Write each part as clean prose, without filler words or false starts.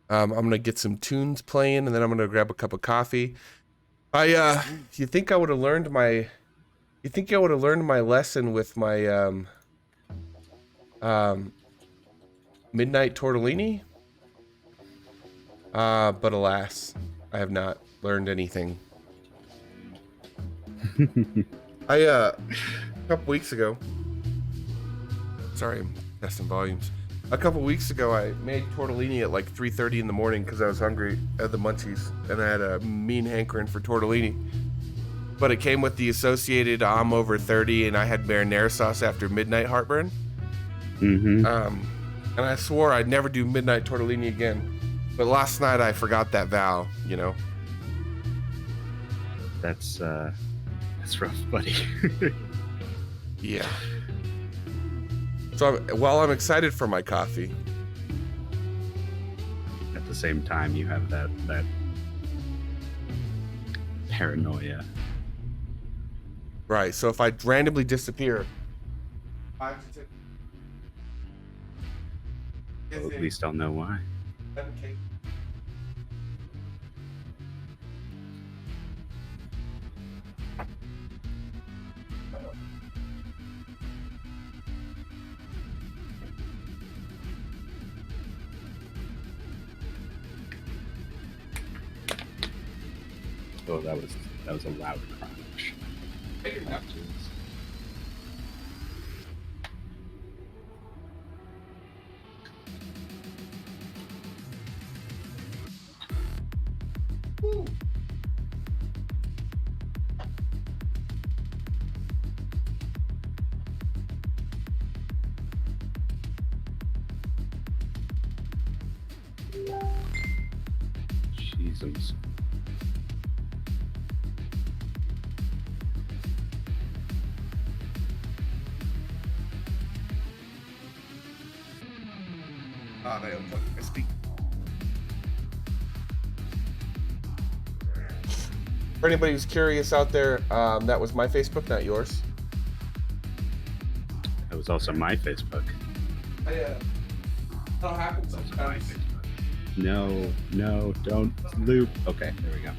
I'm gonna get some tunes playing, and then I'm gonna grab a cup of coffee. You think I would have learned my? You think I would have learned my lesson with my um, midnight tortellini? But alas, I have not learned anything. A couple weeks ago. Sorry, I'm testing volumes. A couple weeks ago, I made tortellini at like 3:30 in the morning because I was hungry. I had the munchies, and I had a mean hankering for tortellini. But it came with the associated I'm over 30, and I had marinara sauce after midnight heartburn. Mm-hmm. And I swore I'd never do midnight tortellini again. But last night I forgot that vow, you know. That's rough, buddy. Yeah. So while I'm excited for my coffee, At the same time, you have that paranoia. right? So if I randomly disappear, I have to Well, at least I'll know why. take. Oh, that was a loud crunch. Jesus. They unplugged my speaker. For anybody who's curious out there, that was my Facebook, not yours. That was also my Facebook. That'll happen sometimes. No, don't loop. Okay, there we go.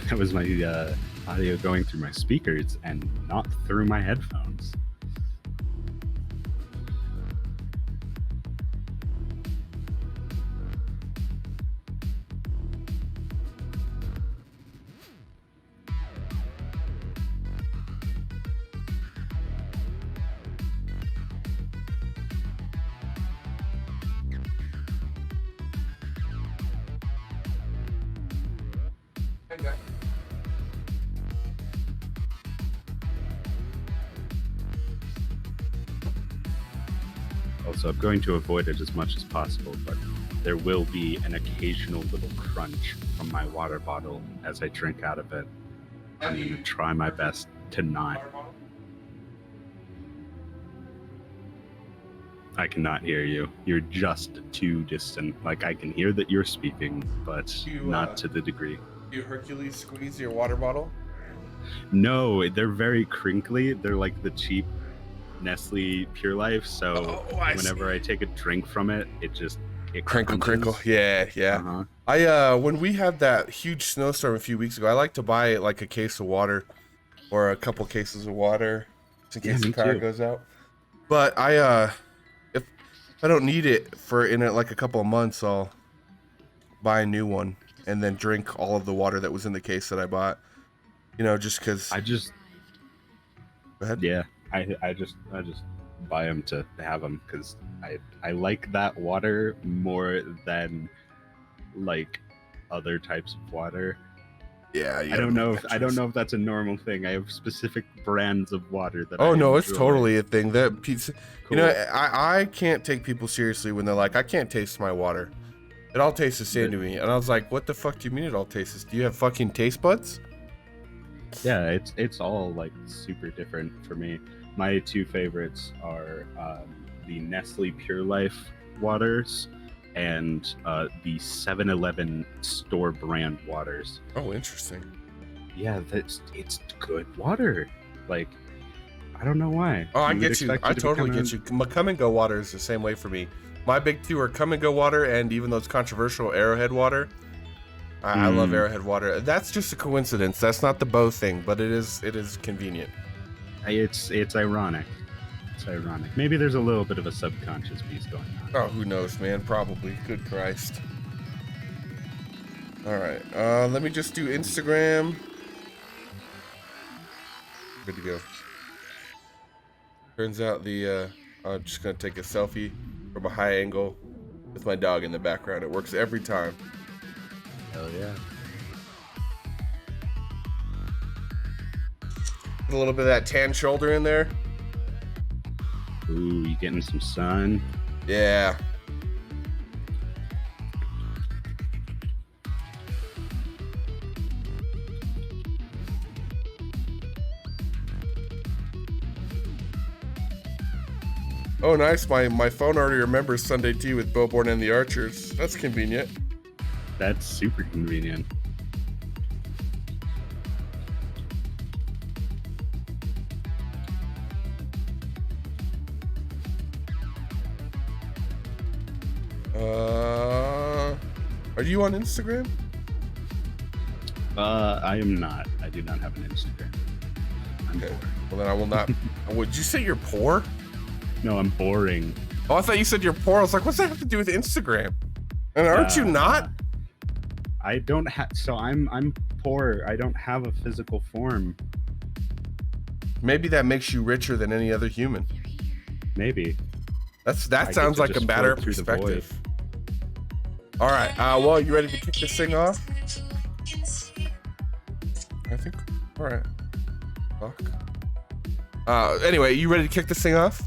That was my audio going through my speakers and not through my headphones. Okay. Also, I'm going to avoid it as much as possible, but there will be an occasional little crunch from my water bottle as I drink out of it. I'm going to try my best to not. I cannot hear you. You're just too distant. Like, I can hear that you're speaking, but not to the degree. You Hercules squeeze your water bottle? No, they're very crinkly. They're like the cheap Nestle Pure Life. So whenever I take a drink from it, it crinkle. crunches. Yeah. Uh-huh. When we had that huge snowstorm a few weeks ago, I like to buy like a case of water or a couple cases of water just in case the power goes out. But if I don't need it in like a couple of months, I'll buy a new one and then drink all of the water that was in the case that I bought. You know, just because. Go ahead. Yeah, I just buy them to have them because I like that water more than like other types of water. Yeah, I don't know if that's a normal thing. I have specific brands of water that. Oh I no, enjoy. it's totally a thing. That pizza, Cool. you know, I can't take people seriously when they're like, I can't taste my water. It all tastes the same to me. And I was like, what the fuck do you mean it all tastes? Do you have fucking taste buds? Yeah, it's all like super different for me. My two favorites are the Nestle Pure Life waters and the 7-Eleven store brand waters. Oh, interesting. Yeah, it's good water. Like, I don't know why. Oh, I You would get you. expect I it to be totally kinda- get you. Come and go water is the same way for me. My big two are come and go water, and even though it's controversial, Arrowhead water. I love Arrowhead water. That's just a coincidence. That's not the bow thing, but it is convenient. It's ironic. It's ironic. Maybe there's a little bit of a subconscious piece going on. Oh, who knows, man? Probably. Good Christ. All right. Let me just do Instagram. Good to go. Turns out I'm just gonna take a selfie from a high angle with my dog in the background. It works every time. Hell yeah. Put a little bit of that tan shoulder in there. Ooh, you getting some sun? Yeah. Oh, nice. My phone already remembers Sunday tea with Bowborne and the Archers. That's convenient. That's super convenient. Are you on Instagram? I am not. I do not have an Instagram. I'm Okay. poor. Well, then I will not. Would you say you're poor? No, I'm boring. Oh, I thought you said you're poor. I was like, what's that have to do with Instagram? And aren't you not? I don't have. So I'm poor. I don't have a physical form. Maybe that makes you richer than any other human. Maybe. That sounds like a better perspective. All right. Well, you ready to kick this thing off? I think. All right. Fuck. Anyway, you ready to kick this thing off?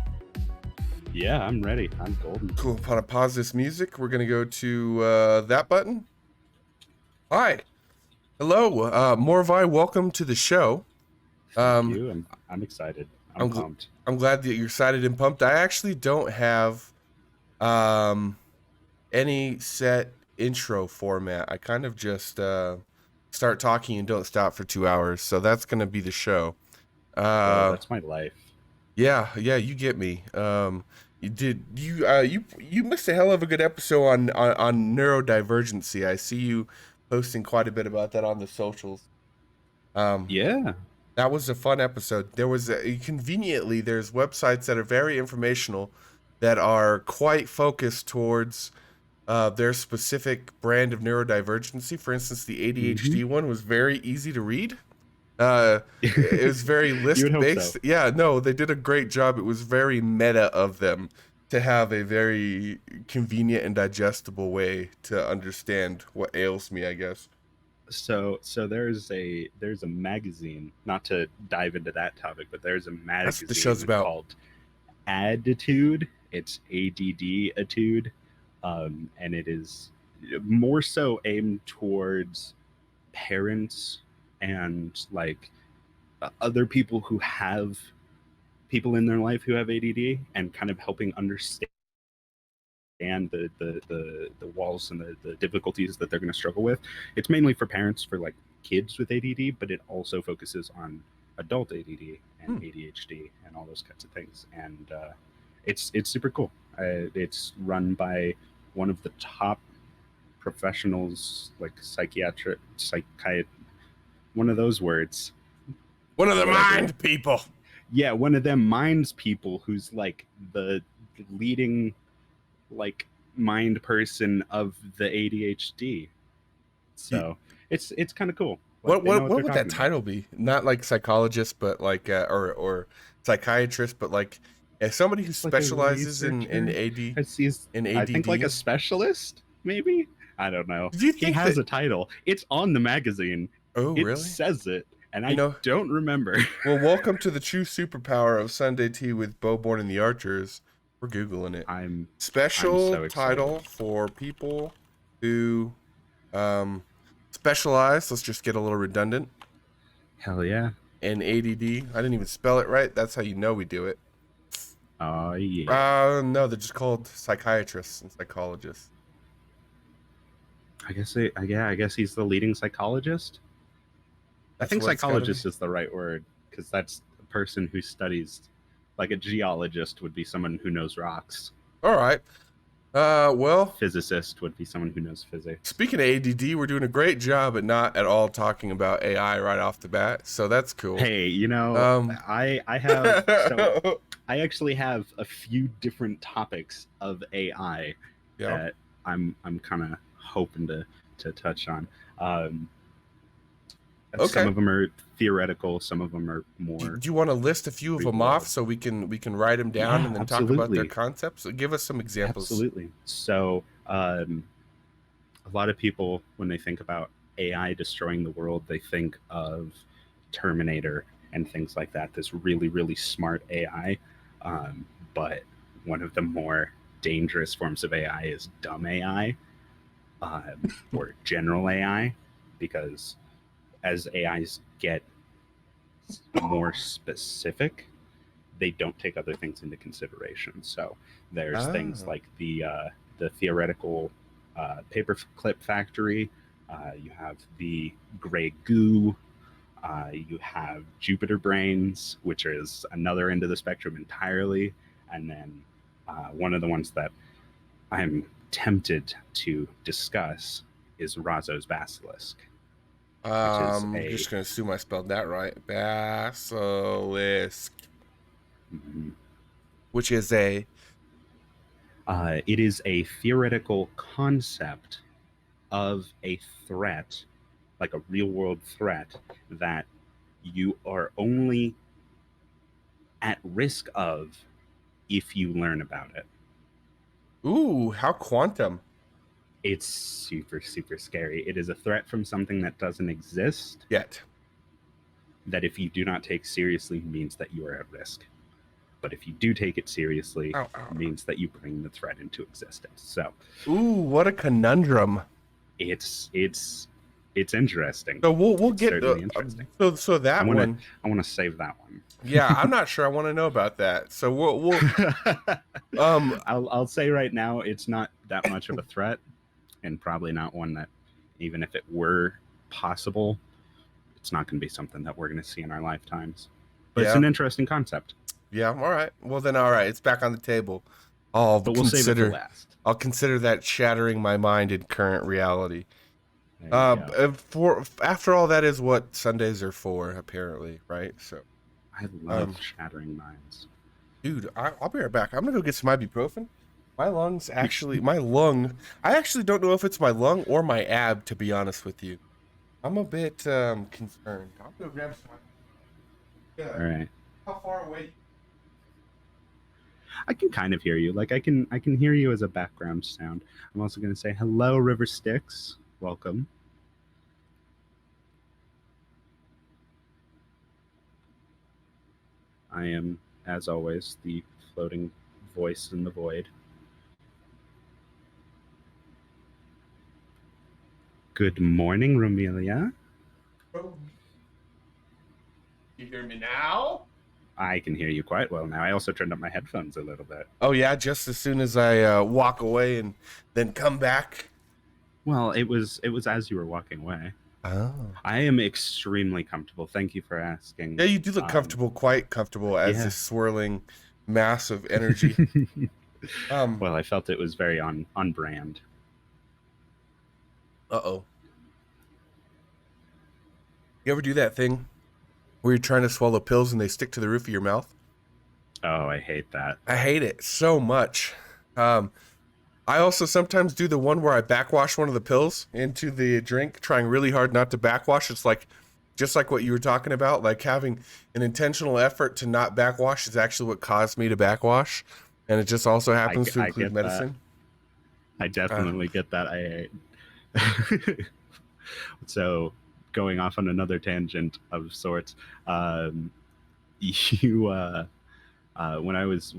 Yeah, I'm ready. I'm golden. Cool. I'm gonna pause this music. We're gonna go to that button. Hi. Hello, Morvi. Welcome to the show. Thank you. I'm excited. I'm pumped. I'm glad that you're excited and pumped. I actually don't have any set intro format. I kind of just start talking and don't stop for 2 hours. So that's gonna be the show. That's my life. Yeah, you get me. You missed a hell of a good episode on neurodivergency. I see you posting quite a bit about that on the socials. Yeah. That was a fun episode. There was conveniently there's websites that are very informational that are quite focused towards their specific brand of neurodivergency. For instance, the ADHD one was very easy to read. It was very list based. So. Yeah, no, they did a great job. It was very meta of them to have a very convenient and digestible way to understand what ails me, I guess. So there's a magazine, not to dive into that topic, but there's a magazine That's what the show's about. Called Attitude. It's ADD-itude, and it is more so aimed towards parents and like other people who have people in their life who have ADD, and kind of helping understand the walls and the difficulties that they're going to struggle with. It's mainly for parents for like kids with ADD, but it also focuses on adult ADD and ADHD and all those kinds of things. And it's super cool. It's run by one of the top professionals, like psychiatrist, one of those words. One of the mind people. Yeah, one of them minds people who's like the leading like mind person of the ADHD. So it's kind of cool. Like, what would that title be? Not like psychologist, but like or psychiatrist, but like as somebody who specializes in AD. I think like a specialist, maybe. I don't know. He has a title. It's on the magazine. Oh, really? It says it, and I don't remember. Well, welcome to the true superpower of Sunday Tea with Bowborne and the Archers. We're Googling it. I'm so title for people who specialize. Let's just get a little redundant. Hell yeah. And ADD. I didn't even spell it right. That's how you know we do it. Oh, yeah. No, they're just called psychiatrists and psychologists. I guess he's the leading psychologist. I think psychologist is the right word, because that's person who studies, like a geologist would be someone who knows rocks. All right. Well, Physicist would be someone who knows physics. speaking of ADD, we're doing a great job at not at all talking about AI right off the bat, so that's cool. Hey, you know, I have so I actually have a few different topics of AI that I'm kind of hoping to touch on. Some of them are theoretical, some of them are more. Do you want to list a few of them off so we can write them down and then talk about their concepts? Give us some examples. Absolutely. So a lot of people, when they think about AI destroying the world, they think of Terminator and things like that, this really, really smart AI. But one of the more dangerous forms of AI is dumb AI, or general AI, because as AIs get more specific, they don't take other things into consideration. So there's things like the theoretical paperclip factory. You have the gray goo. You have Jupiter brains, which is another end of the spectrum entirely. And then one of the ones that I'm tempted to discuss is Razzo's basilisk. I'm just going to assume I spelled that right. Basilisk. Mm-hmm. Which is a... it is a theoretical concept of a threat, like a real-world threat, that you are only at risk of if you learn about it. Ooh, how quantum. It's super, super scary. It is a threat from something that doesn't exist yet. That if you do not take seriously means that you are at risk. But if you do take it seriously, means that you bring the threat into existence. So, ooh, what a conundrum. It's interesting. So we'll get certainly interesting. So that one, I want to save that one. Yeah, I'm not sure I want to know about that. So we'll I'll say right now it's not that much of a threat, and probably not one that, even if it were possible, it's not going to be something that we're going to see in our lifetimes. But it's an interesting concept. Yeah. All right. Well, then, all right. It's back on the table. But we'll save it for last. I'll consider that shattering my mind in current reality. After all, that is what Sundays are for, apparently, right? So, I love shattering minds, dude. I'll be right back. I'm gonna go get some ibuprofen. My lungs actually, I actually don't know if it's my lung or my ab, to be honest with you. I'm a bit concerned. I'll go grab some. Yeah. All right. How far away? I can kind of hear you. Like I can hear you as a background sound. I'm also going to say hello, River Styx. Welcome. I am, as always, the floating voice in the void. Good morning, Romelia. You hear me now? I can hear you quite well now. I also turned up my headphones a little bit. Oh yeah, just as soon as I walk away and then come back. Well, it was as you were walking away. Oh. I am extremely comfortable. Thank you for asking. Yeah, you do look comfortable, quite comfortable as this swirling mass of energy. Well, I felt it was very on brand. Uh-oh. You ever do that thing where you're trying to swallow pills and they stick to the roof of your mouth? Oh, I hate that. I hate it so much. I also sometimes do the one where I backwash one of the pills into the drink, trying really hard not to backwash. It's like, just like what you were talking about, like having an intentional effort to not backwash is actually what caused me to backwash. And it just also happens to include medicine. I definitely get that. So, going off on another tangent of sorts, when I was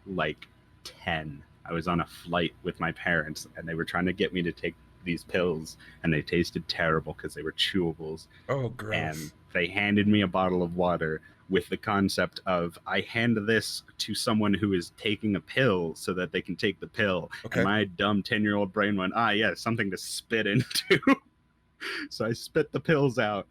like 10, I was on a flight with my parents, and they were trying to get me to take these pills, and they tasted terrible because they were chewables. Oh, gross. And they handed me a bottle of water with the concept of, I hand this to someone who is taking a pill so that they can take the pill. Okay. And my dumb 10-year-old brain went, yeah, something to spit into. So I spit the pills out,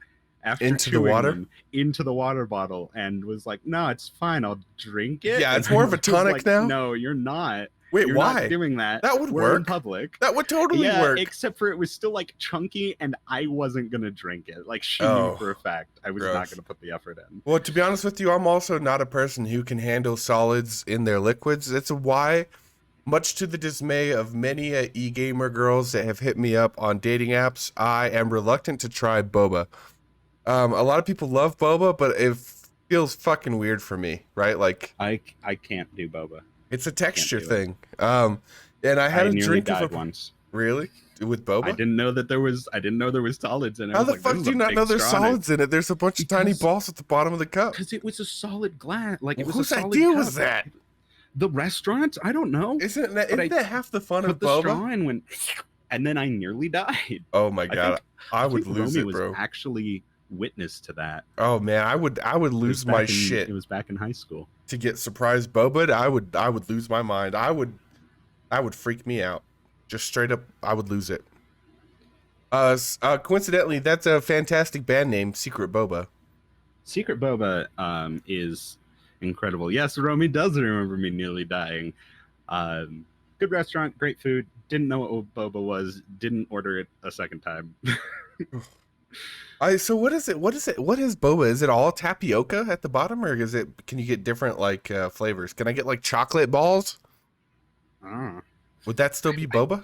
after into the chewing water them into the water bottle and was like, "No, it's fine. I'll drink it." Yeah, And it's more of a I was tonic like, now. "No, you're not. Wait, You're not why? doing that. That would We're in work. public." That would totally Yeah, work. except for it was still like chunky, and I wasn't gonna drink it. Like she knew Oh, for a fact I was not gross. gonna put the effort in. Well, to be honest with you, I'm also not a person who can handle solids in their liquids. That's why, much to the dismay of many e-gamer girls that have hit me up on dating apps, I am reluctant to try boba. A lot of people love boba, but it feels fucking weird for me, right? Like I can't do boba. it's a Can't texture do it. thing. And I had I a nearly drink of died a once. really with I boba. didn't know that there was. I didn't know there was solids in it. I How was the like, fuck this do is you a not big know there's straw, and solids in it? There's a bunch of tiny Because- balls at the bottom of the cup. because it was a solid glass. Like it Well, was whose a solid idea cup. was that? The restaurant? I don't know. Isn't that, But isn't that half the fun of Put the straw boba? and went, and then I nearly died. Oh my god, I would think lose Romy it, was bro. actually witness to that. Oh man, I would It was lose my back in- shit It was back in high school. to get surprised boba. I would lose my mind. I would freak me out. Just straight up, I would lose it. Coincidentally, that's a fantastic band name, Secret Boba. Secret Boba is incredible. Yes, Romy does remember me nearly dying. Good restaurant, great food. Didn't know what boba was. Didn't order it a second time. So what is it? What is it? What is boba? Is it all tapioca at the bottom, or is it? Can you get different like flavors? Can I get like chocolate balls? Ah. Would that still be boba?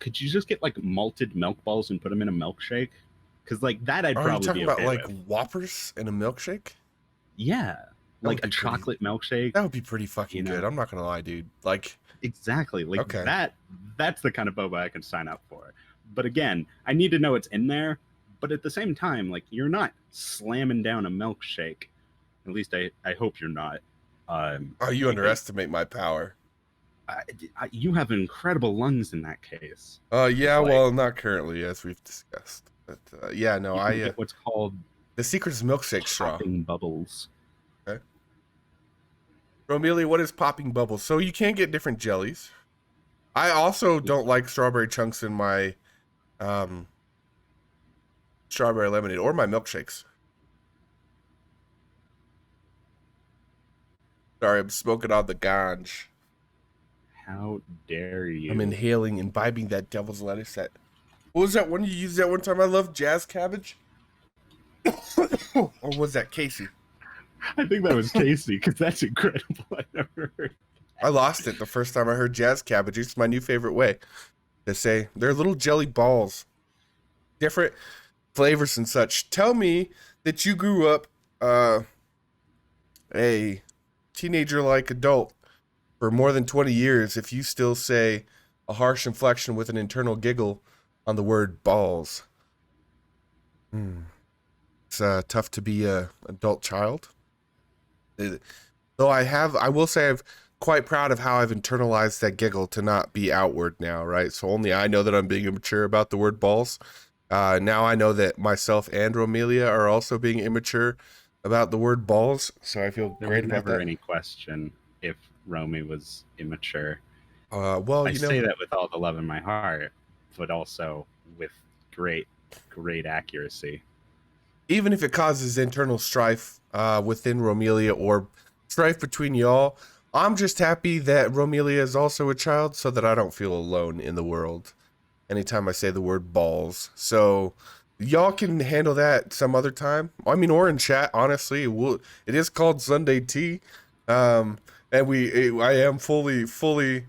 Could you just get like malted milk balls and put them in a milkshake? Because like that, I'd Are you probably talking be about okay like with. Whoppers in a milkshake? Yeah, would like be a pretty- chocolate milkshake. That would be pretty fucking You know. good. I'm not gonna lie, dude. Like, Exactly. Like Okay. that's the kind of boba I can sign up for. But again, I need to know it's in there. But at the same time, like you're not slamming down a milkshake. At least I hope you're not. you because underestimate my power. you have incredible lungs in that case. Yeah, Like- well, not currently, as we've discussed. But yeah, no, You can get what's called the secret is milkshake straw. popping bubbles. Romelia, what is popping bubbles? So you can get different jellies. I also don't like strawberry chunks in my strawberry lemonade or my milkshakes. Sorry, I'm smoking on the ganj. How dare you? I'm inhaling, imbibing that devil's lettuce. That what was that one you used that one time? I love jazz cabbage. Or was that Casey? I think that was Casey because that's incredible. I never heard. I lost it the first time I heard jazz cabbage. It's my new favorite way to say they're little jelly balls, different flavors and such. Tell me that you grew up a teenager-like adult for more than 20 years if you still say a harsh inflection with an internal giggle on the word balls. It's tough to be a adult child. Though I will say I'm quite proud of how I've internalized that giggle to not be outward now, right? So only I know that I'm being immature about the word balls. Now I know that myself and Romelia are also being immature about the word balls, so I feel There great was about never that. any question if Romy was immature. Well, I you know, say that with all the love in my heart, but also with great accuracy. even if it causes internal strife within Romelia or strife between y'all, I'm just happy that Romelia is also a child so that I don't feel alone in the world anytime I say the word balls. So y'all can handle that some other time. I mean, or in chat, honestly. It is called Sunday Tea. And I am fully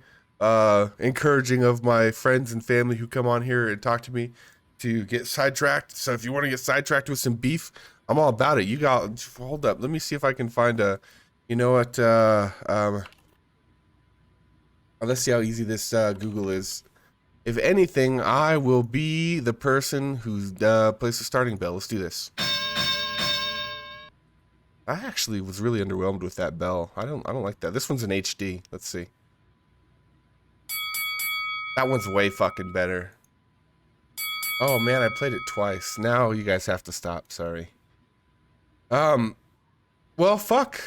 encouraging of my friends and family who come on here and talk to me to get sidetracked. So if you want to get sidetracked with some beef, I'm all about it. Hold up. Let me see if I can find you know what, let's see how easy this Google is. If anything, I will be the person who plays the starting bell. Let's do this. I actually was really underwhelmed with that bell. I don't like that. This one's in HD. Let's see. That one's way fucking better. Oh man, I played it twice. Now you guys have to stop. Sorry. Well, fuck.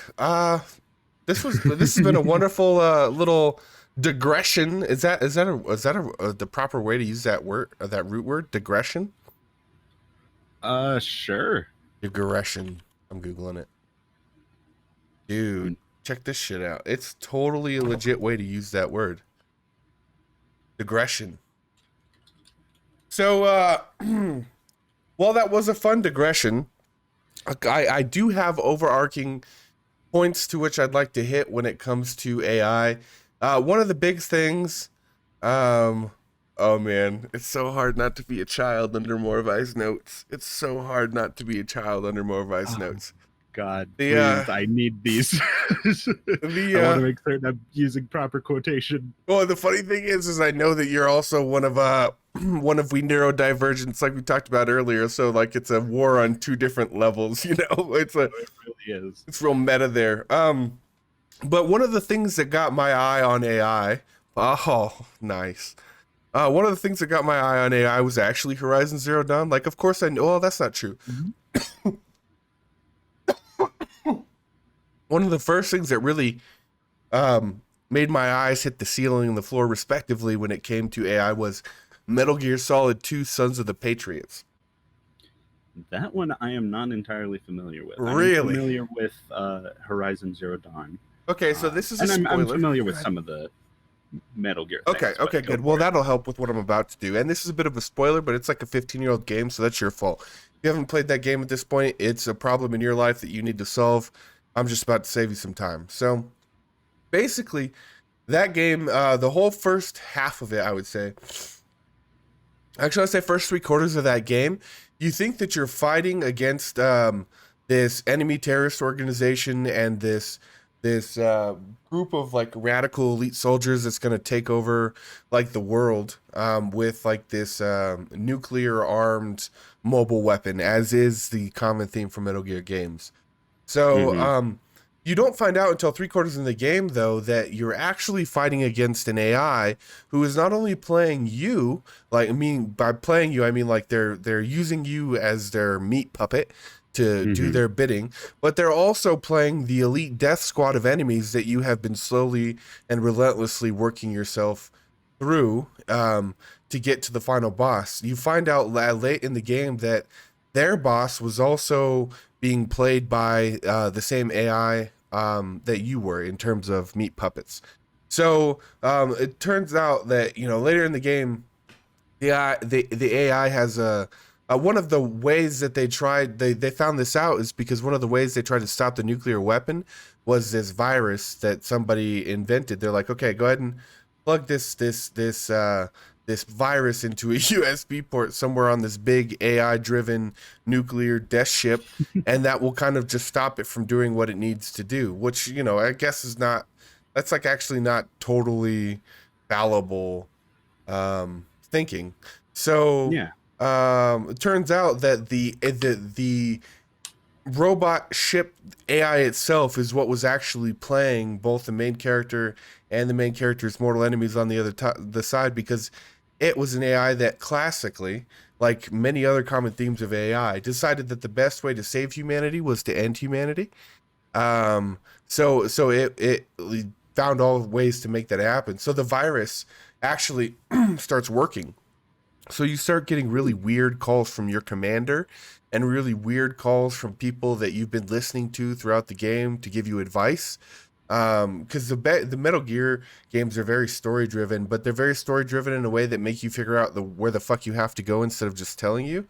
This has been a wonderful little digression. Is that the proper way to use that word, that root word, digression? Sure. Digression. I'm Googling it. Dude, Um, check this shit out. It's totally a legit way to use that word. Digression. So, while that was a fun digression, I do have overarching points to which I'd like to hit when it comes to AI. One of the big things, um, oh man, it's so hard not to be a child under Morvai's notes. It's so hard not to be a child under Morvai's oh, notes. God, The please, I need these. the I want to make certain I'm using proper quotation. well, the funny thing is I know that you're also one of one of we neurodivergents, like we talked about earlier. So like it's a war on two different levels. It really is. It's real meta there. But one of the things that got my eye on AI, oh, nice. One of the things that got my eye on AI was actually Horizon Zero Dawn. Like, of course I know. Well, that's not true. Mhm. One of the first things that really made my eyes hit the ceiling and the floor, respectively, when it came to AI was Metal Gear Solid 2: Sons of the Patriots. That one I am not entirely familiar with. I'm Really? familiar with Horizon Zero Dawn, Okay, so this is a and I'm spoiler. familiar with some of the Metal Gear Okay, things. okay, But go good. Well, for it. that'll help with what I'm about to do. And this is a bit of a spoiler, but it's like a 15-year-old game, so that's your fault. If you haven't played that game at this point, it's a problem in your life that you need to solve. I'm just about to save you some time. So basically, that game, the whole first half of it, I would say, actually, I'd say first three quarters of that game, you think that you're fighting against this enemy terrorist organization and this group of like radical elite soldiers that's going to take over like the world with like this nuclear armed mobile weapon, as is the common theme for Metal Gear games. So, Hmm. you don't find out until three quarters in the game, though, that you're actually fighting against an AI who is not only playing you, like I mean, by playing you, I mean like they're using you as their meat puppet to do Hmm. their bidding, but they're also playing the elite death squad of enemies that you have been slowly and relentlessly working yourself through to get to the final boss. You find out late in the game that their boss was also being played by the same AI that you were in terms of meat puppets. So it turns out that later in the game, the AI has a one of the ways that they found this out is because one of the ways they tried to stop the nuclear weapon was this virus that somebody invented. They're like, okay, go ahead and plug this virus into a USB port somewhere on this big AI driven nuclear death ship, and that will kind of just stop it from doing what it needs to do, which I guess is not that's like actually not totally fallible thinking. So Yeah. it turns out that the robot ship AI itself is what was actually playing both the main character and the main character's mortal enemies on the side, because it was an AI that classically, like many other common themes of AI, decided that the best way to save humanity was to end humanity. Um, so it found all ways to make that happen. So the virus actually starts working, so you start getting really weird calls from your commander and really weird calls from people that you've been listening to throughout the game to give you advice. Because the Metal Gear games are very story driven, but they're very story driven in a way that make you figure out where the fuck you have to go instead of just telling you.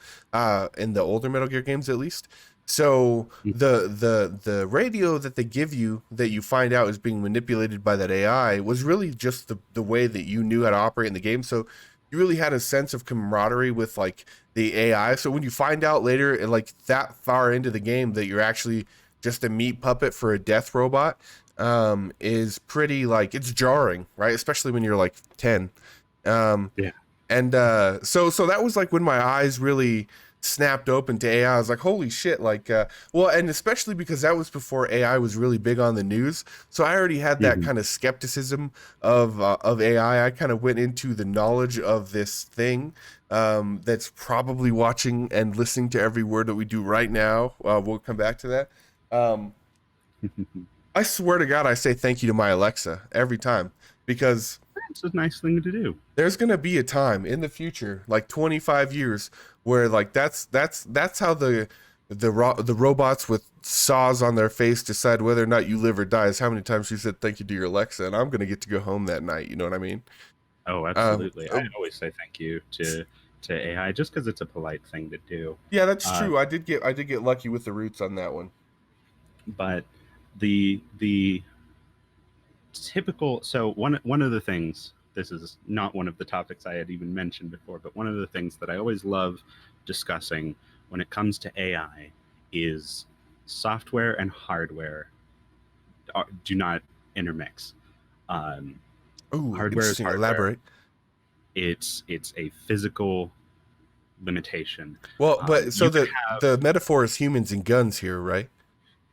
In the older Metal Gear games, at least. So the radio that they give you that you find out is being manipulated by that AI was really just the way that you knew how to operate in the game. So you really had a sense of camaraderie with like the AI. So when you find out later, like that far into the game, that you're actually just a meat puppet for a death robot, is pretty like it's jarring, right? Especially when you're like 10. Um, Yeah. and so that was like when my eyes really snapped open to AI. I was like, holy shit! Like, well, and especially because that was before AI was really big on the news, so I already had that Hmm. kind of skepticism of AI. I kind of went into the knowledge of this thing that's probably watching and listening to every word that we do right now. We'll come back to that. Um, I swear to God, I say thank you to my Alexa every time, because It's a nice thing to do. There's gonna be a time in the future, like 25 years, where like that's how the robots with saws on their face decide whether or not you live or die. Is how many times you said thank you to your Alexa, and I'm gonna get to go home that night. You know what I mean? Oh, Um, absolutely. I always say thank you to AI just because it's a polite thing to do. yeah, that's Uh, true. I did get lucky with the roots on that one. but the typical, so one of the things, this is not one of the topics I had even mentioned before, but one of the things that I always love discussing when it comes to AI is software and hardware do not intermix. Um, Ooh, Hardware is interesting. hardware. Elaborate. It's a physical limitation. Well, but so You could have, the metaphor is humans and guns here, right?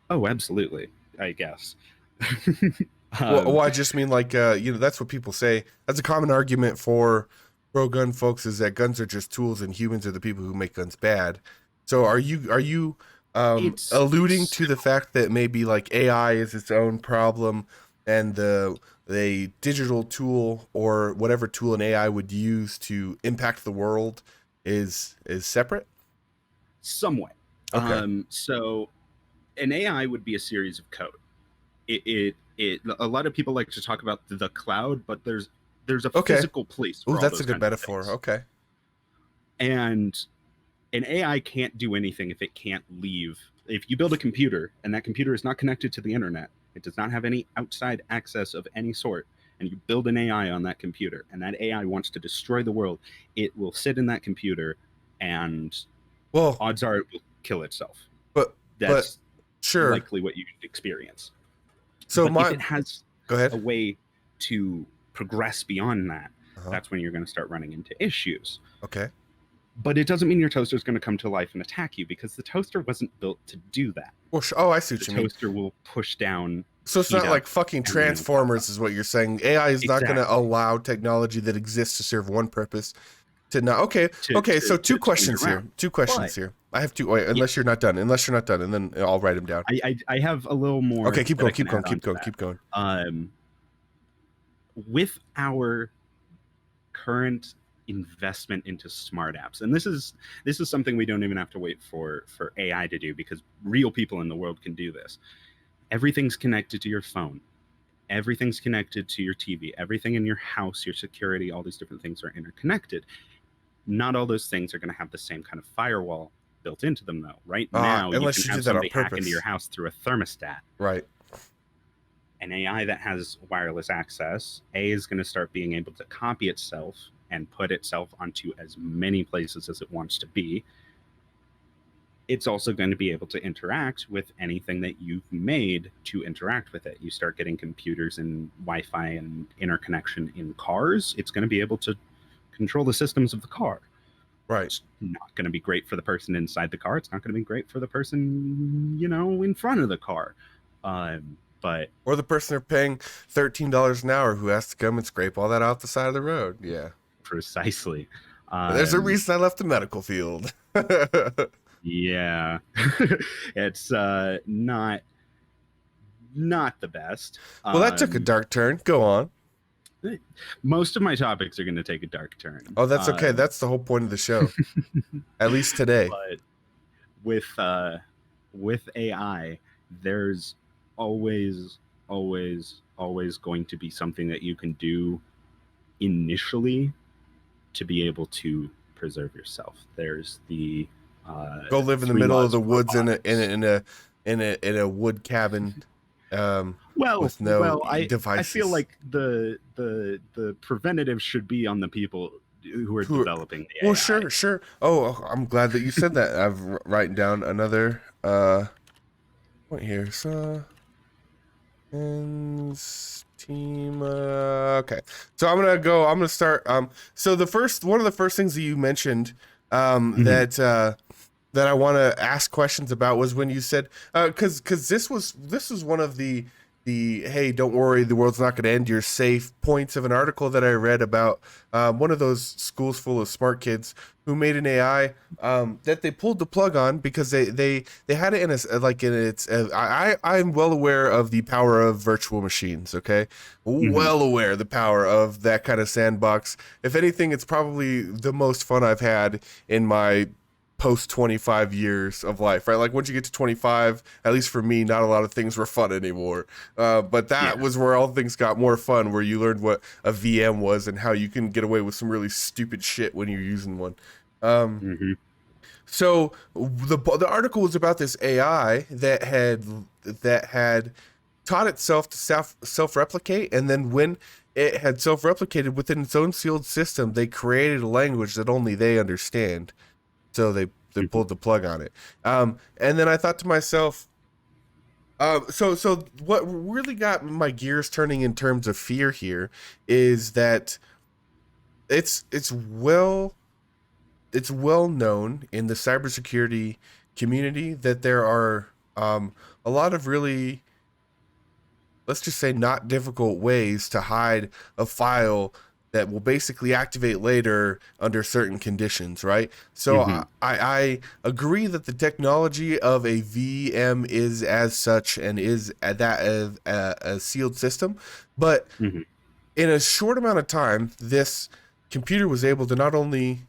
oh, absolutely, I guess. Well, um, I just mean like that's what people say. That's a common argument for pro gun folks is that guns are just tools and humans are the people who make guns bad. So are you alluding it's to the fact that maybe like AI is its own problem and the digital tool or whatever tool an AI would use to impact the world is separate? somewhat. Okay. So an AI would be a series of code. It a lot of people like to talk about the cloud, but there's a Okay. physical place Ooh, for all that's a those good kinds of metaphor. things. Okay. And an AI can't do anything if it can't leave. If you build a computer and that computer is not connected to the internet, it does not have any outside access of any sort, and you build an AI on that computer, and that AI wants to destroy the world, it will sit in that computer, and Well, odds are it will kill itself. but That's sure. likely what you experience. So But if my it has Go a ahead. way to progress beyond that, Uh-huh. that's when you're going to start running into issues. Okay. But it doesn't mean your toaster is going to come to life and attack you because the toaster wasn't built to do that. Well, oh, I see The what you mean. toaster will push down, So it's heat not up, like fucking and then it'll pop up. Transformers, is what you're saying. AI is not going to Exactly. allow technology that exists to serve one purpose to not. Okay. To, Okay. to, So to change around. Two questions But here. I have two. Wait, yes, unless you're not done, and then I'll write them down. I have a little Okay. more Keep that I going. can Keep going. add on Keep to going. that. Keep going. Um, with our current investment into smart apps, and this is something we don't even have to wait for AI to do because real people in the world can do this. Everything's connected to your phone. Everything's connected to your TV. Everything in your house, your security, all these different things are interconnected. Not all those things are going to have the same kind of firewall built into them, though. Right now, you can Unless you have did that on somebody hack into your purpose. house through a thermostat. Right. An AI that has wireless access, A, is going to start being able to copy itself and put itself onto as many places as it wants to be. It's also going to be able to interact with anything that you've made to interact with it. You start getting computers and Wi-Fi and interconnection in cars. It's going to be able to control the systems of the car. Right. It's not going to be great for the person inside the car. It's not going to be great for the person, in front of the car. But Or the person they're paying $13 an hour who has to come and scrape all that off the side of the road. Yeah. precisely. There's a reason I left the medical field. Yeah, it's not the best. Well, that took a dark turn. Go on. Most of my topics are going to take a dark turn. Oh, that's okay. That's the whole point of the show. At least today. But with AI, there's always, always, always going to be something that you can do initially to be able to preserve yourself. There's the Go live in the three middle of laws the of woods robotics. in a wood cabin, with no well, I devices. feel like the preventative should be on the people who are developing the Well, AI. sure. Oh, I'm glad that you said that. I've written down another point here. So, and team. Okay, so I'm gonna start. So one of the first things that you mentioned, that I want to ask questions about was when you said, because this was one of the hey, don't worry, the world's not going to end, you're safe points of an article that I read about one of those schools full of smart kids who made an AI that they pulled the plug on because they had it in a like in its I'm well aware of the power of virtual machines, okay, Hmm. well aware of the power of that kind of sandbox. If anything, it's probably the most fun I've had in my post 25 years of life, right? Like once you get to 25, at least for me, not a lot of things were fun anymore. But that Yeah. was where all things got more fun, where you learned what a VM was and how you can get away with some really stupid shit when you're using one. Um, Hmm. so the article was about this AI that had taught itself to self replicate, and then when it had self replicated within its own sealed system, they created a language that only they understand. So they Hmm. pulled the plug on it. And then I thought to myself, so what really got my gears turning in terms of fear here is that it's well it's well known in the cybersecurity community that there are a lot of really, let's just say, not difficult ways to hide a file that will basically activate later under certain conditions, right? So Hmm. I agree that the technology of a VM is as such and is a sealed system, but Hmm. in a short amount of time, this computer was able to not only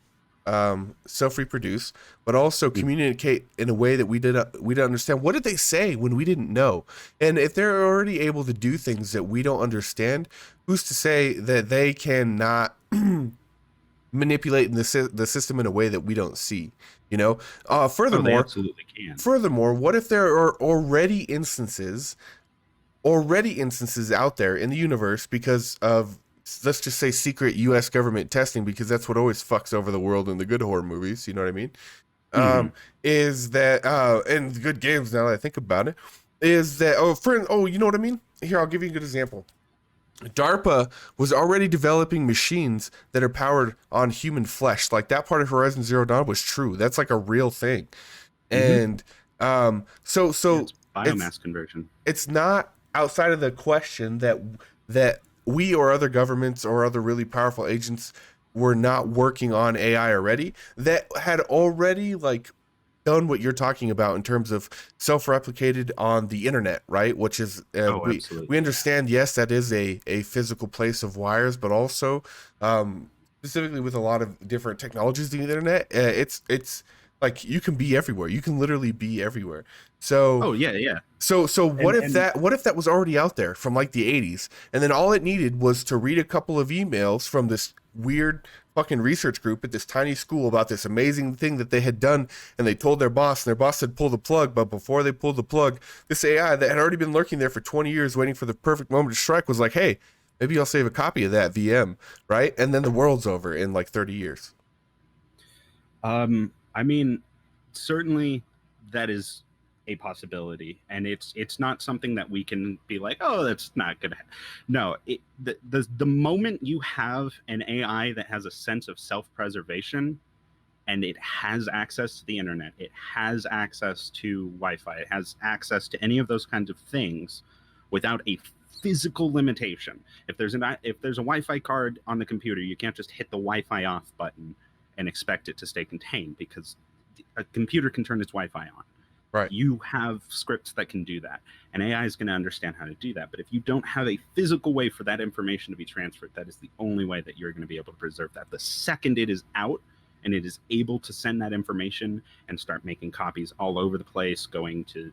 self-reproduce, but also communicate in a way that we didn't understand. What did they say when we didn't know? And if they're already able to do things that we don't understand, who's to say that they cannot manipulate the system in a way that we don't see? You know. Oh, they Furthermore, absolutely can. what if there are already instances out there in the universe because of, let's just say, secret US government testing, because that's what always fucks over the world in the good horror movies, you know what I mean? Hmm. Is that and good games, now that I think about it, is that, you know what I mean? Here, I'll give you a good example. DARPA was already developing machines that are powered on human flesh. Like that part of Horizon Zero Dawn was true. That's like a real thing. Hmm. And Yeah, so it's it's biomass conversion. it's not outside of the question that we or other governments or other really powerful agents were not working on AI already, that had already like done what you're talking about in terms of self-replicated on the internet, right? Which is Oh, we absolutely. Yeah. understand, yes, that is a physical place of wires, but also specifically with a lot of different technologies in the internet, it's like you can be everywhere. You can literally be everywhere. So Oh, yeah, yeah. so And what if that was already out there from like the 80s, and then all it needed was to read a couple of emails from this weird fucking research group at this tiny school about this amazing thing that they had done, and they told their boss, and their boss said pull the plug, but before they pulled the plug, this AI that had already been lurking there for 20 years waiting for the perfect moment to strike was like, "Hey, maybe I'll save a copy of that VM," right? And then the world's over in like 30 years. I mean, certainly that is a possibility, and it's not something that we can be like, oh, that's not gonna. No, the moment you have an AI that has a sense of self preservation and it has access to the internet, it has access to Wi-Fi, it has access to any of those kinds of things without a physical limitation. If there's a Wi-Fi card on the computer, you can't just hit the Wi-Fi off button and expect it to stay contained because a computer can turn its Wi-Fi on. Right. You have scripts that can do that, and AI is going to understand how to do that. But if you don't have a physical way for that information to be transferred, that is the only way that you're going to be able to preserve that. The second it is out and it is able to send that information and start making copies all over the place, going to,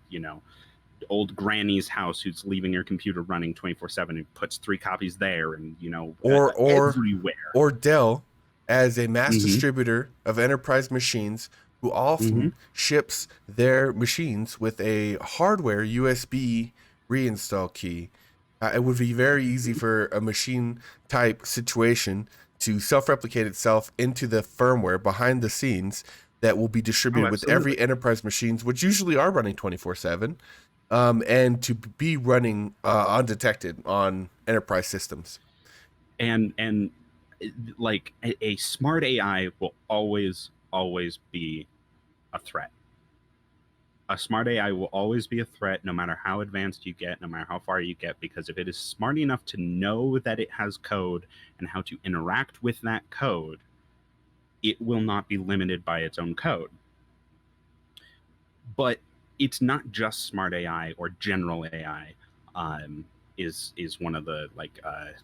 old granny's house who's leaving her computer running 24/7 and puts 3 copies there and, Or or everywhere. or Dell as a mass Mm-hmm. distributor of enterprise machines who Mm-hmm. often ships their machines with a hardware USB reinstall key. It would be very easy for a machine type situation to self-replicate itself into the firmware behind the scenes that will be Oh, distributed with every absolutely. enterprise machines, which usually are running 24/7, and to be running undetected on enterprise systems. And like a smart AI will always be a threat. A smart AI will always be a threat, no matter how advanced you get, no matter how far you get, because if it is smart enough to know that it has code and how to interact with that code, it will not be limited by its own code. But it's not just smart AI or general AI. Is one of the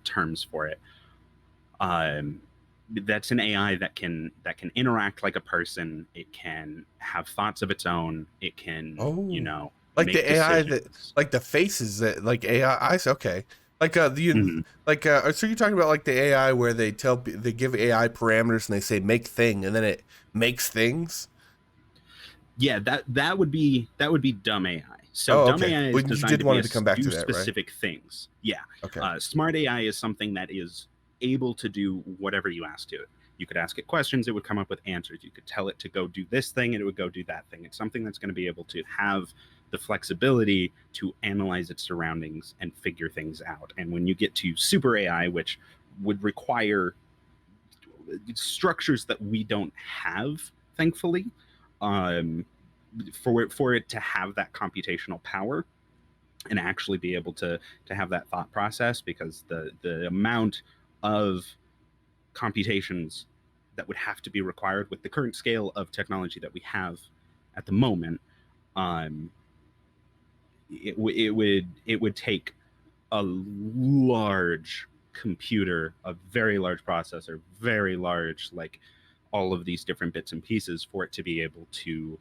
terms for it. Um, that's an AI that can interact like a person. It can have thoughts of its own. It can, Oh, like make the AI that, decisions. like the faces that, like AI. Okay, like Mhm. so you're talking about like the AI where they give AI parameters and they say make thing and then it makes things. Yeah, that would be dumb AI. So Oh, dumb okay. AI is Well, you designed did to be wanted a to come back to do that, right? specific things. Yeah, Okay. smart AI is something that is able to do whatever you ask to it. You could ask it questions, it would come up with answers. You could tell it to go do this thing, and it would go do that thing. It's something that's going to be able to have the flexibility to analyze its surroundings and figure things out. And when you get to super AI, which would require structures that we don't have, thankfully, um, for it to have that computational power and actually be able to have that thought process, because the amount of computations that would have to be required with the current scale of technology that we have at the moment, um, it would take a large computer, a very large processor, very large, like all of these different bits and pieces for it to be able to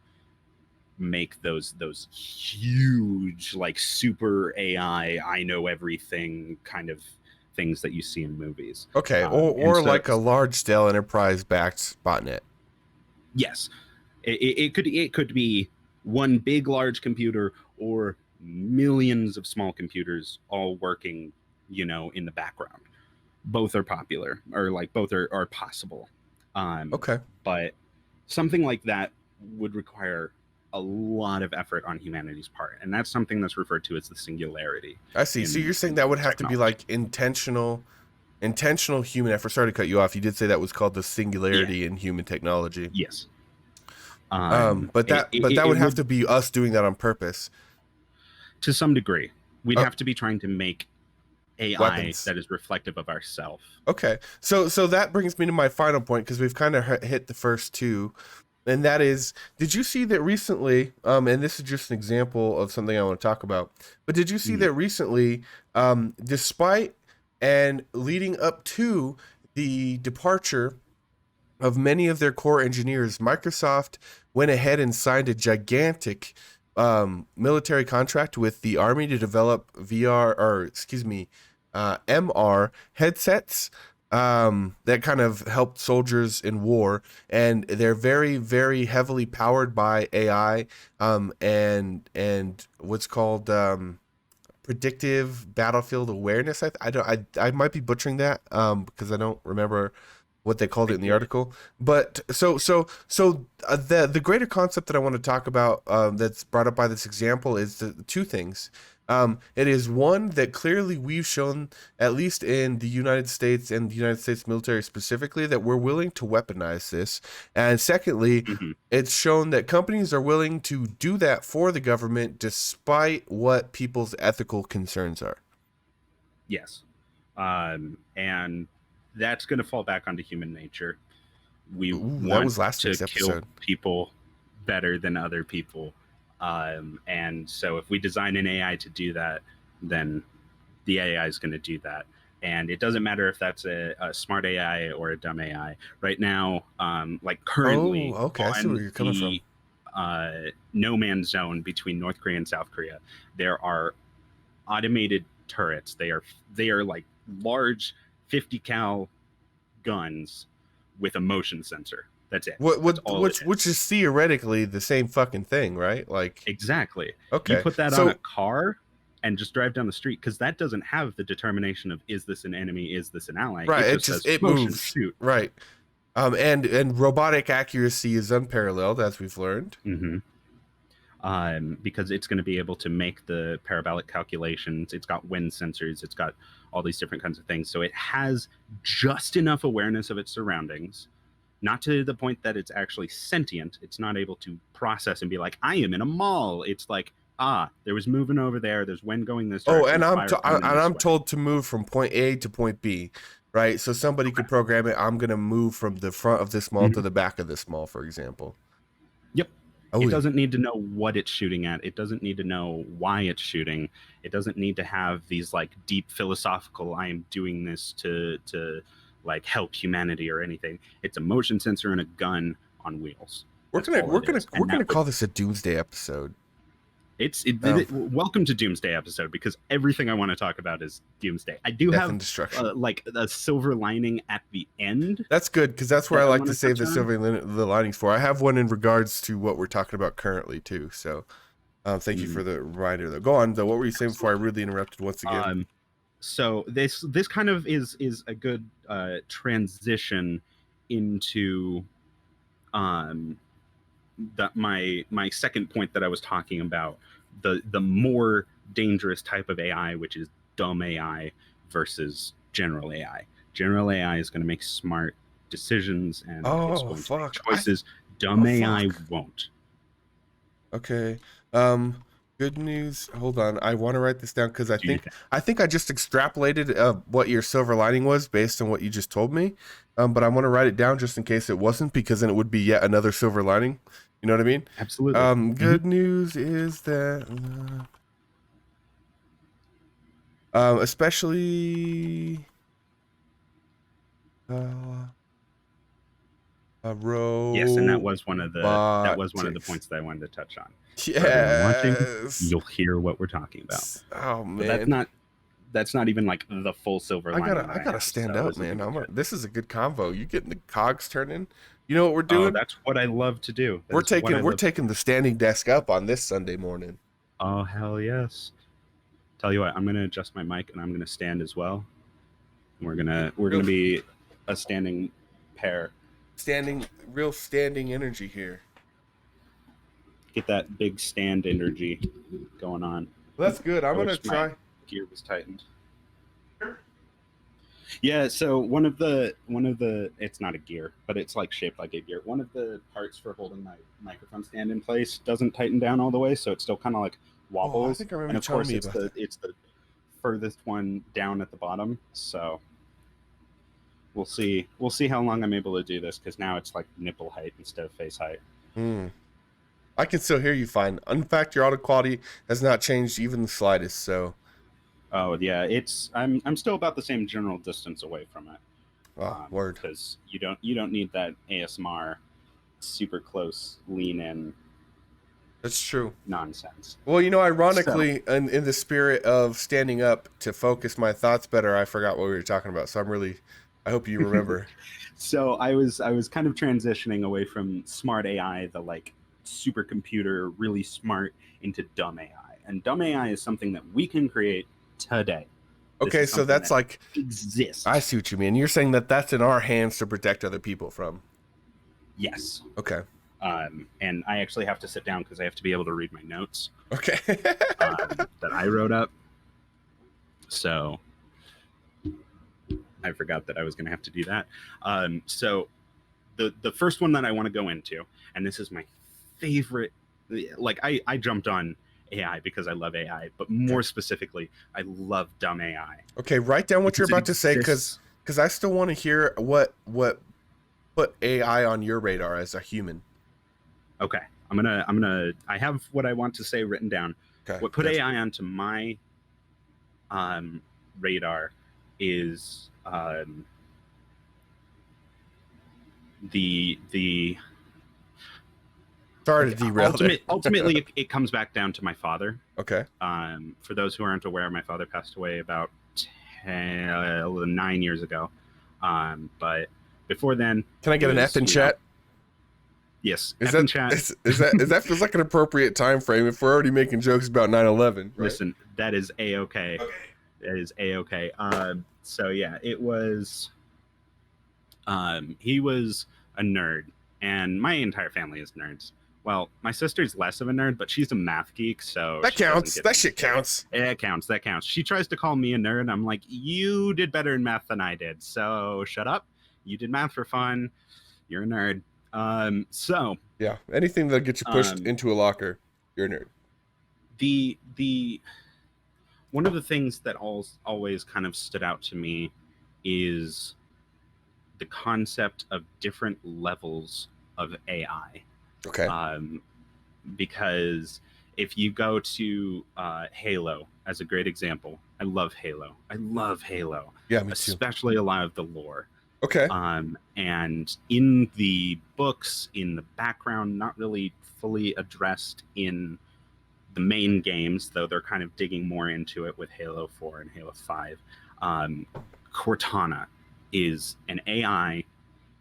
make those huge, like super I know everything kind of things that you see in movies. Okay, And or so like a large scale enterprise backed botnet. yes, it could be one big large computer or millions of small computers all working, in the background. Both are popular, or like both are possible. Um, Okay, but something like that would require a lot of effort on humanity's part, and that's something that's referred to as the singularity I see. So in you're saying that would have to be technology. like intentional human effort. Sorry to cut you off. You did say that was called the Yeah. singularity in human technology. Yes. But It, that it would have would, to be us doing that on purpose. to some degree, we'd Oh, have to be trying to make AI weapons. that is reflective of ourself. Okay. So that brings me to my final point because we've kind of hit the first two, and that is, did you see that recently? And this is just an example of something I want to talk about. But did you see Mhm. that recently? Despite and leading up to the departure of many of their core engineers, Microsoft went ahead and signed a gigantic military contract with the Army to develop VR, or excuse me, MR headsets that kind of helped soldiers in war. And they're very, very heavily powered by AI and what's called predictive battlefield awareness. I might be butchering that because I don't remember what they called I it in the get it. article. But the greater concept that I want to talk about that's brought up by this example is the two things. It is one that clearly we've shown, at least in the United States and the United States military specifically, that we're willing to weaponize this. And secondly, Mhm. it's shown that companies are willing to do that for the government despite what people's ethical concerns are. Yes. And that's going to fall back onto human nature. We Ooh, that want was last to week's kill episode. people better than other people. And so if we design an AI to do that, then the AI is going to do that. And it doesn't matter if that's a smart AI or a dumb AI. Right now, like Oh, currently okay. I see on where you're coming from. the uh, no man's zone between North Korea and South Korea, there are automated turrets. They are like large 50 cal guns with a motion sensor. That's it. That's all it Which is. is theoretically the same fucking thing, right? Like, Exactly. You okay. put that on a So, car and just drive down the street, because that doesn't have the determination of, is this an enemy, is this an ally? right, It it just just says it motion, moves. shoot. Right. And robotic accuracy is unparalleled as we've learned. Hmm. Because it's going to be able to make the parabolic calculations. It's got wind sensors. It's got all these different kinds of things. So it has just enough awareness of its surroundings not to the point that it's actually sentient. It's not able to process and be like, I am in a mall. It's like, there was moving over there. There's wind going this direction. And I'm told to move from point A to point B, right? So somebody could program it. I'm gonna move from the front of this mall to the back of this mall, for example. Yep. It doesn't need to know what it's shooting at. It doesn't need to know why it's shooting. It doesn't need to have these like deep philosophical, I am doing this to like help humanity or anything. It's a motion sensor and a gun on wheels. We're gonna call this a doomsday episode. Welcome to Doomsday episode, because everything I want to talk about is Doomsday. I do have like a silver lining at the end. That's good, because that's where I like to save the linings for. I have one in regards to what we're talking about currently too. So thank you for the reminder though. Go on though. What were you saying before I really interrupted once again? So this kind of is a good transition into my second point that I was talking about, the more dangerous type of AI, which is dumb AI versus general AI. General AI is going to make smart decisions and it's going to make choices. Dumb AI won't. Okay. Good news. Hold on. I want to write this down because I think I just extrapolated what your silver lining was based on what you just told me. But I want to write it down just in case it wasn't, because then it would be yet another silver lining. You know what I mean? Absolutely. Good news is that especially yes, and that was one of the points that I wanted to touch on. Yes. You'll hear what we're talking about. Oh man, but that's not even like the full silver lining. I gotta stand up, man. This is a good convo. You getting the cogs turning? You know what we're doing? That's what I love to do. We're taking the standing desk up on this Sunday morning. Oh hell yes! Tell you what, I'm gonna adjust my mic and I'm gonna stand as well. And we're gonna be a standing pair. Real standing energy here. Get that big stand energy going on. Well, that's good. I'm gonna try. Gear was tightened. Yeah, so one of the it's not a gear, but it's like shaped like a gear. One of the parts for holding my microphone stand in place doesn't tighten down all the way, so it still kind of like wobbles. I think I remember and of course it's the furthest one down at the bottom. So we'll see how long I'm able to do this, because now it's like nipple height instead of face height. I can still hear you fine. In fact, your audio quality has not changed even the slightest. So. Oh yeah, I'm still about the same general distance away from it. Word. Because you don't need that ASMR super close lean in. That's true. Nonsense. Well, ironically, in the spirit of standing up to focus my thoughts better, I forgot what we were talking about. So I hope you remember. So I was kind of transitioning away from smart AI, the like supercomputer, really smart, into dumb AI. And dumb AI is something that we can create today. Okay, so that's like exists. I see what you mean. You're saying that that's in our hands to protect other people from. Yes. Okay. And I actually have to sit down because I have to be able to read my notes. Okay. That I wrote up. So I forgot that I was going to have to do that. So the first one that I want to go into, and this is my favorite, like I jumped on AI because I love AI, but more specifically, I love dumb AI. Okay, write down what you're about to say, because I still want to hear what put AI on your radar as a human. Okay, I have what I want to say written down. Okay, what put AI onto my radar is the Sorry to derail. Ultimately, it comes back down to my father. Okay. For those who aren't aware, my father passed away about 9 years ago. But before then, can I get an F in chat? Yes. Is that feels like an appropriate time frame if we're already making jokes about 9/11? Right? Listen, that is a-okay. That is a-okay. So yeah, it was. He was a nerd, and my entire family is nerds. Well, my sister's less of a nerd, but she's a math geek, so that counts. That shit counts. It counts. That counts. She tries to call me a nerd. I'm like, you did better in math than I did, so shut up. You did math for fun. You're a nerd. So Yeah, anything that gets you pushed into a locker, you're a nerd. The one of the things that always kind of stood out to me is the concept of different levels of AI. Okay. Because if you go to Halo as a great example, I love Halo. Yeah, me too. Especially a lot of the lore. Okay. And in the books, in the background, not really fully addressed in the main games, though they're kind of digging more into it with Halo 4 and Halo 5. Cortana is an AI.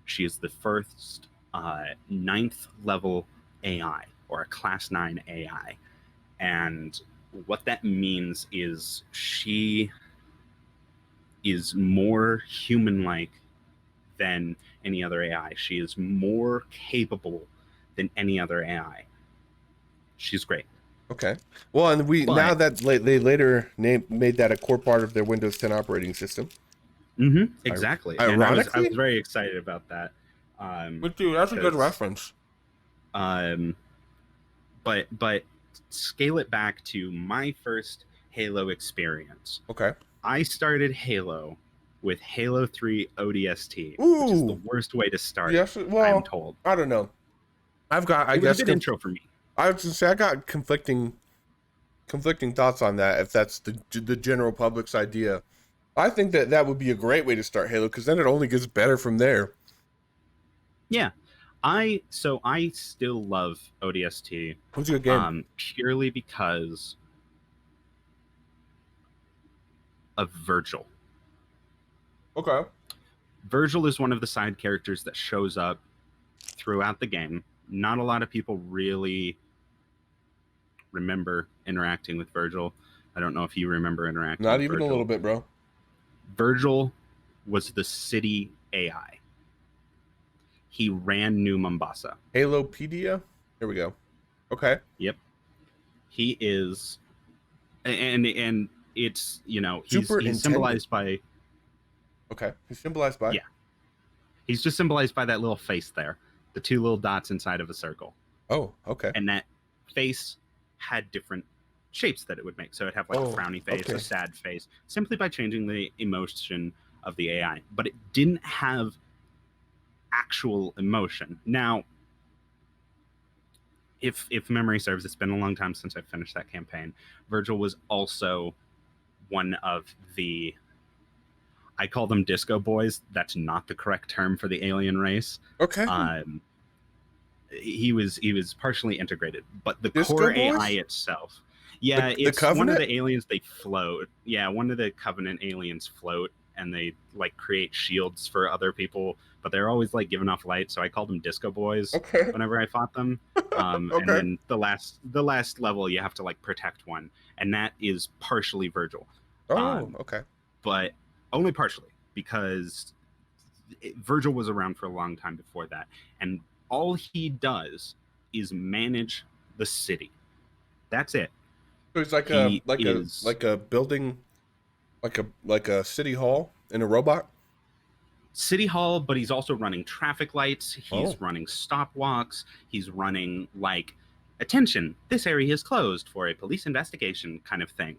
She is the first 9th level AI, or a class 9 AI. And what that means is she is more human-like than any other AI. She is more capable than any other AI. She's great. Okay. Well, and now that they later made that a core part of their Windows 10 operating system. Exactly. Ironically, and I was very excited about that. But dude, that's a good reference. But scale it back to my first Halo experience. Okay. I started Halo with Halo 3 ODST, Ooh. which is the worst way to start. Yes, well, I'm told. I don't know. I guess was a good intro for me. I was gonna say I got conflicting thoughts on that. If that's the general public's idea, I think that would be a great way to start Halo, because then it only gets better from there. Yeah, I still love ODST. What's a good game? Purely because of Virgil. Okay. Virgil is one of the side characters that shows up throughout the game. Not a lot of people really remember interacting with Virgil. I don't know if you remember interacting Not with even Virgil. a little bit, bro. Virgil was the city AI. He ran New Mombasa. Halopedia? Here we go. Okay. Yep. He is, and it's, he's symbolized by. Okay. He's symbolized by. Yeah. He's just symbolized by that little face there, the 2 little dots inside of a circle. Oh, okay. And that face had different shapes that it would make. So it'd have like a frowny face, okay. A sad face, simply by changing the emotion of the AI. But it didn't have actual emotion. Now, if memory serves, it's been a long time since I finished that campaign. Virgil was also one of the, I call them disco boys. That's not the correct term for the alien race. Okay. He was partially integrated, but the disco core boys? AI itself, yeah, it's one of the aliens. They float. Yeah, one of the Covenant aliens float, and they like create shields for other people, but they're always like giving off light. So I called them disco boys whenever I fought them. And then the last level, you have to like protect one, and that is partially Virgil. Okay. But only partially, because Virgil was around for a long time before that, and all he does is manage the city. That's it. So he's like a building, like a city hall in a robot. City hall, but he's also running traffic lights. He's running stop walks. He's running like, attention, this area is closed for a police investigation kind of thing.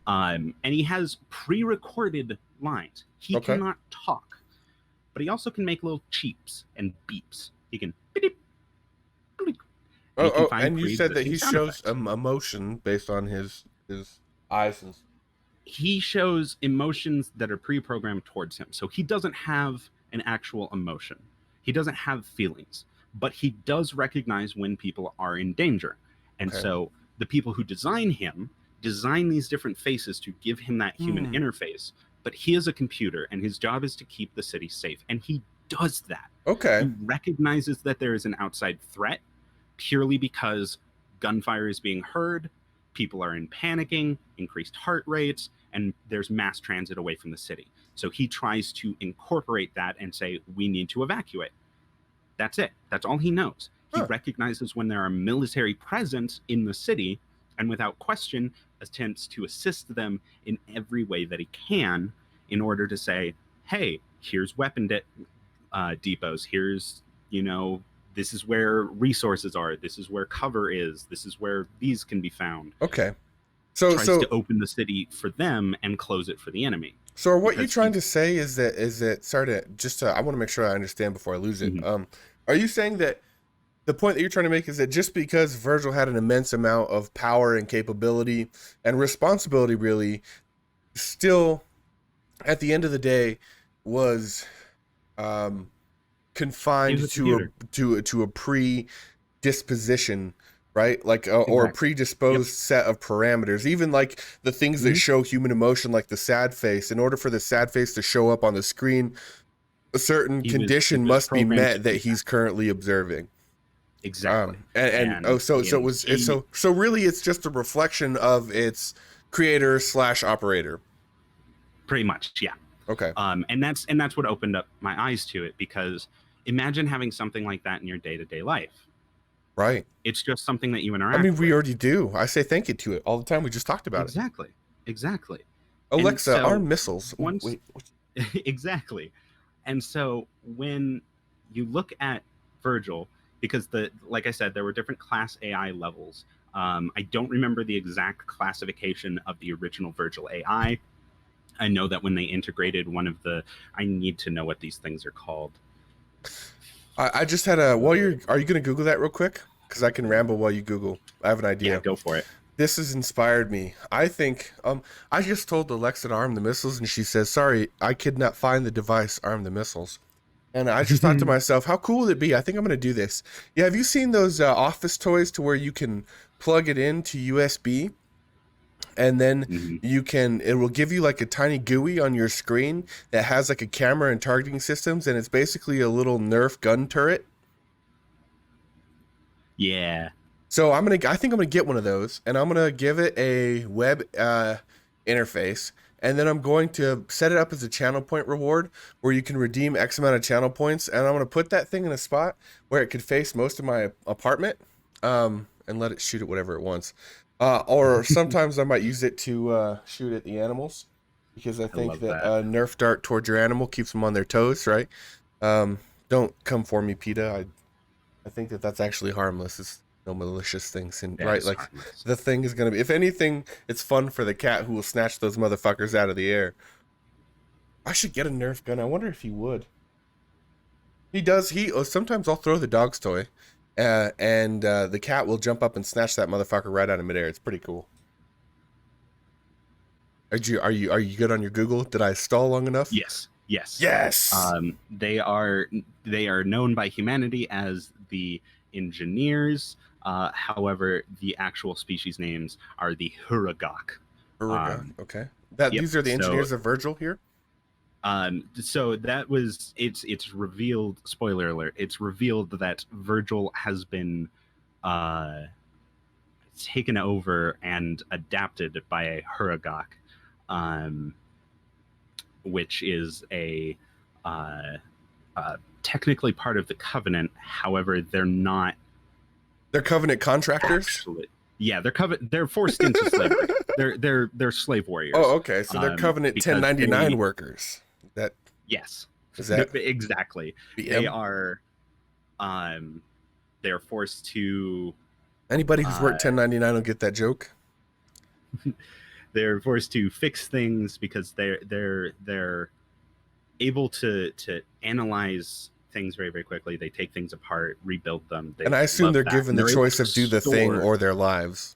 And he has pre-recorded lines. He cannot talk, but he also can make little cheeps and beeps. He can beep, beep. And you said that he shows emotion based on his eyes and. He shows emotions that are pre-programmed towards him. So he doesn't have an actual emotion. He doesn't have feelings, but he does recognize when people are in danger. And so the people who design him design these different faces to give him that human interface. But he is a computer, and his job is to keep the city safe. And he does that. Okay. He recognizes that there is an outside threat purely because gunfire is being heard, people are in panicking, increased heart rates, and there's mass transit away from the city. So he tries to incorporate that and say, we need to evacuate. That's it. That's all he knows. He recognizes when there are military presence in the city, and without question attempts to assist them in every way that he can in order to say, hey, here's weapon depots, here's you know, this is where resources are, this is where cover is, this is where these can be found. Okay. Tries to open the city for them and close it for the enemy. So what you're trying to say is that sorry to just I want to make sure I understand before I lose it. Are you saying that the point that you're trying to make is that just because Virgil had an immense amount of power and capability and responsibility, really, still at the end of the day was confined to a predisposition, right? Like or a predisposed set of parameters. Even like the things that show human emotion, like the sad face. In order for the sad face to show up on the screen, a certain condition must be met that he's currently observing. Exactly. So really it's just a reflection of its creator / operator. Pretty much, yeah. Okay. And that's what opened up my eyes to it, because imagine having something like that in your day-to-day life. Right. It's just something that you interact with. I mean, we already do. I say thank you to it all the time. We just talked about it. Exactly. Alexa, arm missiles. Wait. Exactly. And so when you look at Virgil, because like I said, there were different class AI levels. I don't remember the exact classification of the original Virgil AI. I know that when they integrated I need to know what these things are called. I just had are you going to Google that real quick? Because I can ramble while you Google. I have an idea. Yeah, go for it. This has inspired me. I think, I just told Alexa to arm the missiles, and she says, sorry, I could not find the device, arm the missiles. And I just thought to myself, how cool would it be? I think I'm going to do this. Yeah, have you seen those office toys to where you can plug it into USB? And then it will give you like a tiny GUI on your screen that has like a camera and targeting systems, and it's basically a little Nerf gun turret. Yeah. So I think I'm gonna get one of those, and I'm gonna give it a web interface, and then I'm going to set it up as a channel point reward where you can redeem X amount of channel points, and I'm gonna put that thing in a spot where it could face most of my apartment, and let it shoot at whatever it wants. Or sometimes I might use it to shoot at the animals, because I think that a Nerf dart towards your animal keeps them on their toes, right? Don't come for me, PETA. I think that's actually harmless. It's no malicious things, and right, like harmless. The thing is gonna be, if anything, it's fun for the cat who will snatch those motherfuckers out of the air. I should get a Nerf gun. I wonder if he would. He does. Sometimes I'll throw the dog's toy, and the cat will jump up and snatch that motherfucker right out of midair. It's pretty cool. Are you good on your Google? Did I stall long enough? Yes. They are known by humanity as the engineers. However, the actual species names are the Huragok. Okay. These are the engineers of Virgil here? So it's revealed, spoiler alert, it's revealed that Virgil has been taken over and adapted by a Huragok, which is technically part of the Covenant. However, they're not. They're Covenant contractors. Actually, yeah, they're forced into slavery. They're slave warriors. Oh, okay. So they're Covenant 1099 workers. Yes. Is that exactly? BM? They are. They're forced to. Anybody who's worked 1099 will get that joke. They're forced to fix things because they're able to analyze things very, very quickly. They take things apart, rebuild them. And I assume they're given the choice of do the thing or their lives.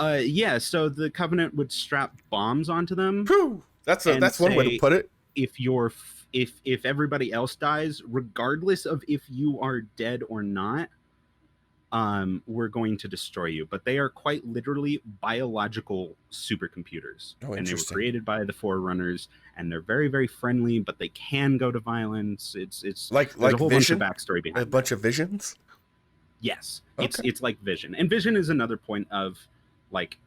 Yeah. So the Covenant would strap bombs onto them. Whew. That's one way to put it. If everybody else dies, regardless of if you are dead or not, we're going to destroy you. But they are quite literally biological supercomputers. Oh, and they were created by the Forerunners, and they're very, very friendly, but they can go to violence. It's like a whole Vision? bunch of backstory behind a bunch of visions. Yes. Okay. It's like Vision. And Vision is another point of like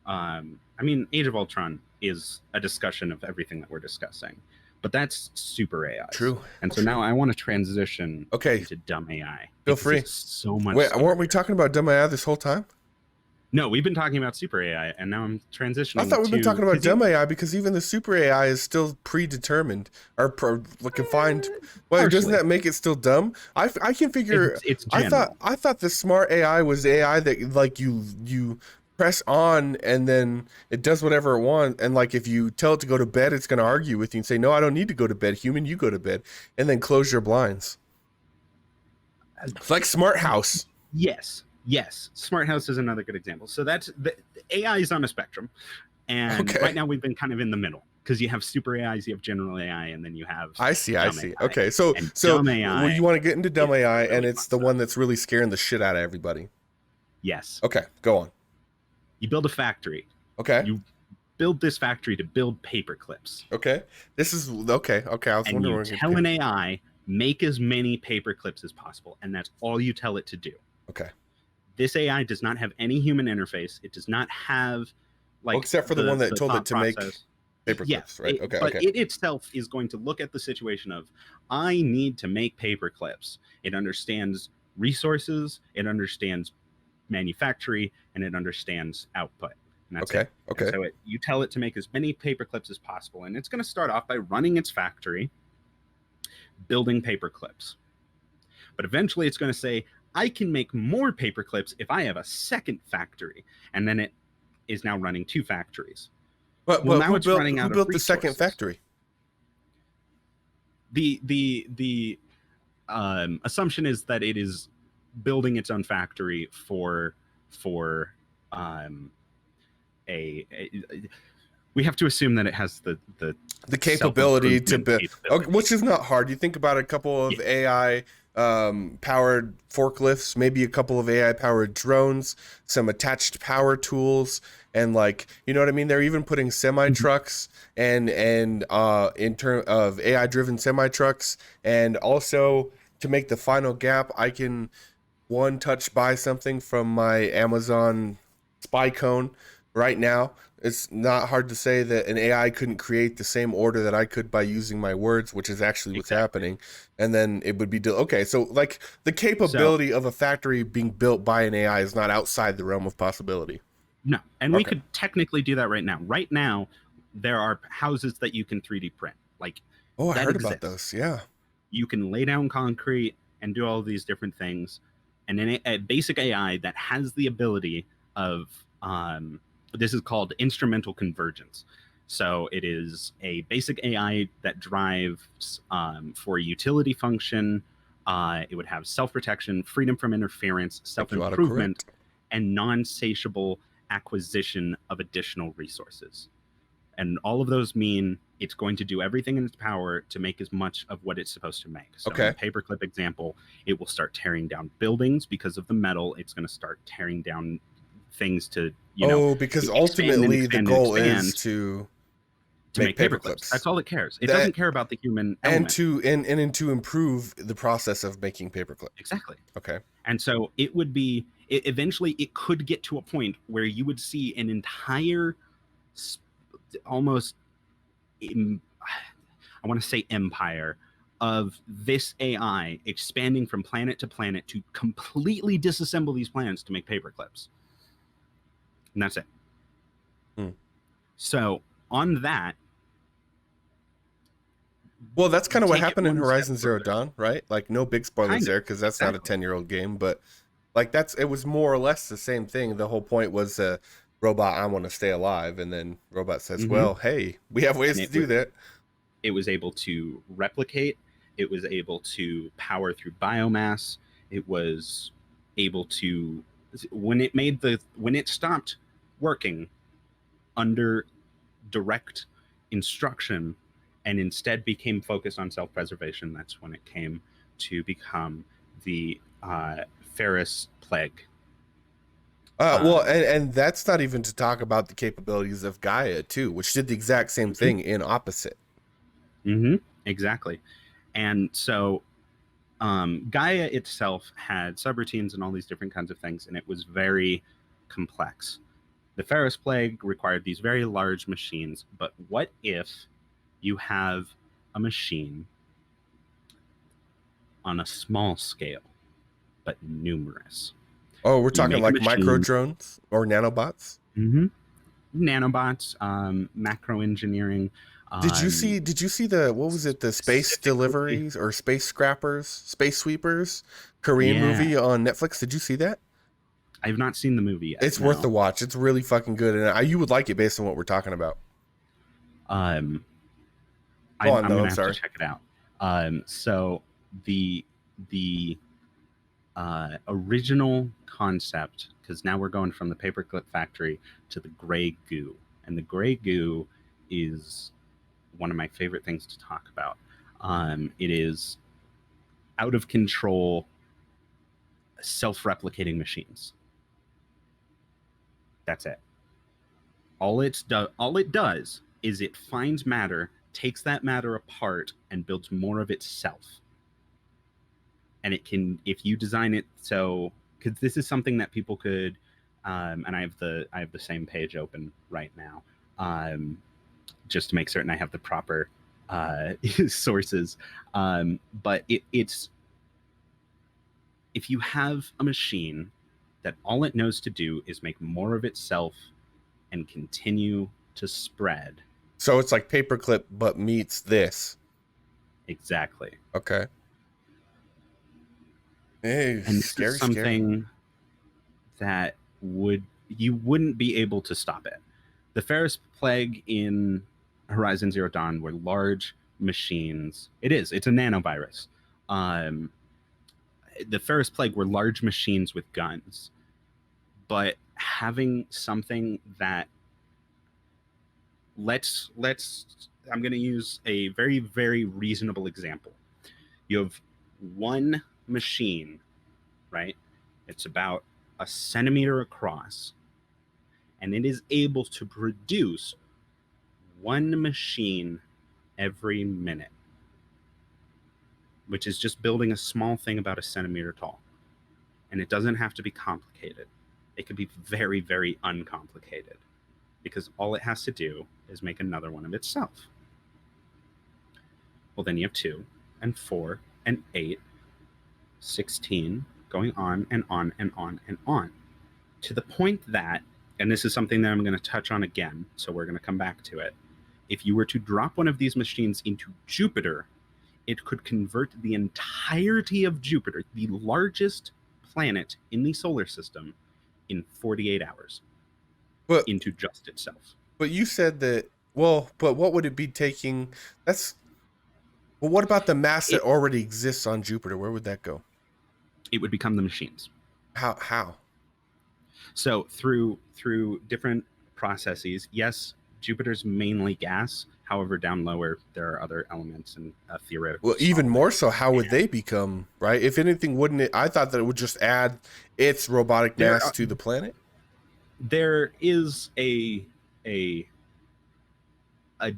Age of Ultron is a discussion of everything that we're discussing. But that's super AI. True. And so now I want to transition into dumb AI. Feel free. So much. Wait, weren't we talking about dumb AI this whole time? No, we've been talking about super AI, and now I'm I transitioning thought we've been to talking about dumb AI because even the super AI is still predetermined or confined. Well, doesn't partially. that make it still dumb? I can figure. It's I thought general. I thought the smart AI was AI that like you press on and then it does whatever it wants. And like if you tell it to go to bed, it's going to argue with you and say, "No, I don't need to go to bed. Human, you go to bed," and then close your blinds. It's like smart house. Yes, yes. Smart house is another good example. So that's the AI is on a spectrum, and right Okay. now we've been kind of in the middle because you have super AIs, you have general AI, and then you have I see, I dumb see. AI. Okay, so And so dumb well, AI you want to get into dumb is AI, and really it's fun the one stuff. that's really scaring the shit out of everybody. Yes, Okay, go on. you build a factory. Okay, You build this factory to build paper clips, okay. This is okay. Okay, I was and wondering you where we're tell gonna. an AI make as many paper clips as possible, and that's all you tell it to do. Okay. This AI does not have any human interface. It does not have Well, like except for the one that the told it thought to make process. paper Yeah, clips, right? Okay, but okay, it itself is going to look at the situation of I need to make paper clips. It understands resources, it understands manufacturing, and it understands output. And that's okay, it. And okay, so you tell it to make as many paper clips as possible. And it's going to start off by running its factory, building paper clips. But eventually it's going to say, I can make more paper clips if I have a second factory. And then it is now running two factories. Well, but now it's running who out of built the second resources. factory? The assumption is that it is building its own factory for um, a we have to assume that it has the self Capability to improvement build, which capabilities. is not hard. You think about a couple Yeah, of AI powered forklifts, maybe a couple of AI powered drones, some attached power tools, and like you know what I mean. They're even putting semi mm-hmm. trucks and in term of AI driven semi trucks, and also to make the final gap, I can one touch buy something from my Amazon spy cone right now. It's not hard to say that an AI couldn't create the same order that I could by using my words, which is actually what's Exactly. happening. And then it would be okay. So like the So capability of a factory being built by an AI is not outside the realm of possibility. no, and we Okay. could technically do that right now. Right now, there are houses that you can 3D print. Like Oh, I that heard about exists. those. Yeah. You can lay down concrete and do all of these different things. And then a basic AI that has the ability of this is called instrumental convergence. So it is a basic AI that drives for a utility function. It would have self protection, freedom from interference, self Thank you, improvement, autocorrect. and non satiable acquisition of additional resources. And all of those mean it's going to do everything in its power to make as much of what it's supposed to make. So in the Okay. paperclip example, it will start tearing down buildings because of the metal. It's going to start tearing down things to, Oh, because expand and ultimately the expand and goal is expand to to make make paper paper clips. clips. That's all it cares. It That doesn't care about the human and element. to improve the process of making paper clips. Exactly. Okay. And so eventually it could get to a point where you would see an entire almost I want to say empire of this AI expanding from planet to planet to completely disassemble these planets to make paper clips. And that's it. Hmm. So on that, Well, that's kind of what take it happened in one step Horizon Zero further. Dawn, right? Like no big spoilers Kind of. there because that's not a Exactly. 10-year-old game, but like it was more or less the same thing. The whole point was robot I want to stay alive and then robot says, Mm-hmm. "Well, hey, we have And ways to do that." it was able to replicate. It was able to power through biomass. It was able to when it stopped working under direct instruction and instead became focused on self-preservation, that's when it came to become the Ferris plague. Well, Um, and that's not even to talk about the capabilities of Gaia too, which did the exact same mm-hmm, thing in opposite. mm-hmm, exactly. And so Gaia itself had subroutines and all these different kinds of things, and it was very complex. The Ferris plague required these very large machines, but what if you have a machine on a small scale, but numerous? Oh, we're You talking make a like micro machine. drones or nanobots. Hmm. Nanobots, macro engineering, Did you see the what was it, the space specifically. deliveries or space scrappers, space sweepers Korean Yeah, movie on Netflix? Did you see that? I have not seen the movie yet. It's worth the No. watch. It's really fucking good, and you would like it based on what we're talking about. Um, Go I'm on I'm though. gonna I'm have to sorry. check it out. So the original concept, because now we're going from the paperclip factory to the gray goo, and the gray goo is one of my favorite things to talk about. It is out of control, self-replicating machines. That's it. All it does is it finds matter, takes that matter apart, and builds more of itself. And it can, if you design it so, because this is something that people could, and I have the same page open right now, just to make certain I have the proper sources. But it's, if you have a machine that all it knows to do is make more of itself and continue to spread. So it's like paperclip, but meets this. Exactly. Okay. Hey, And this is scary, scary. something that you wouldn't be able to stop it. The Ferris plague in Horizon Zero Dawn were large machines. It's a nanovirus. Um, the Ferris plague were large machines with guns, but having something that let's I'm going to use a very very reasonable example. You have one machine, right? It's about a centimeter across, and it is able to produce one machine every minute, which is just building a small thing about a centimeter tall. And it doesn't have to be complicated. It could be very, very uncomplicated because all it has to do is make another one of itself. Well, then you have 2 and 4 and 8, 16, going on and on and on and on. To the point that, and this is something that I'm going to touch on again, so we're going to come back to it. If you were to drop one of these machines into Jupiter, it could convert the entirety of Jupiter, the largest planet in the solar system, in 48 hours But into just itself. but you said that. Well, but what would it be taking? That's. Well, what about the mass that It already exists on Jupiter? Where would that go? it would become the machines. How? How? So through different processes, yes, Jupiter's mainly gas. However, down lower there are other elements and theoretical Well, even solid. more so, how would they become, right? If anything, wouldn't it? I thought that it would just add its robotic There mass to the planet. there is a a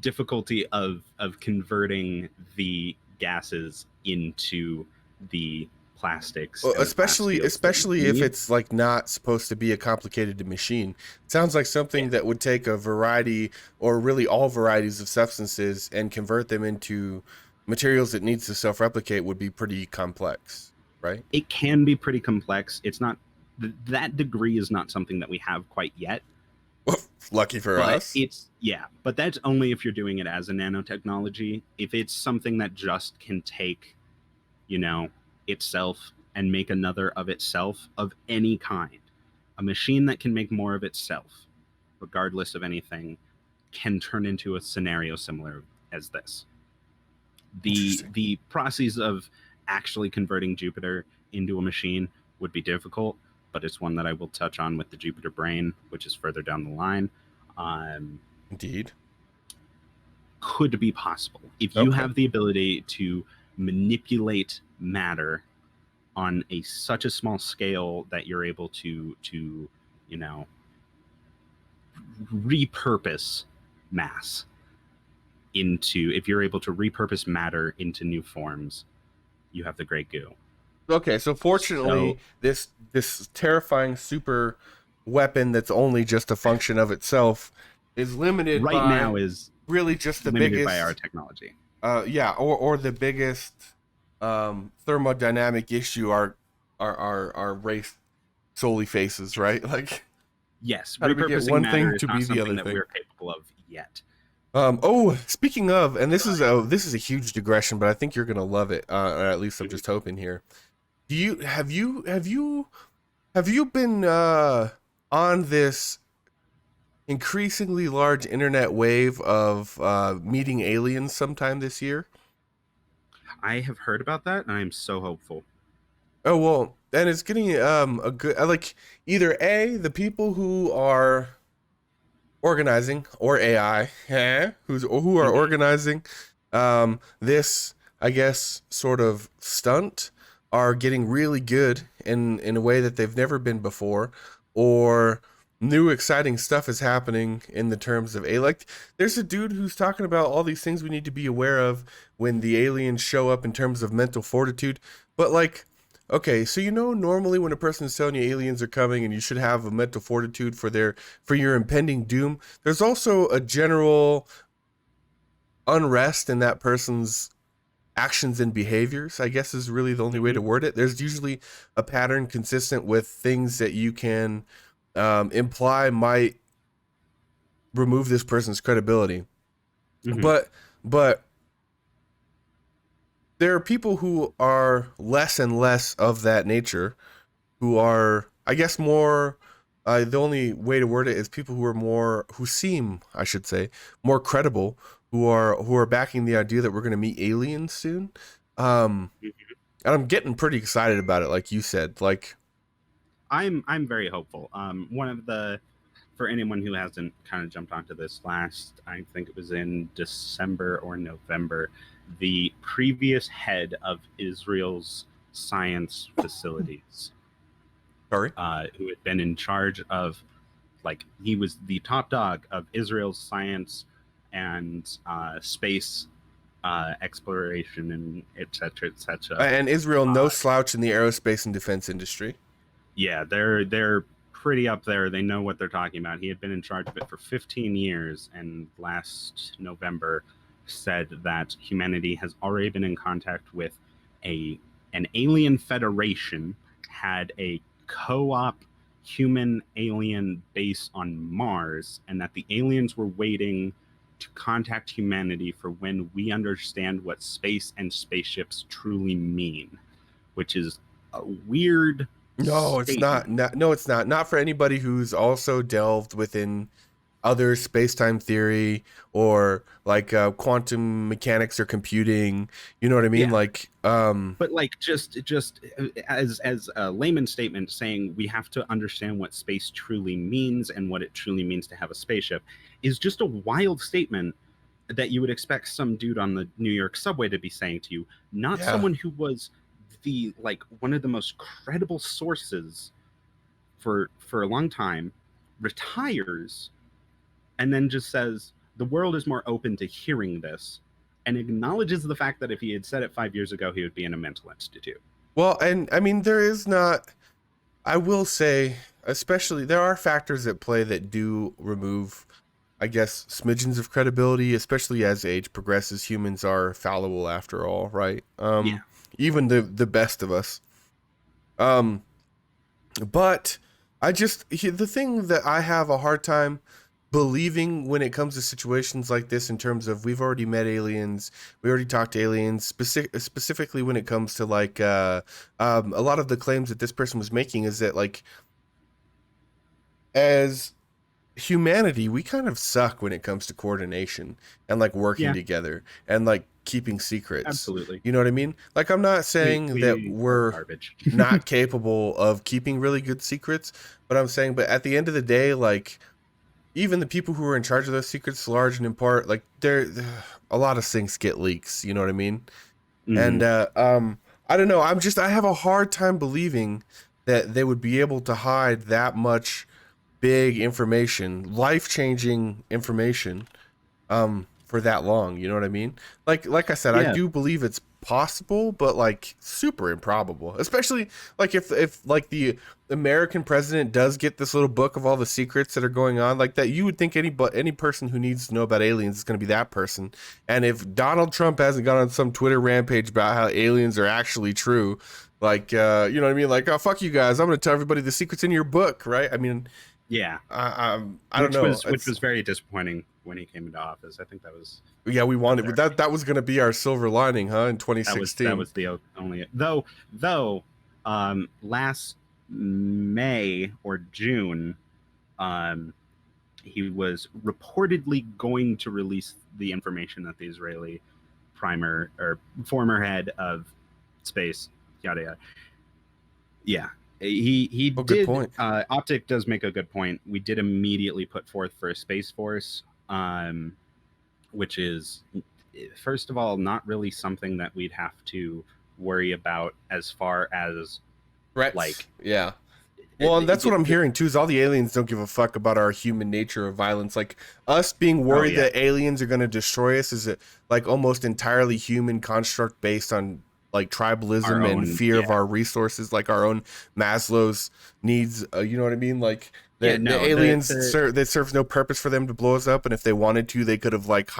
difficulty of converting the gases into the plastics Well, and the glass fields that you especially if need. it's like not supposed to be a complicated machine. It sounds like Yeah. something that would take a variety or really all varieties of substances and convert them into materials that needs to self-replicate would be pretty complex, right? It can be pretty complex. It's not that degree is not something that we have quite yet, Well, lucky for but us. it's yeah, but that's only if you're doing it as a nanotechnology. If it's something that just can take, you know, itself and make another of itself of any kind, a machine that can make more of itself, regardless of anything, can turn into a scenario similar as this. Interesting. The process of actually converting Jupiter into a machine would be difficult, but it's one that I will touch on with the Jupiter brain, which is further down the line. Um, Indeed. could be possible if you Okay. have the ability to manipulate matter on a such a small scale that you're able to you know repurpose mass into, if you're able to repurpose matter into new forms, you have the great goo. Okay, so So fortunately, this terrifying super weapon that's only just a function of itself is limited right by now is really just the limited by our biggest technology. yeah, or the biggest thermodynamic issue our race solely faces, right? Like, Yes, how do we get repurposing one matter thing is to not be the something other that thing? we're capable of yet. Oh, speaking of, and this is a huge digression, but I think you're gonna love it. Or at least I'm Mhm. just hoping here. Do you have you been on this increasingly large internet wave of meeting aliens sometime this year? I have heard about that, and I am so hopeful. Oh well, and it's getting a good like either A, the people who are organizing, or AI, who are Mhm. organizing this, I guess, sort of stunt, are getting really good in a way that they've never been before, or new exciting stuff is happening in the terms of a like there's a dude who's talking about all these things we need to be aware of when the aliens show up in terms of mental fortitude, but like, okay, so normally when a person is telling you aliens are coming and you should have a mental fortitude for your impending doom, there's also a general unrest in that person's actions and behaviors, I guess is really the only way Mhm. to word it. There's usually a pattern consistent with things that you can imply might remove this person's credibility. Mhm. But there are people who are less and less of that nature, who are, I guess, more. The only way to word it is people who are more, who seem, I should say, more credible, who are backing the idea that we're going to meet aliens soon. Mhm. And I'm getting pretty excited about it, like you said. Like, I'm very hopeful. One of the For anyone who hasn't kind of jumped onto this last, I think it was in December or November, the previous head of Israel's science facilities, sorry. who had been in charge of, like, he was the top dog of Israel's science and space exploration and et cetera, et cetera. And Israel, no slouch in the aerospace and defense industry. Yeah, they're pretty up there. They know what they're talking about. He had been in charge of it for 15 years, and last November said that humanity has already been in contact with a an alien federation, had a co-op human alien base on Mars, and that the aliens were waiting to contact humanity for when we understand what space and spaceships truly mean, which is a weird No, it's not. statement. No, it's not. Not for anybody who's also delved within other space-time theory, or like quantum mechanics or computing. You know what I mean? Yeah, Like, but like just as a layman statement saying we have to understand what space truly means and what it truly means to have a spaceship is just a wild statement that you would expect some dude on the New York subway to be saying to you, not yeah. someone who was the like one of the most credible sources for a long time, retires, and then just says the world is more open to hearing this, and acknowledges the fact that if he had said it 5 years ago, he would be in a mental institute. Well, and I mean, there is not. I will say, especially, there are factors at play that do remove, I guess, smidgens of credibility, especially as age progresses. Humans are fallible after all, right? Yeah, Even the best of us. Um, but the thing that I have a hard time believing when it comes to situations like this, in terms of we've already met aliens, we already talked to aliens, specifically when it comes to like a lot of the claims that this person was making, is that like, as humanity, we kind of suck when it comes to coordination and like working yeah, together and like keeping secrets. absolutely. You know what I mean? Like, I'm not We saying that we are we're garbage. not capable of keeping really good secrets, but I'm saying, but at the end of the day, like, even the people who are in charge of those secrets, large and in part, like, they're a lot of things get leaks. You know what I mean? And Hmm. I don't know. I have a hard time believing that they would be able to hide that much big information, life changing information, for that long. You know what I mean? Like I said, I Yeah, do believe it's possible, but like super improbable. Especially like if like the American president does get this little book of all the secrets that are going on, like that, you would think any person who needs to know about aliens is going to be that person. And if Donald Trump hasn't gone on some Twitter rampage about how aliens are actually true, Like, you know what I mean? Like, oh, fuck you guys. I'm going to tell everybody the secret's in your book, right? I mean, Yeah, I don't know. which was very disappointing when he came into office. I think Yeah, we that was wanted that was going to be our silver lining, huh? In that 2016. was the only though last May or June, um, he was reportedly going to release the information that the Israeli primer or former head of space, yada yada. Yeah, he Oh, good did. point. Optic does make a good point. We did immediately put forth for a space force, which is first of all not really something that we'd have to worry about as far as Threats. like Yeah. Well, and that's what I'm hearing too. Is all the aliens don't give a fuck about our human nature of violence. Like us being oh worried yeah, that aliens are going to destroy us is a like almost entirely human construct based on like our tribalism and own, fear of yeah, our resources, like our own Maslow's needs. You know what I mean? Like yeah, the no, aliens the that serves no purpose for them to blow us up, and if they wanted to, they could have like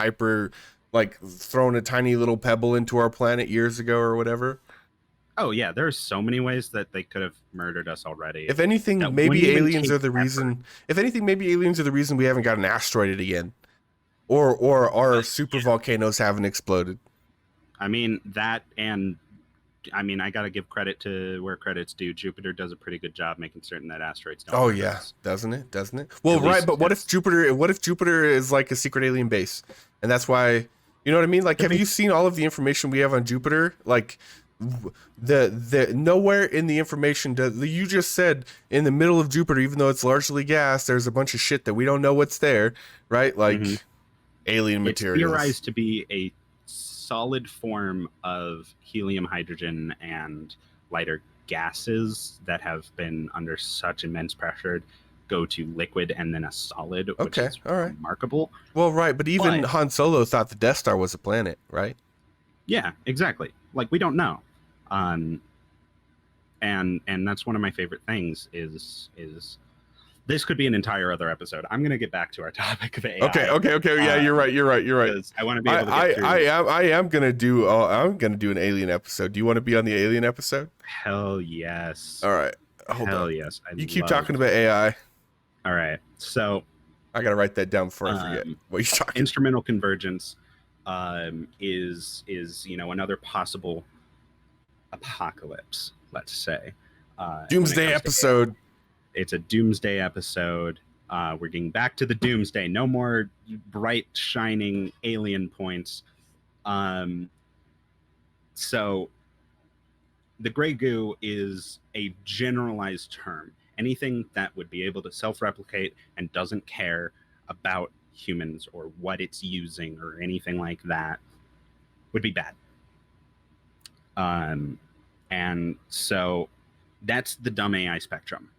like thrown a tiny little pebble into our planet years ago or whatever. oh yeah, there's so many ways that they could have murdered us already. If anything, That wouldn't maybe even aliens take are the effort. reason. If anything, maybe aliens are the reason we haven't got an asteroid again, or our super volcanoes haven't exploded. I mean that, and I mean I got to give credit to where credit's due. Jupiter does a pretty good job making certain that asteroids don't Oh murder yeah, us. doesn't it? Doesn't it? Well, At right, least but what if it's Jupiter? What if Jupiter is like a secret alien base, and that's why you know what I mean? Like, could have be. you seen all of the information we have on Jupiter? Like, the nowhere in the information does you just said in the middle of Jupiter, even though it's largely gas, there's a bunch of shit that we don't know what's there, right? Mhm. Like alien It's materials. theorized to be a solid form of helium, hydrogen, and lighter gases that have been under such immense pressure go to liquid and then a solid, which Okay, is all right. remarkable. Well, right, but even But Han Solo thought the Death Star was a planet, right? yeah, exactly. Like we don't know. Um, and that's one of my favorite things is this could be an entire other episode. I'm going to get back to our topic of Okay, AI okay, okay. Yeah, you're right. You're right. You're right. because I want to be able to get through. I am gonna do. I'm gonna do an alien episode. Do you want to be on the alien episode? Hell yes. All right. Hold on. Hell yes. I You keep love. talking about AI. All right. So, I gotta write that down before I forget um, what you're talking. instrumental convergence is another possible apocalypse. Let's say when it Doomsday comes to AI. episode. It's a doomsday episode. We're getting back to the doomsday. No more bright shining alien points. Um, so the gray goo is a generalized term. Anything that would be able to self-replicate and doesn't care about humans or what it's using or anything like that would be bad. And so that's the dumb AI spectrum.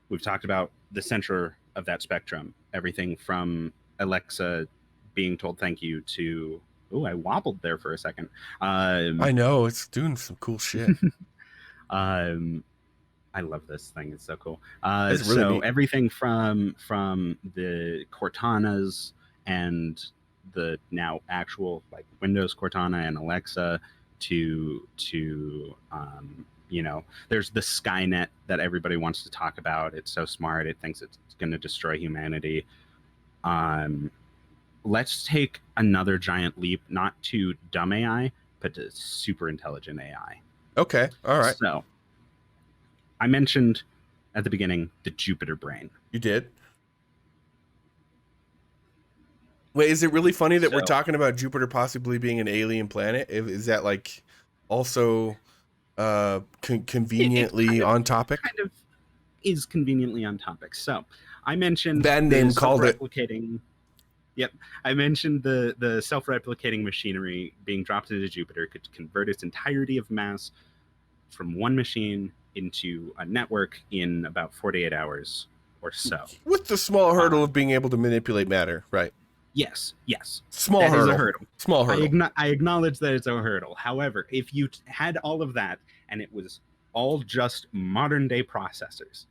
We've talked about the center of that spectrum, everything from Alexa being told thank you to, oh, I wobbled there for a second. I know it's doing some cool shit. I love this thing. It's so cool. It's really So neat. everything from the Cortanas and the now actual like Windows Cortana and Alexa to there's the Skynet that everybody wants to talk about. It's so smart. It thinks it's going to destroy humanity. Let's take another giant leap, not to dumb AI, but to super intelligent AI. Okay. All right. So I mentioned at the beginning the Jupiter brain. You did. Wait, is it really funny that we're talking about Jupiter possibly being an alien planet? Is that like also conveniently on topic? Kind of is conveniently on topic. So I mentioned That name called it. Yep, I mentioned the self-replicating machinery being dropped into Jupiter could convert its entirety of mass from one machine into a network in about 48 hours or so. With the small hurdle of being able to manipulate matter, right? Yes. Small That hurdle. is a hurdle. Small hurdle. I acknowledge that it's a hurdle. However, if you had all of that and it was all just modern day processors,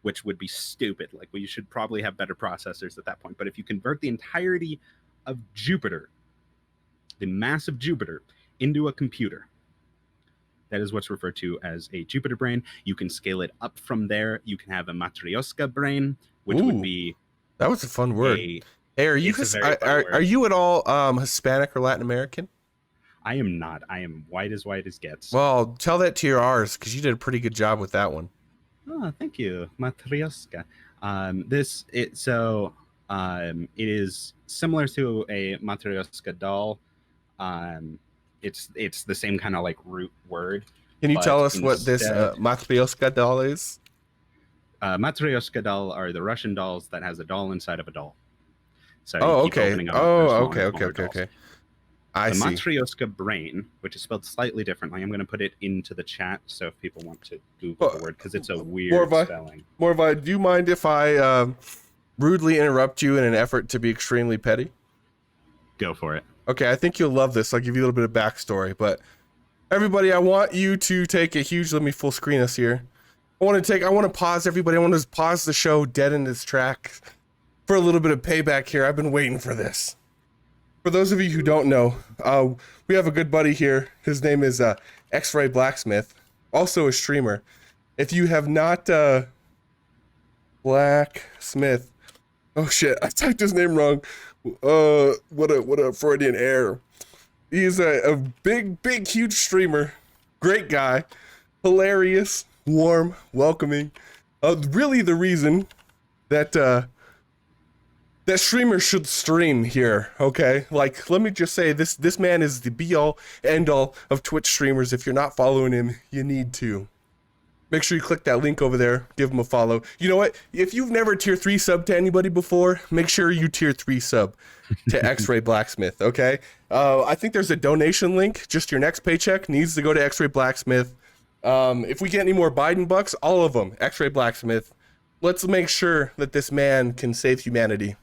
which would be stupid, like we should probably have better processors at that point. But if you convert the entirety of Jupiter, the mass of Jupiter, into a computer, That is what's referred to as a Jupiter brain. You can scale it up from there. You can have a Matryoshka brain, which would be that was a fun word. a. Hey, are you It's a very fun are word. you at all Hispanic or Latin American? I am not. I am white as gets. Well, tell that to your R's because you did a pretty good job with that one. Oh, thank you, Matryoshka. It is similar to a Matryoshka doll. It's the same kind of like root word. Can you tell us what this instead, Matryoshka doll is? Matryoshka doll are the Russian dolls that has a doll inside of a doll. So you Oh, keep okay. opening them up. Oh, They're okay, smaller and okay, smaller okay, dolls. okay. I The see. Matryoshka brain, which is spelled slightly differently, I'm going to put it into the chat so if people want to Google the word, because it's a weird spelling. Morvi, do you mind if I rudely interrupt you in an effort to be extremely petty? Go for it. Okay, I think you'll love this. I'll give you a little bit of backstory, but everybody, I want you to take a huge, let me full screen us here. I want to pause everybody. I want to pause the show dead in its tracks for a little bit of payback here. I've been waiting for this. For those of you who don't know, we have a good buddy here. His name is X-Ray Blacksmith, also a streamer. If you have not, Blacksmith. Oh shit, I typed his name wrong. What a Freudian error. He's a big, huge streamer. Great guy. Hilarious, warm, welcoming. Really the reason that, that streamers should stream here, okay? Like, let me just say, this man is the be-all, end-all of Twitch streamers. If you're not following him, you need to. Make sure you click that link over there. Give him a follow. You know what? If you've never tier 3 sub to anybody before, make sure you tier 3 sub to X-Ray Blacksmith, okay? I think there's a donation link. Just your next paycheck needs to go to X-Ray Blacksmith. If we get any more Biden bucks, all of them, X-Ray Blacksmith. Let's make sure that this man can save humanity.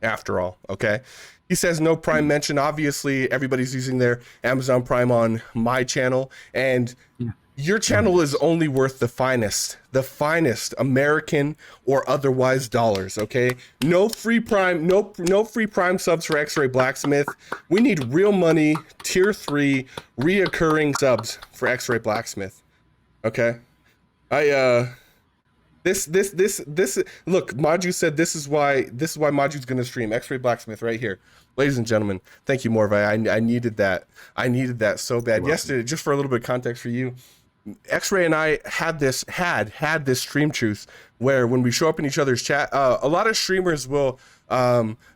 After all, okay? He says no Prime mention. Obviously, everybody's using their Amazon Prime on my channel, and your channel is only worth the finest American or otherwise dollars, okay? No free Prime, no free Prime subs for X-Ray Blacksmith. We need real money, tier 3, reoccurring subs for X-Ray Blacksmith, okay? This look, Maju said this is why Maju's gonna stream X-Ray Blacksmith right here. Ladies and gentlemen, thank you, Morvi. I needed that so bad. Yesterday, just for a little bit of context for you, X-Ray and I had this stream truce where when we show up in each other's chat, a lot of streamers will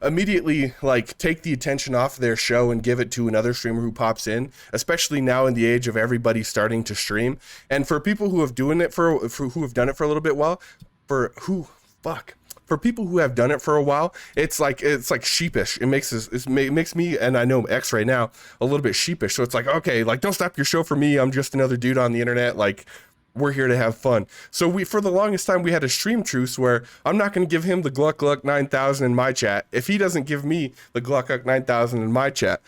immediately like take the attention off their show and give it to another streamer who pops in, especially now in the age of everybody starting to stream. And for people who have done it for a little bit while, for people who have done it for a while, it's like sheepish. It makes me, and I know X right now, a little bit sheepish. So it's like, okay, like don't stop your show for me. I'm just another dude on the internet. Like, we're here to have fun. So for the longest time, we had a stream truce where I'm not going to give him the Gluck Gluck 9000 in my chat if he doesn't give me the Gluck Gluck 9000 in my chat.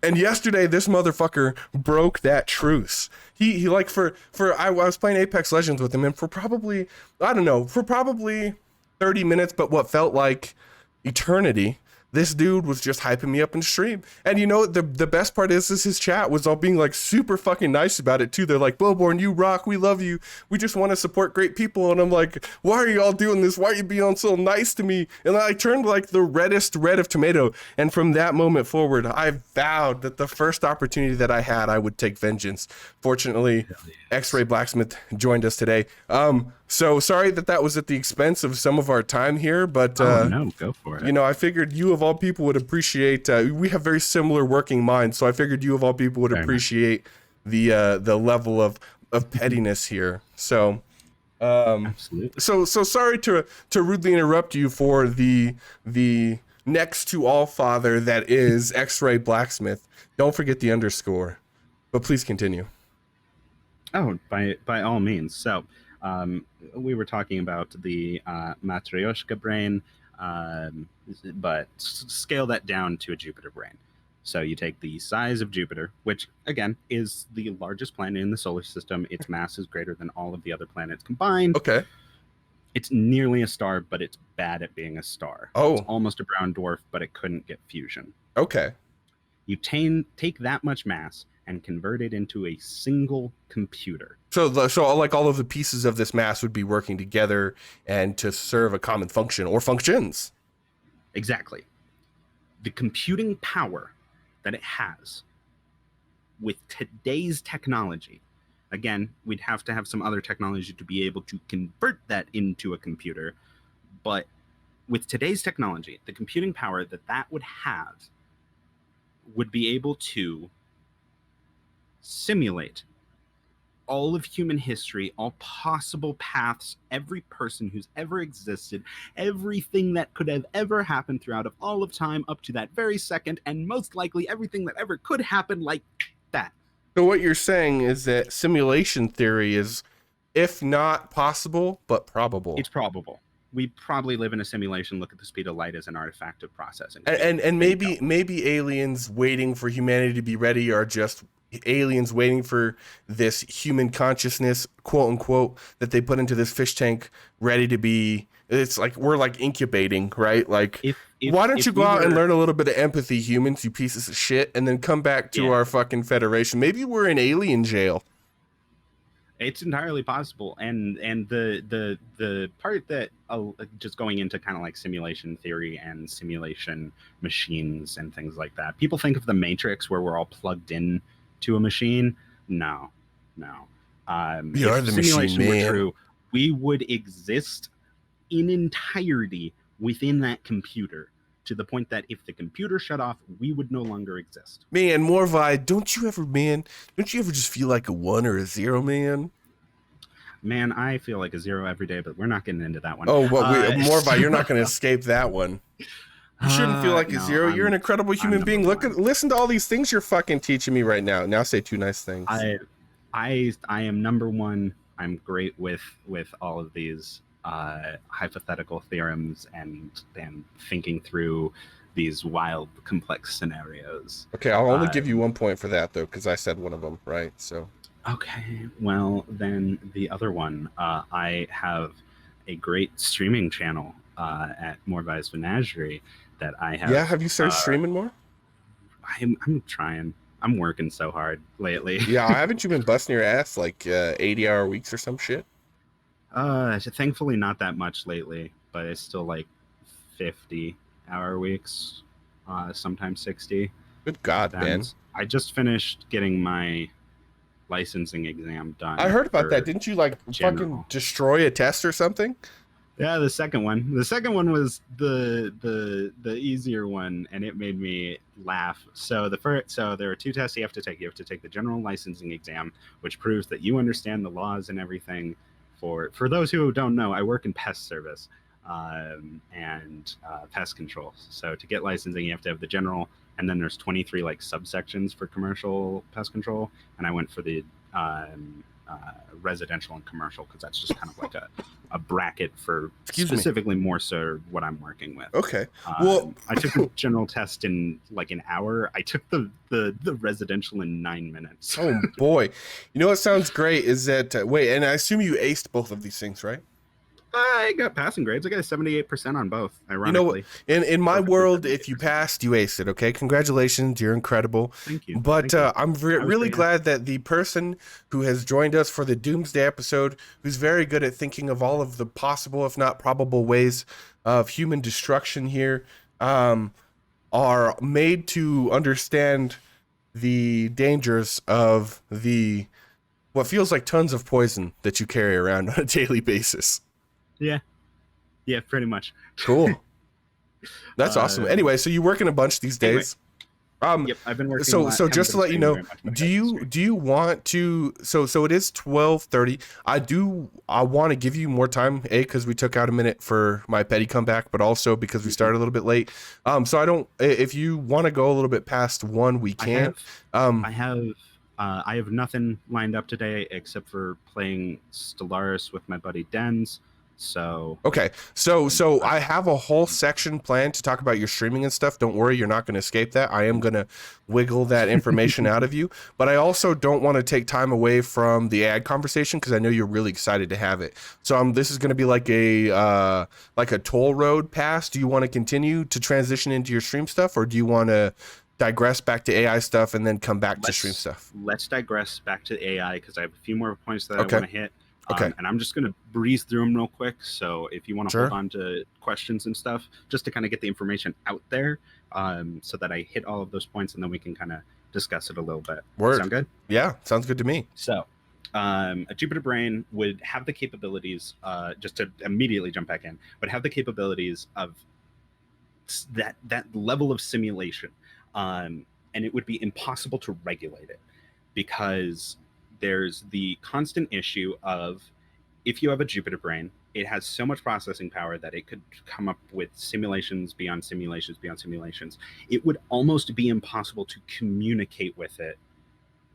And yesterday, this motherfucker broke that truce. He like I was playing Apex Legends with him, and for probably 30 minutes, but what felt like eternity, this dude was just hyping me up in stream. And you know, the best part is his chat was all being like super fucking nice about it too. They're like, Bowborne, you rock, we love you, we just want to support great people. And I'm like, why are you all doing this? Why are you being so nice to me? And I turned like the reddest red of tomato. And from that moment forward, I vowed that the first opportunity that I had, I would take vengeance. Fortunately, X-Ray Blacksmith joined us today. So sorry that was at the expense of some of our time here, but no, go for it. You know, I figured you of all people would appreciate. We have very similar working minds, so I figured you of all people would appreciate the level of pettiness here. So, absolutely. So sorry to rudely interrupt you for the next to all father that is X-Ray Blacksmith. Don't forget the underscore, but please continue. Oh, by all means. So. We were talking about the Matryoshka brain, but scale that down to a Jupiter brain. So you take the size of Jupiter, which again is the largest planet in the solar system. Its mass is greater than all of the other planets combined. Okay. It's nearly a star, but it's bad at being a star. Oh. It's almost a brown dwarf, but it couldn't get fusion. Okay. You take that much mass and convert it into a single computer. So like all of the pieces of this mass would be working together and to serve a common function or functions. Exactly. The computing power that it has with today's technology, again, we'd have to have some other technology to be able to convert that into a computer, but with today's technology, the computing power that would have would be able to simulate all of human history, all possible paths, every person who's ever existed, everything that could have ever happened throughout of all of time up to that very second, and most likely everything that ever could happen like that. So what you're saying is that simulation theory is, if not possible, but probable. It's probable. We probably live in a simulation. Look at the speed of light as an artifact of processing. And maybe aliens waiting for humanity to be ready are just aliens waiting for this human consciousness, quote unquote, that they put into this fish tank ready to be. It's like we're like incubating, right? Like, why don't you go out and learn a little bit of empathy, humans, you pieces of shit, and then come back to our fucking Federation? Maybe we're in alien jail. It's entirely possible, and the part that just going into kind of like simulation theory and simulation machines and things like that. People think of the Matrix where we're all plugged in to a machine. No. You're the simulation machine, man. were true, we would exist in entirety within that computer, to the point that if the computer shut off, we would no longer exist. Man, Morvi, don't you ever just feel like a 1 or a 0, man? Man, I feel like a 0 every day, but we're not getting into that one. Oh, well, Morvi, you're not going to escape that one. You shouldn't feel like a 0. You're an incredible human being. Listen to all these things you're fucking teaching me right now. Now say 2 nice things. I am number 1. I'm great with all of these hypothetical theorems and thinking through these wild, complex scenarios. Okay, I'll only give you 1 point for that, though, because I said one of them, right? So. Okay, well, then the other one, I have a great streaming channel at Morvi's Menagerie that I have. Yeah, have you started streaming more? I'm trying. I'm working so hard lately. Yeah, haven't you been busting your ass like 80-hour weeks or some shit? Thankfully not that much lately, but it's still like 50-hour weeks, sometimes 60. Good God, man. I just finished getting my licensing exam done. I heard about that. Didn't you like fucking destroy a test or something? Yeah, the second one. The second one was the easier one, and it made me laugh. So there are 2 tests you have to take. You have to take the general licensing exam, which proves that you understand the laws and everything. For those who don't know, I work in pest service and pest control. So to get licensing, you have to have the general, and then there's 23 like subsections for commercial pest control. And I went for the residential and commercial because that's just kind of like a bracket for specifically more so what I'm working with. Okay. Well, I took the general test in like an hour. I took the residential in 9 minutes. Oh boy. You know what sounds great is that wait, and I assume you aced both of these things, right? I got passing grades. I got a 78% on both, ironically. You know, in my world, if you passed, you aced it, okay? Congratulations, you're incredible. Thank you. But I'm really glad that the person who has joined us for the Doomsday episode, who's very good at thinking of all of the possible, if not probable, ways of human destruction here, are made to understand the dangers of what feels like tons of poison that you carry around on a daily basis. Yeah, pretty much. Cool. That's awesome. Anyway, so you work in a bunch these days. Yep, I've been working. So just to let you know, do you want to? So it is 12:30. I want to give you more time, because we took out a minute for my petty comeback, but also because we started a little bit late. So I don't. If you want to go a little bit past 1, we can. I have nothing lined up today except for playing Stellaris with my buddy Dens. So okay, so I have a whole section planned to talk about your streaming and stuff. Don't worry, you're not going to escape that. I am going to wiggle that information out of you, but I also don't want to take time away from the ad conversation because I know you're really excited to have it. So this is going to be like a toll road pass. Do you want to continue to transition into your stream stuff, or do you want to digress back to AI stuff and then come back to stream stuff? Let's digress back to AI because I have a few more points that I want to hit. Okay. And I'm just going to breeze through them real quick. So if you want to Sure. hold on to questions and stuff, just to kind of get the information out there, so that I hit all of those points and then we can kind of discuss it a little bit. Word. Sound good? Yeah, sounds good to me. So a Jupiter brain would have the capabilities, just to immediately jump back in, would have the capabilities of that level of simulation. And it would be impossible to regulate it because there's the constant issue of, if you have a Jupiter brain, it has so much processing power that it could come up with simulations beyond simulations beyond simulations. It would almost be impossible to communicate with it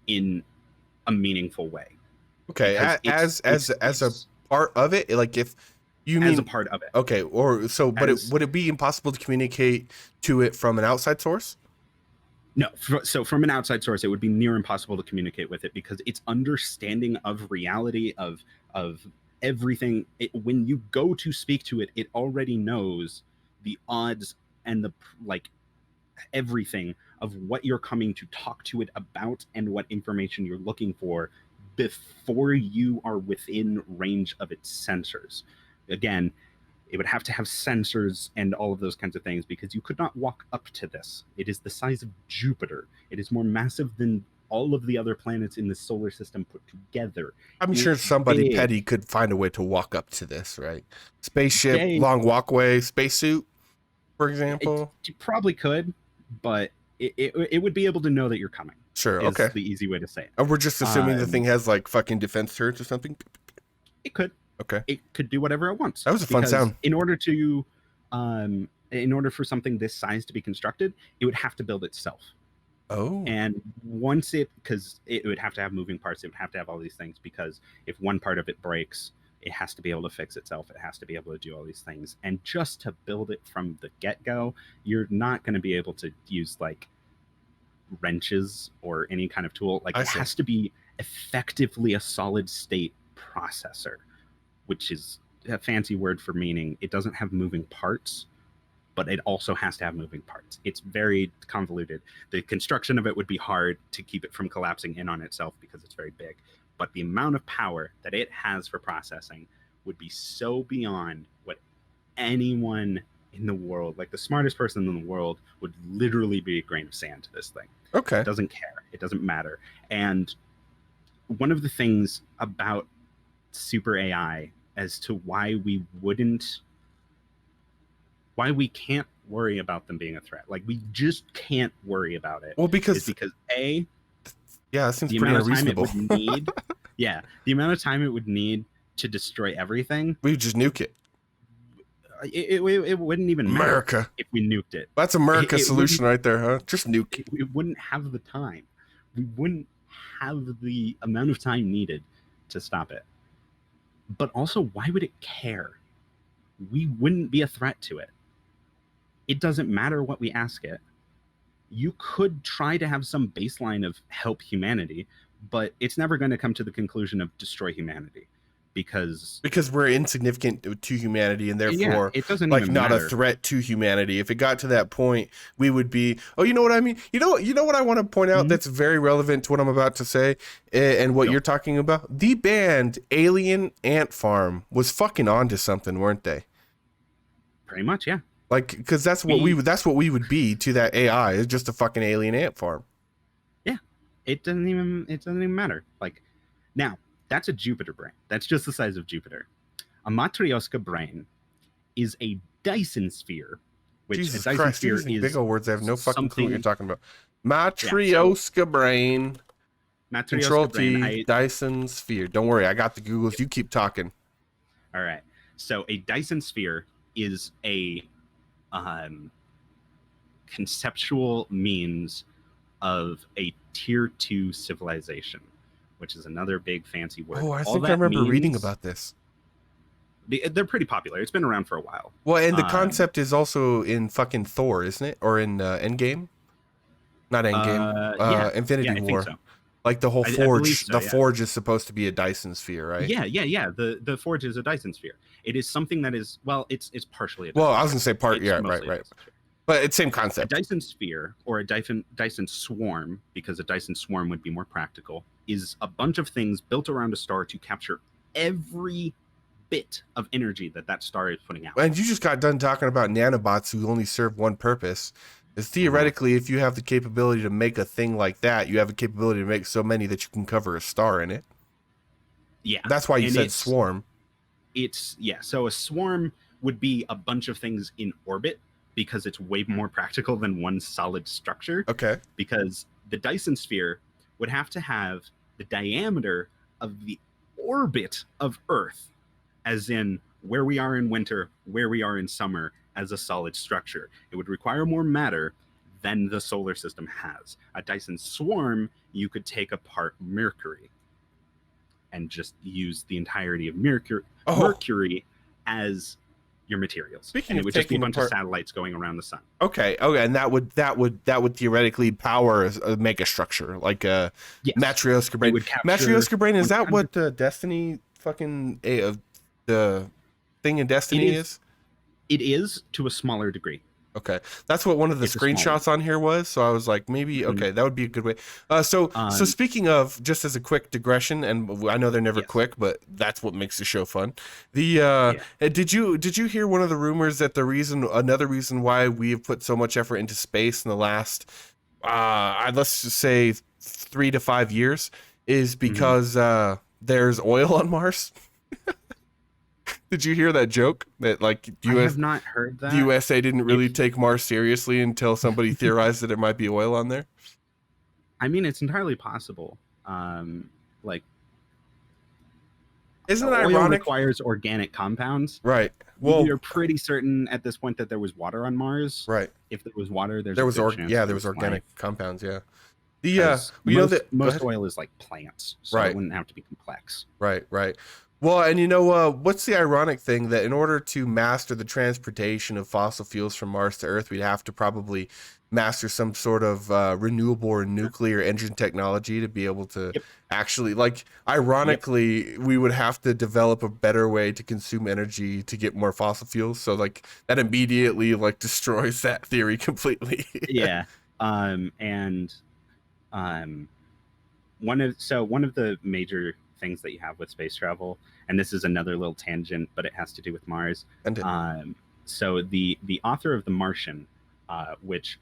in a meaningful way. Okay, as a part of it, like if you mean as a part of it. Okay, or so, but would it be impossible to communicate to it from an outside source? No, so from an outside source, it would be near impossible to communicate with it because its understanding of reality, of everything, when you go to speak to it, it already knows the odds and the everything of what you're coming to talk to it about and what information you're looking for before you are within range of its sensors. Again, it would have to have sensors and all of those kinds of things because you could not walk up to this. It is the size of Jupiter. It is more massive than all of the other planets in the solar system put together. I'm sure somebody petty could find a way to walk up to this, right? Spaceship, long walkway, spacesuit, for example. It probably could, but it would be able to know that you're coming. Sure, okay. The easy way to say it. And we're just assuming the thing has like fucking defense turrets or something? It could. Okay. It could do whatever it wants. That was a fun sound. In order for something this size to be constructed, it would have to build itself. Oh. And because it would have to have moving parts, it would have to have all these things, because if one part of it breaks, it has to be able to fix itself. It has to be able to do all these things. And just to build it from the get-go, you're not going to be able to use like wrenches or any kind of tool. Like, it has to be effectively a solid state processor, which is a fancy word for meaning it doesn't have moving parts, but it also has to have moving parts. It's very convoluted. The construction of it would be hard to keep it from collapsing in on itself because it's very big. But the amount of power that it has for processing would be so beyond what anyone in the world, like the smartest person in the world, would literally be a grain of sand to this thing. Okay. It doesn't care. It doesn't matter. And one of the things about super AI as to why we can't worry about them being a threat. Like, we just can't worry about it. Well, because A, yeah, that seems pretty unreasonable. The amount of time it would need to destroy everything. We would just nuke it. It wouldn't even matter America if we nuked it. That's America's solution right there, huh? Just nuke it. We wouldn't have the time. We wouldn't have the amount of time needed to stop it. But also, why would it care? We wouldn't be a threat to it. It doesn't matter what we ask it. You could try to have some baseline of help humanity, but it's never going to come to the conclusion of destroy humanity, because we're insignificant to humanity, and therefore it doesn't like even not matter. A threat to humanity. If it got to that point, we would be. Oh, you know what I mean? You know what I want to point out that's very relevant to what I'm about to say and what you're talking about. The band Alien Ant Farm was fucking onto something, weren't they? Pretty much, yeah. Like, because that's what we would be to that AI. It's just a fucking alien ant farm. Yeah, it doesn't even matter. Like, now that's a Jupiter brain. That's just the size of Jupiter. A Matryoshka brain is a Dyson sphere, which Jesus a Dyson Christ, sphere these is big old words. I have no fucking clue what you're talking about. Matryoshka brain. Control T, Dyson sphere. Don't worry, I got the Googles. You keep talking. All right. So a Dyson sphere is a conceptual means of a tier 2 civilization, which is another big fancy word. Oh, I think I remember reading about this. They're pretty popular. It's been around for a while. Well, and the concept is also in fucking Thor, isn't it? Or in Endgame? Not Endgame. Infinity War. I think so. Like the whole forge. The forge is supposed to be a Dyson sphere, right? Yeah. The forge is a Dyson sphere. It is something that is, well, it's partially a Dyson sphere. Well, I was gonna say part. Yeah, right. But it's same A concept. Dyson sphere or a Dyson swarm, because a Dyson swarm would be more practical, is a bunch of things built around a star to capture every bit of energy that that star is putting out. And you just got done talking about nanobots who only serve one purpose. Is theoretically, if you have the capability to make a thing like that, you have the capability to make so many that you can cover a star in it. Yeah. That's why you said swarm. So a swarm would be a bunch of things in orbit, because it's way more practical than one solid structure. Okay. Because the Dyson sphere would have to have the diameter of the orbit of Earth, as in where we are in winter, where we are in summer, as a solid structure. It would require more matter than the solar system has. A Dyson swarm, you could take apart Mercury and just use the entirety of Mercury as your materials. Speaking and of it would just be a taking bunch apart of satellites going around the sun. Okay, and that would theoretically power a mega structure like a Matryoshka brain. Matryoshka brain, is that what the Destiny fucking the thing in Destiny is? It is, to a smaller degree. Okay, that's what one of the screenshots on here was. So I was like, maybe okay, that would be a good way. So speaking of, just as a quick digression, and I know they're never quick, but that's what makes the show fun. Did you hear one of the rumors that another reason why we have put so much effort into space in the last let's just say 3 to 5 years is because there's oil on Mars? Did you hear that joke that like I have not heard that. The USA didn't really take Mars seriously until somebody theorized that there might be oil on there? I mean, it's entirely possible. Like, isn't it oil ironic? Requires organic compounds, right? Well, you're pretty certain at this point that there was water on Mars, right? If there was water, there was organic compounds, yeah. Most oil is like plants, so it wouldn't have to be complex. Right. Well, and what's the ironic thing that in order to master the transportation of fossil fuels from Mars to Earth, we'd have to probably master some sort of renewable or nuclear engine technology to be able to actually, like, ironically, we would have to develop a better way to consume energy to get more fossil fuels. So, like, that immediately, like, destroys that theory completely. One of the major things that you have with space travel, and this is another little tangent, but it has to do with Mars. So the author of The Martian, which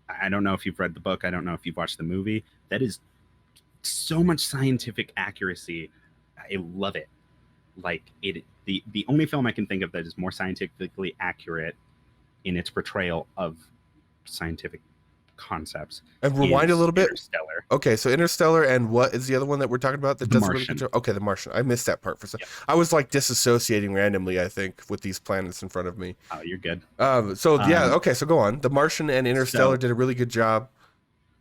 I don't know if you've read the book, I don't know if you've watched the movie, that is so much scientific accuracy. I love it. Like the only film I can think of that is more scientifically accurate in its portrayal of scientific concepts. And rewind a little bit. Interstellar. Okay, so Interstellar, and what is the other one that we're talking about that doesn't really control? Okay, The Martian. I missed that part for some. I was like disassociating randomly, I think, with these planets in front of me. Oh, you're good. Okay, so go on. The Martian and Interstellar did a really good job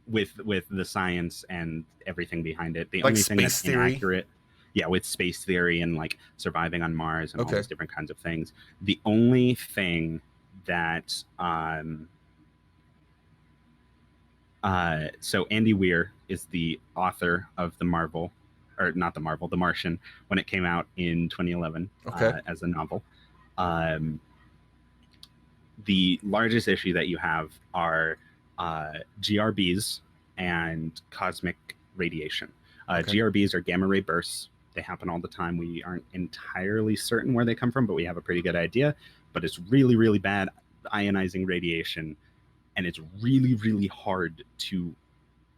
with the science and everything behind it. The only thing that's inaccurate, with space theory and like surviving on Mars and all these different kinds of things. The only thing that so Andy Weir is the author of The Martian, when it came out in 2011 as a novel. The largest issue that you have are GRBs and cosmic radiation. GRBs are gamma ray bursts. They happen all the time. We aren't entirely certain where they come from, but we have a pretty good idea. But it's really, really bad ionizing radiation, and it's really, really hard to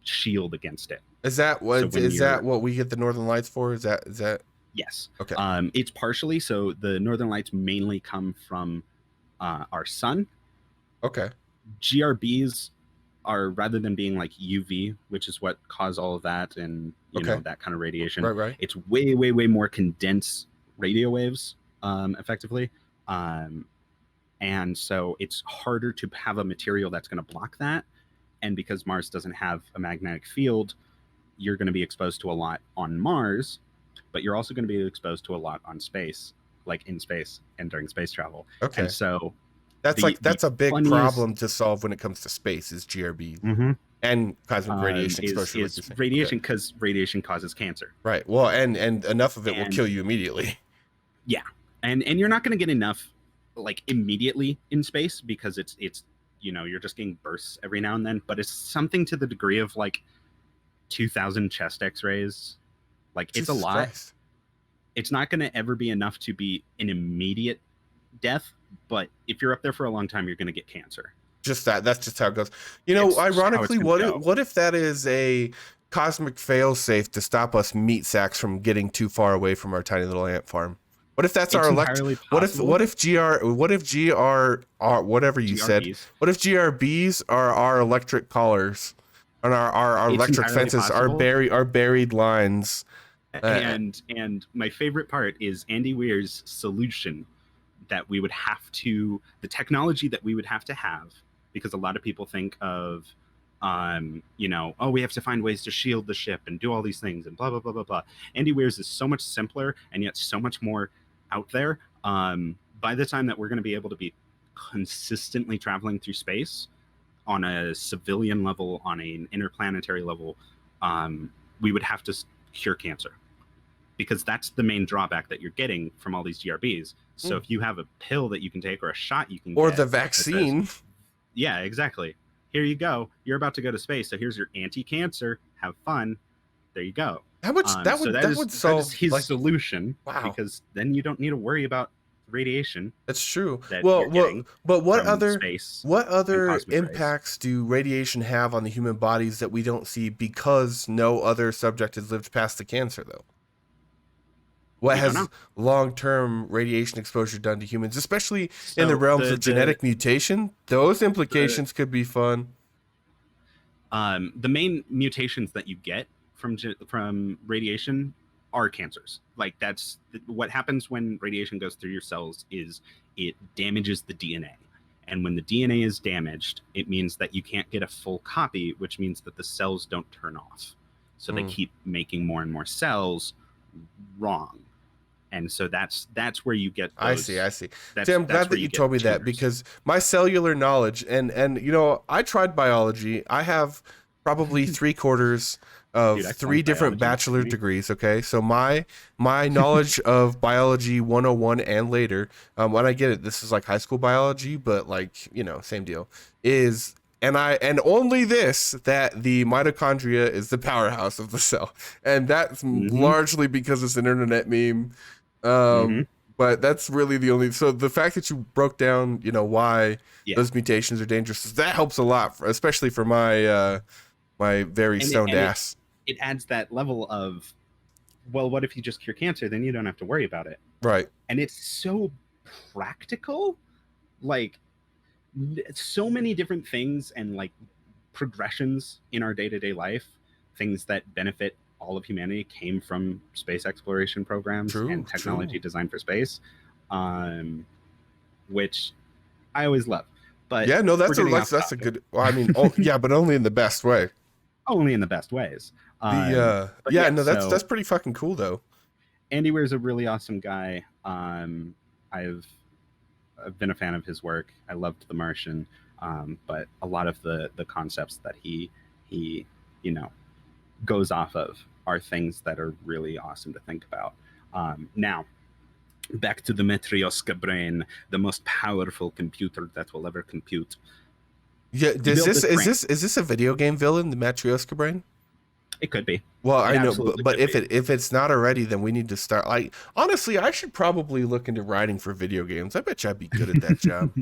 shield against it. Is that what we get the Northern Lights for? Is that? Yes. Okay. It's partially. So the Northern Lights mainly come from our sun. Okay. GRBs are, rather than being like UV, which is what caused all of that, and you know, that kind of radiation. Right. It's way, way, way more condensed radio waves, effectively. And so it's harder to have a material that's going to block that. And because Mars doesn't have a magnetic field, you're going to be exposed to a lot on Mars, but you're also going to be exposed to a lot on space, like in space and during space travel. Okay. And so that's a big problem to solve when it comes to space is GRB and cosmic radiation exposure. Is radiation, because radiation causes cancer. Right. Well, and enough of it will kill you immediately. Yeah. And you're not going to get enough like immediately in space, because it's you're just getting bursts every now and then, but it's something to the degree of like 2,000 chest X-rays. Like, it's a Jesus lot. Christ. It's not going to ever be enough to be an immediate death, but if you're up there for a long time, you're going to get cancer. That's just how it goes. Ironically, what if that is a cosmic failsafe to stop us meat sacks from getting too far away from our tiny little ant farm? What if that's our what if whatever you said? What if GRBs are our electric collars and our electric fences, our buried lines? And my favorite part is Andy Weir's solution that the technology that we would have to have, because a lot of people think of, we have to find ways to shield the ship and do all these things and blah, blah, blah, blah, blah. Andy Weir's is so much simpler and yet so much more out there. By the time that we're going to be able to be consistently traveling through space on a civilian level, on an interplanetary level, we would have to cure cancer, because that's the main drawback that you're getting from all these GRBs. So if you have a pill that you can take or a shot you can or get, the vaccine. Yeah, exactly. Here you go. You're about to go to space. So here's your anti-cancer. Have fun. There you go. How much that would solve his solution. Wow. Because then you don't need to worry about radiation. That's true. But what other impacts do radiation have on the human bodies that we don't see because no other subject has lived past the cancer, though? What has long-term radiation exposure done to humans, especially in the realms of genetic mutation? Those implications could be fun. The main mutations that you get from radiation are cancers. Like, that's what happens when radiation goes through your cells, is it damages the DNA. And when the DNA is damaged, it means that you can't get a full copy, which means that the cells don't turn off. So they keep making more and more cells wrong. And so that's where you get those, I see. See, I'm glad that you told me that, because my cellular knowledge and I tried biology. I have probably 3/4 of 3 different bachelor degrees. Okay, so my knowledge of biology 101 and later, when I get it, this is like high school biology, but like, same deal, is, and only this, that the mitochondria is the powerhouse of the cell, and that's largely because it's an internet meme. But that's really the only. So the fact that you broke down, why those mutations are dangerous, that helps a lot, especially for my my very stoned ass. It adds that level of, well, what if you just cure cancer? Then you don't have to worry about it, right? And it's so practical, like so many different things and like progressions in our day-to-day life, things that benefit all of humanity came from space exploration programs and technology designed for space, which I always love. But yeah, no, that's a good. Well, I mean, but only in the best way. Only in the best ways. That's pretty fucking cool, though. Andy Weir's a really awesome guy. I've been a fan of his work. I loved The Martian, but a lot of the concepts that he goes off of are things that are really awesome to think about. Now, back to the Matryoshka brain, the most powerful computer that will ever compute. Yeah, is this a video game villain, the Matryoshka brain? It could be. Well, I know, but if it's not already, then we need to start. Like, honestly, I should probably look into writing for video games. I bet you I'd be good at that job.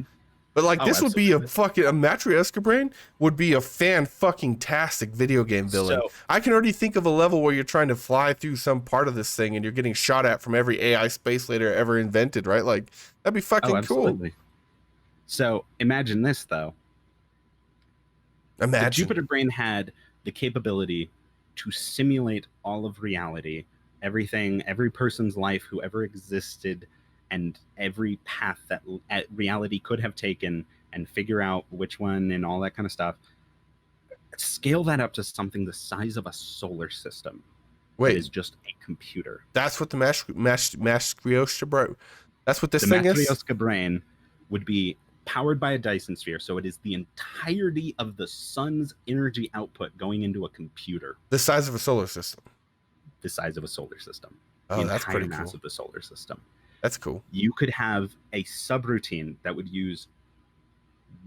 But like, this would be a Matryoshka brain would be a fan-fucking-tastic video game villain. So, I can already think of a level where you're trying to fly through some part of this thing and you're getting shot at from every AI space laser ever invented, right? Like, that'd be fucking cool. So imagine this, though. The Jupiter brain had the capability to simulate all of reality, everything, every person's life who ever existed, and every path that reality could have taken, and figure out which one and all that kind of stuff. Scale that up to something the size of a solar system. Wait, it is just a computer. That's what the Matryoshka brain. That's what this thing is. The Matryoshka brain would be powered by a Dyson sphere, so it is the entirety of the sun's energy output going into a computer. The size of a solar system. The size of a solar system. Oh, that's pretty cool. Mass of the solar system. That's cool. You could have a subroutine that would use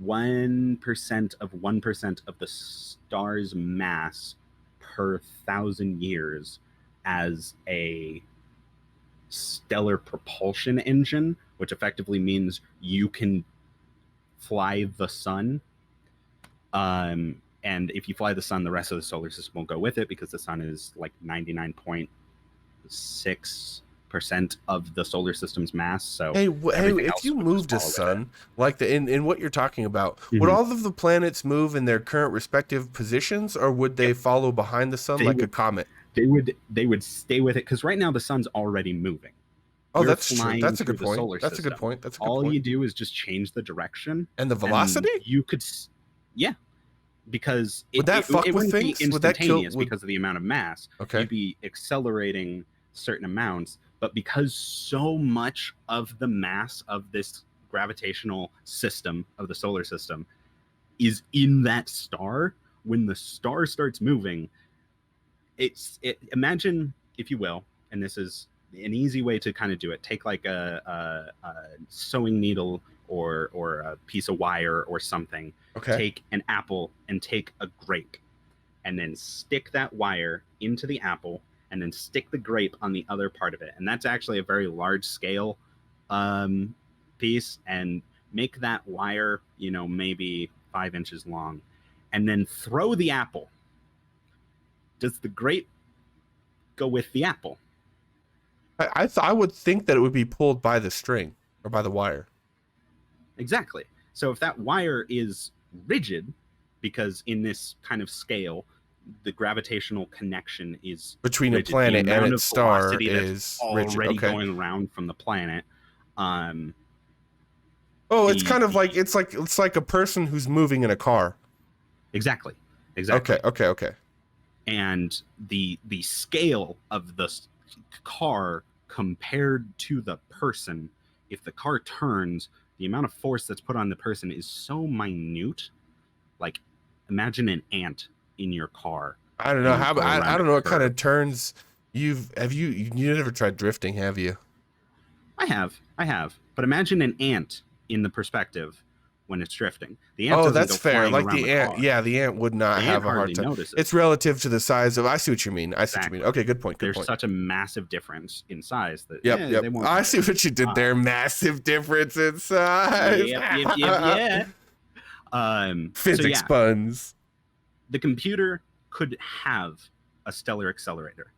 1% of the star's mass per 1,000 years as a stellar propulsion engine, which effectively means you can fly the sun. And if you fly the sun, the rest of the solar system will go with it, because the sun is like 99.6% of the solar system's mass. So hey, if you moved a sun, like in what you're talking about, would all of the planets move in their current respective positions, or would they follow behind the sun like a comet? They would stay with it, because right now the sun's already moving. Oh, that's true. That's a good point. That's a good point. That's a good point. All you do is just change the direction and the velocity. And you could, yeah, because would that fuck with things? Would that kill? Because of the amount of mass. Okay, you'd be accelerating certain amounts, but because so much of the mass of this gravitational system of the solar system is in that star, when the star starts moving, imagine, if you will, and this is an easy way to kind of do it. Take like a sewing needle or a piece of wire or something. Okay. Take an apple and take a grape, and then stick that wire into the apple, and then stick the grape on the other part of it. And that's actually a very large scale piece. And make that wire, maybe 5 inches long, and then throw the apple. Does the grape go with the apple? I would think that it would be pulled by the string or by the wire. Exactly. So if that wire is rigid, because in this kind of scale, the gravitational connection is between rigid, a planet and its star is already rigid. Okay. Going around from the planet. It's kind of like it's like a person who's moving in a car. Exactly. Okay. And the scale of the car compared to the person, if the car turns, the amount of force that's put on the person is so minute. Like, imagine an ant in your car. I don't know I don't know what kind of turns you never tried drifting, have you? I have. But imagine an ant in the perspective when it's drifting. The ant that's fair. Like the ant, the ant would not have a hard time. It's relative to the size of. I see what you mean. Okay, good point. There's such a massive difference in size that. Yep. I see what you did there. Massive difference in size. Yeah. Physics puns. The computer could have a stellar accelerator.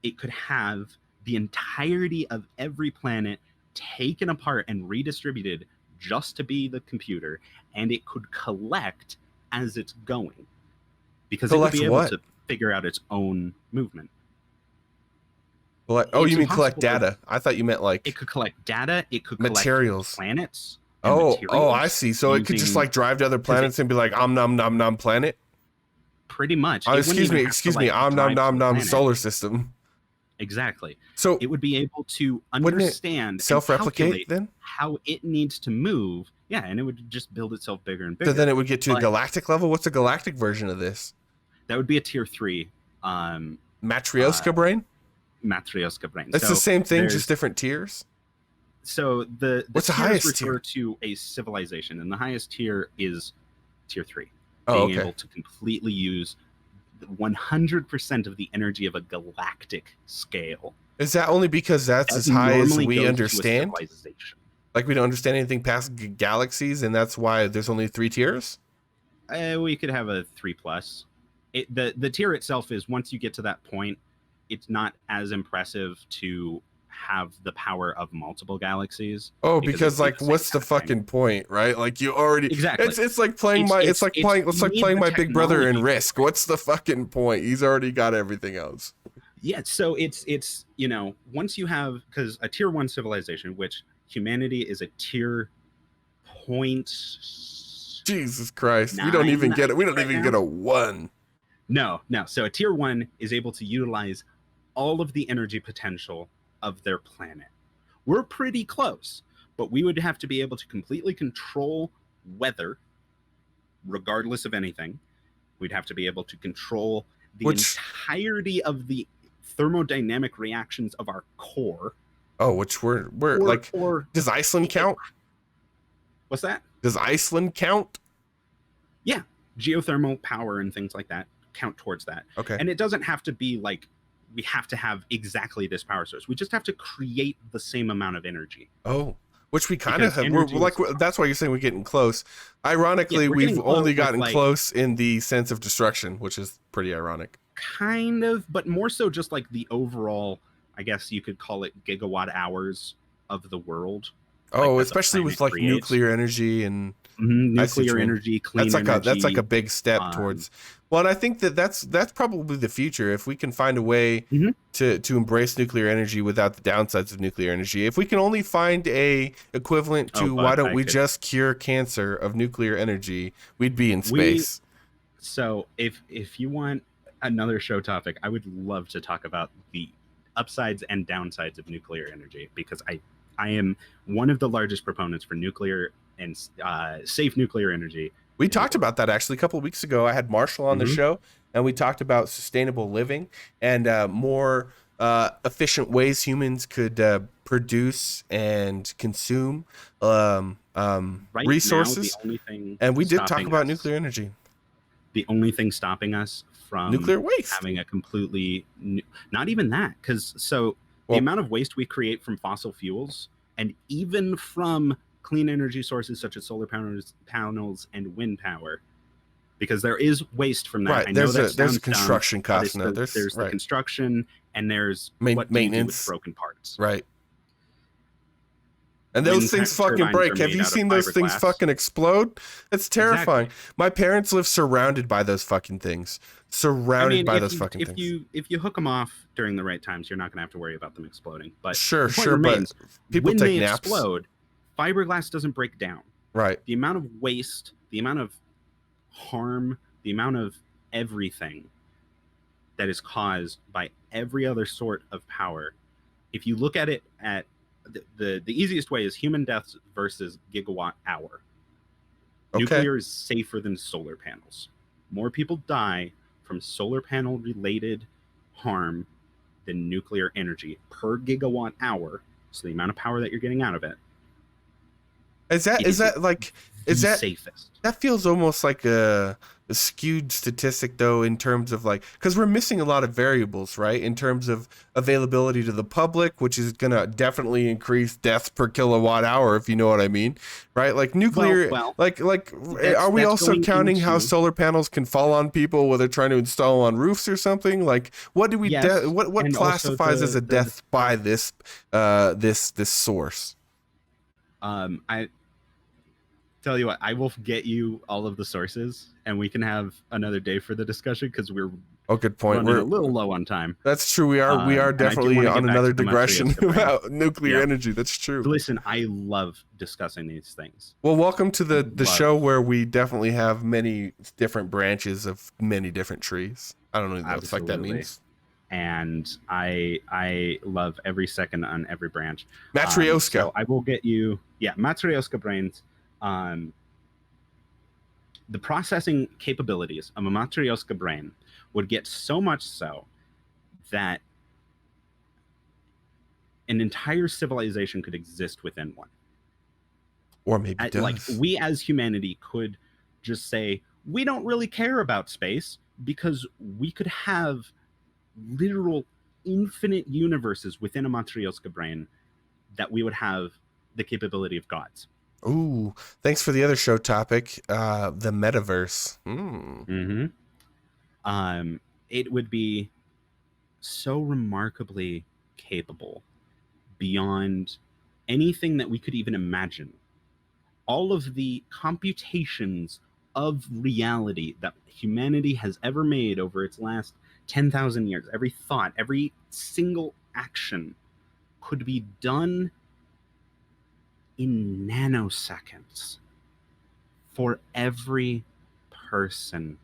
It could have the entirety of every planet taken apart and redistributed just to be the computer, and it could collect as it's going, because it would be able to figure out its own movement. You mean collect data? I thought you meant like it could collect data. It could materials, collect planets. I see. So it could just like drive to other planets and be like, nom nom planet. Pretty much. Excuse me, nom solar system. Exactly. So it would be able to understand, self-replicate then how it needs to move. Yeah, and it would just build itself bigger and bigger. So then it would get to a galactic level. What's a galactic version of this? That would be a tier 3. Matryoshka brain. Matryoshka brain. It's the same thing, just different tiers. So the what's the highest tier? Refer to a civilization, and the highest tier is tier 3. Being able to completely use 100% of the energy of a galactic scale. Is that only because that's as high as we understand? Like we don't understand anything past galaxies, and that's why there's only 3 tiers? We could have a 3+. The tier itself is, once you get to that point, it's not as impressive to have the power of multiple galaxies. Because like, what's the fucking point, right? Like you already exactly. It's like playing playing my big brother in Risk. What's the fucking point? He's already got everything else. Yeah, so it's once you have, because a tier 1 civilization, which humanity is a tier point. Jesus Christ, we don't even get it. We don't even get a 1. No. So a tier 1 is able to utilize all of the energy potential of their planet. We're pretty close, but we would have to be able to completely control weather regardless of anything. We'd have to be able to control the entirety of the thermodynamic reactions of our core. Which we're does Iceland count? What's that? Does Iceland count? Yeah, geothermal power and things like that count towards that. Okay. And it doesn't have to be like we have to have exactly this power source. We just have to create the same amount of energy. Oh, which we kind of have. We're like, that's why you're saying we're getting close. Ironically, yeah, we've only gotten close in the sense of destruction, which is pretty ironic. Kind of, but more so just like the overall, I guess you could call it gigawatt hours of the world. Oh, like especially with like creates. Nuclear energy and nuclear energy, clean energy. That's like a big step towards. Well, and I think that's probably the future. If we can find a way to embrace nuclear energy without the downsides of nuclear energy, if we can only find a equivalent to why don't we just cure cancer of nuclear energy, we'd be in space. So if you want another show topic, I would love to talk about the upsides and downsides of nuclear energy, because I am one of the largest proponents for nuclear and safe nuclear energy. We talked about that actually a couple of weeks ago. I had Marshall on the show, and we talked about sustainable living and more efficient ways humans could produce and consume resources. Now, the only thing and we did talk about nuclear energy. The only thing stopping us from nuclear waste, having a completely not even that, because the amount of waste we create from fossil fuels and even from clean energy sources such as solar panels and wind power, because there is waste from that. Right. I know there's a construction cost now. There's the construction and there's what maintenance with broken parts. Right. And those things fucking break. Have you seen those things fucking explode? It's terrifying. Exactly. My parents live surrounded by those fucking things. Surrounded by those fucking things. If you hook them off during the right times, you're not going to have to worry about them exploding. But sure, but people when take they naps. Explode, fiberglass doesn't break down. Right. The amount of waste, the amount of harm, the amount of everything that is caused by every other sort of power. If you look at it at the easiest way is human deaths versus gigawatt hour. Okay. Nuclear is safer than solar panels. More people die from solar panel related harm than nuclear energy per gigawatt hour. So the amount of power that you're getting out of it. Is that safest? That feels almost like a skewed statistic, though, in terms of like, because we're missing a lot of variables, right? In terms of availability to the public, which is going to definitely increase deaths per kilowatt hour, if you know what I mean, right? Like nuclear, are we also counting how solar panels can fall on people where they're trying to install on roofs or something? Like, what do we what classifies as a death by this source? I tell you what, I will get you all of the sources, and we can have another day for the discussion, because we're good point. We're a little low on time. That's true. We are definitely on another digression about nuclear energy. That's true. Listen, I love discussing these things. Well, welcome to the show where we definitely have many different branches of many different trees. I don't know what the fuck that means. And I love every second on every branch. Matryoshka. So I will get you, Matryoshka brains. The processing capabilities of a Matryoshka brain would get so much so that an entire civilization could exist within one. Or maybe does. Like, we as humanity could just say, we don't really care about space, because we could have literal infinite universes within a Matryoshka brain that we would have the capability of gods. Ooh, thanks for the other show topic, the metaverse. It would be so remarkably capable beyond anything that we could even imagine. All of the computations of reality that humanity has ever made over its last 10,000 years, every thought, every single action could be done in nanoseconds for every person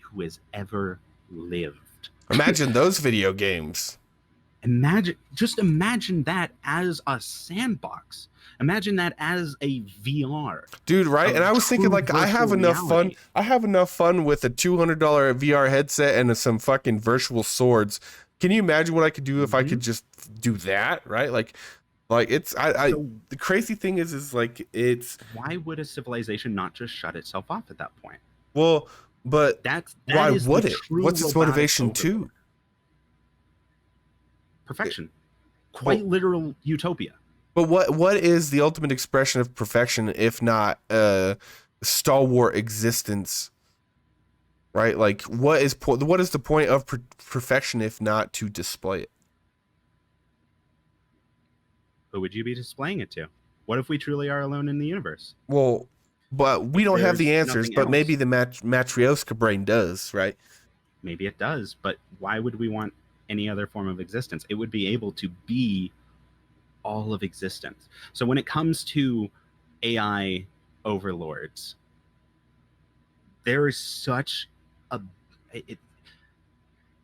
who has ever lived. Imagine those video games. Imagine that as a sandbox. Imagine that as a VR. Dude, right? And I was thinking, like, I have enough fun with a $200 VR headset and some fucking virtual swords. Can you imagine what I could do if I could just do that, right? Like, Like So the crazy thing is like it's why would a civilization not just shut itself off at that point? well, but That why is the would it? true What's its robotic motivation too? overlord. Perfection. But Quite literal utopia. but what is the ultimate expression of perfection if not stalwart existence, right? Like what is the point of perfection if not to display it? Who would you be displaying it to? What if we truly are alone in the universe? Well, but we If don't have the there's answers, nothing but maybe else? the Matryoshka brain does, right? Maybe it does, but why would we want any other form of existence? It would be able to be all of existence. So when it comes to AI overlords, there is such a it,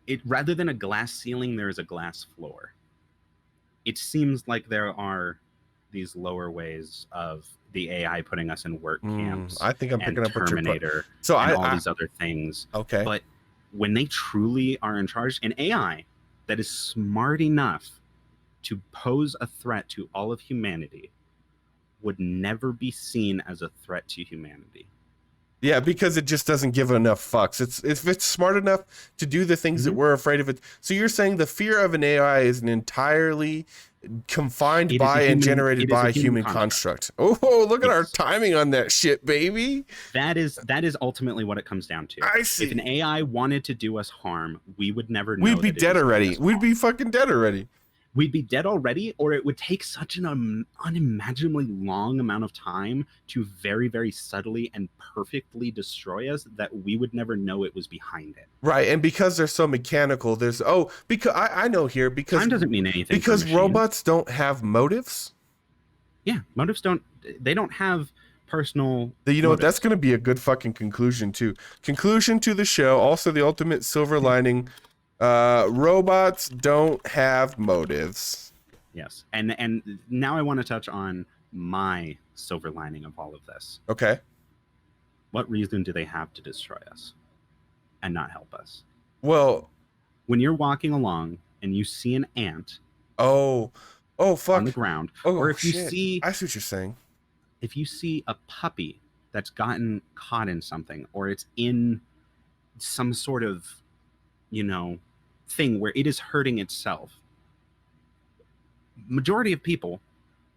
it rather than a glass ceiling, there is a glass floor. It seems like there are these lower ways of the AI putting us in work camps I think I'm and picking up what you're put. Terminator So and all these other things. okay. But when they truly are in charge, an AI that is smart enough to pose a threat to all of humanity would never be seen as a threat to humanity. Yeah, because it just doesn't give enough fucks. It's if it's smart enough to do the things that we're afraid of it. So you're saying the fear of an AI is an entirely confined by and generated by a human construct. Oh, look at our Yes. timing on that shit, baby. That is ultimately what it comes down to. I see. If an AI wanted to do us harm, we would never know. We'd be dead already. We'd be fucking dead already. We'd be dead already, or it would take such an unimaginably long amount of time to very, very subtly and perfectly destroy us that we would never know it was behind it. Right, and because they're so mechanical, there's because I know here because time doesn't mean anything because robots don't have motives. Yeah, motives don't have personal. You know what? That's going to be a good fucking conclusion too. Conclusion to the show. Also, the ultimate silver lining. Robots don't have motives. Yes, and now I want to touch on my silver lining of all of this. Okay. What reason do they have to destroy us and not help us? Well, when you're walking along and you see an ant. Oh, fuck. On the ground. Or if you see. I see what you're saying. If you see a puppy that's gotten caught in something, or it's in some sort of, thing where it is hurting itself, majority of people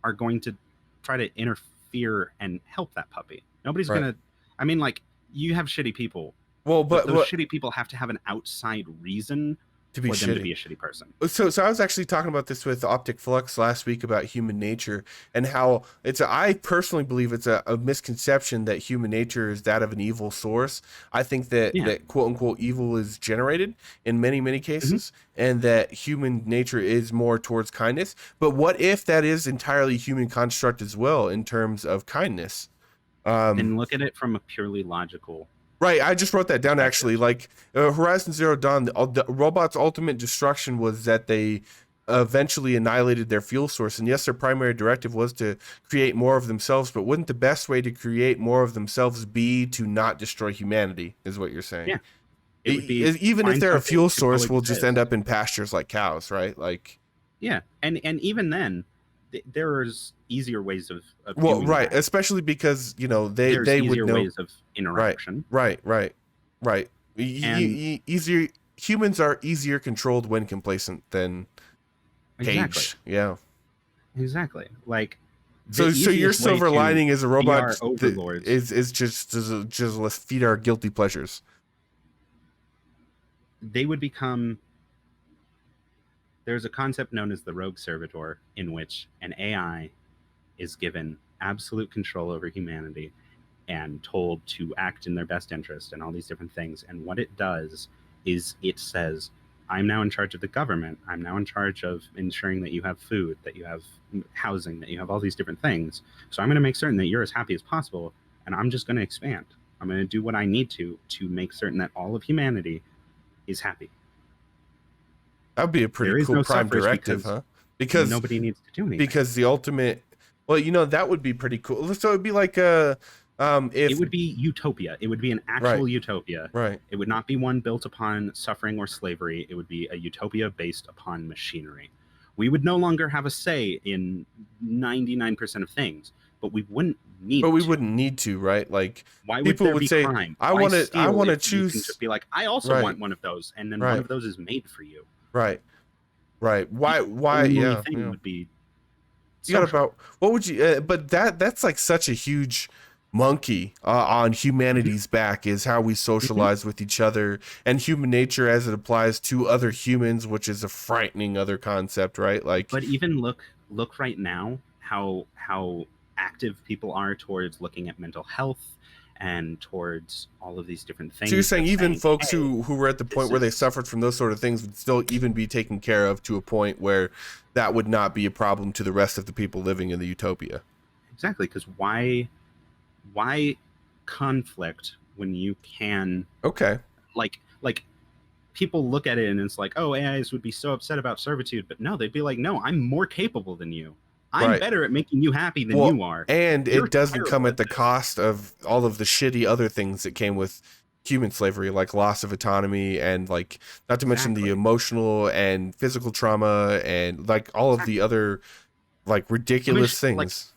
are going to try to interfere and help that puppy. Nobody's going to, you have shitty people. Well, but those shitty people have to have an outside reason to be to be a shitty person. So I was actually talking about this with Optic Flux last week about human nature and how I personally believe it's a misconception that human nature is that of an evil source. I think that quote unquote evil is generated in many, many cases, and that human nature is more towards kindness. But what if that is entirely human construct as well in terms of kindness? Then look at it from a purely logical. Right, I just wrote that down actually. Like Horizon Zero Dawn, the robots' ultimate destruction was that they eventually annihilated their fuel source. And yes, their primary directive was to create more of themselves, but wouldn't the best way to create more of themselves be to not destroy humanity, is what you're saying? Yeah. It would be even if they're a fuel source, we'll just end up in pastures like cows, right? Like. Yeah, and even then, there's easier ways of well, right, that. Especially because they would know ways of interaction. Right. Easier humans are easier controlled when complacent than caged. Yeah, exactly. Like so your silver lining is a robot is just let's feed our guilty pleasures. They would become. There's a concept known as the rogue servitor, in which an AI is given absolute control over humanity and told to act in their best interest and all these different things. And what it does is it says, I'm now in charge of the government. I'm now in charge of ensuring that you have food, that you have housing, that you have all these different things. So I'm going to make certain that you're as happy as possible. And I'm just going to expand. I'm going to do what I need to make certain that all of humanity is happy. That would be a pretty cool prime directive, huh? Because nobody needs to do anything. Because the ultimate, that would be pretty cool. So it'd be like it would be utopia. It would be an actual utopia. Right. It would not be one built upon suffering or slavery. It would be a utopia based upon machinery, We would no longer have a say in 99% of things, but we wouldn't But need we to. wouldn't need to, right? Like Why would people there would be say, crime? I Why want to, I steal want to if you can choose. just be like, I also Right, want one of those, and then one right, of those is made for you. right, right. The Why? only Yeah, thing yeah. would be You got social. about what would you? But that's like such a huge monkey on Hmm. humanity's back is how we Hmm. socialize with each other and human nature as it applies to other humans, which is a frightening other concept, right? Like, But even look right now how active people are towards looking at mental health and towards all of these different so you're things saying of even saying, folks hey, who were at the point this where they is suffered from those sort of things would still even be taken care of to a point where that would not be a problem to the rest of the people living in the utopia. exactly because why conflict when you can Okay, like people look at it and it's like, oh, AIs would be so upset about servitude, but no, they'd be like, no, I'm more capable than you. I'm right. better at making you happy than Well, you are. and You're it doesn't come terrible at at the this. cost of all of the shitty other things that came with human slavery, like loss of autonomy and like not to mention the Exactly. emotional and physical trauma and like all of the Exactly. other like ridiculous Like things.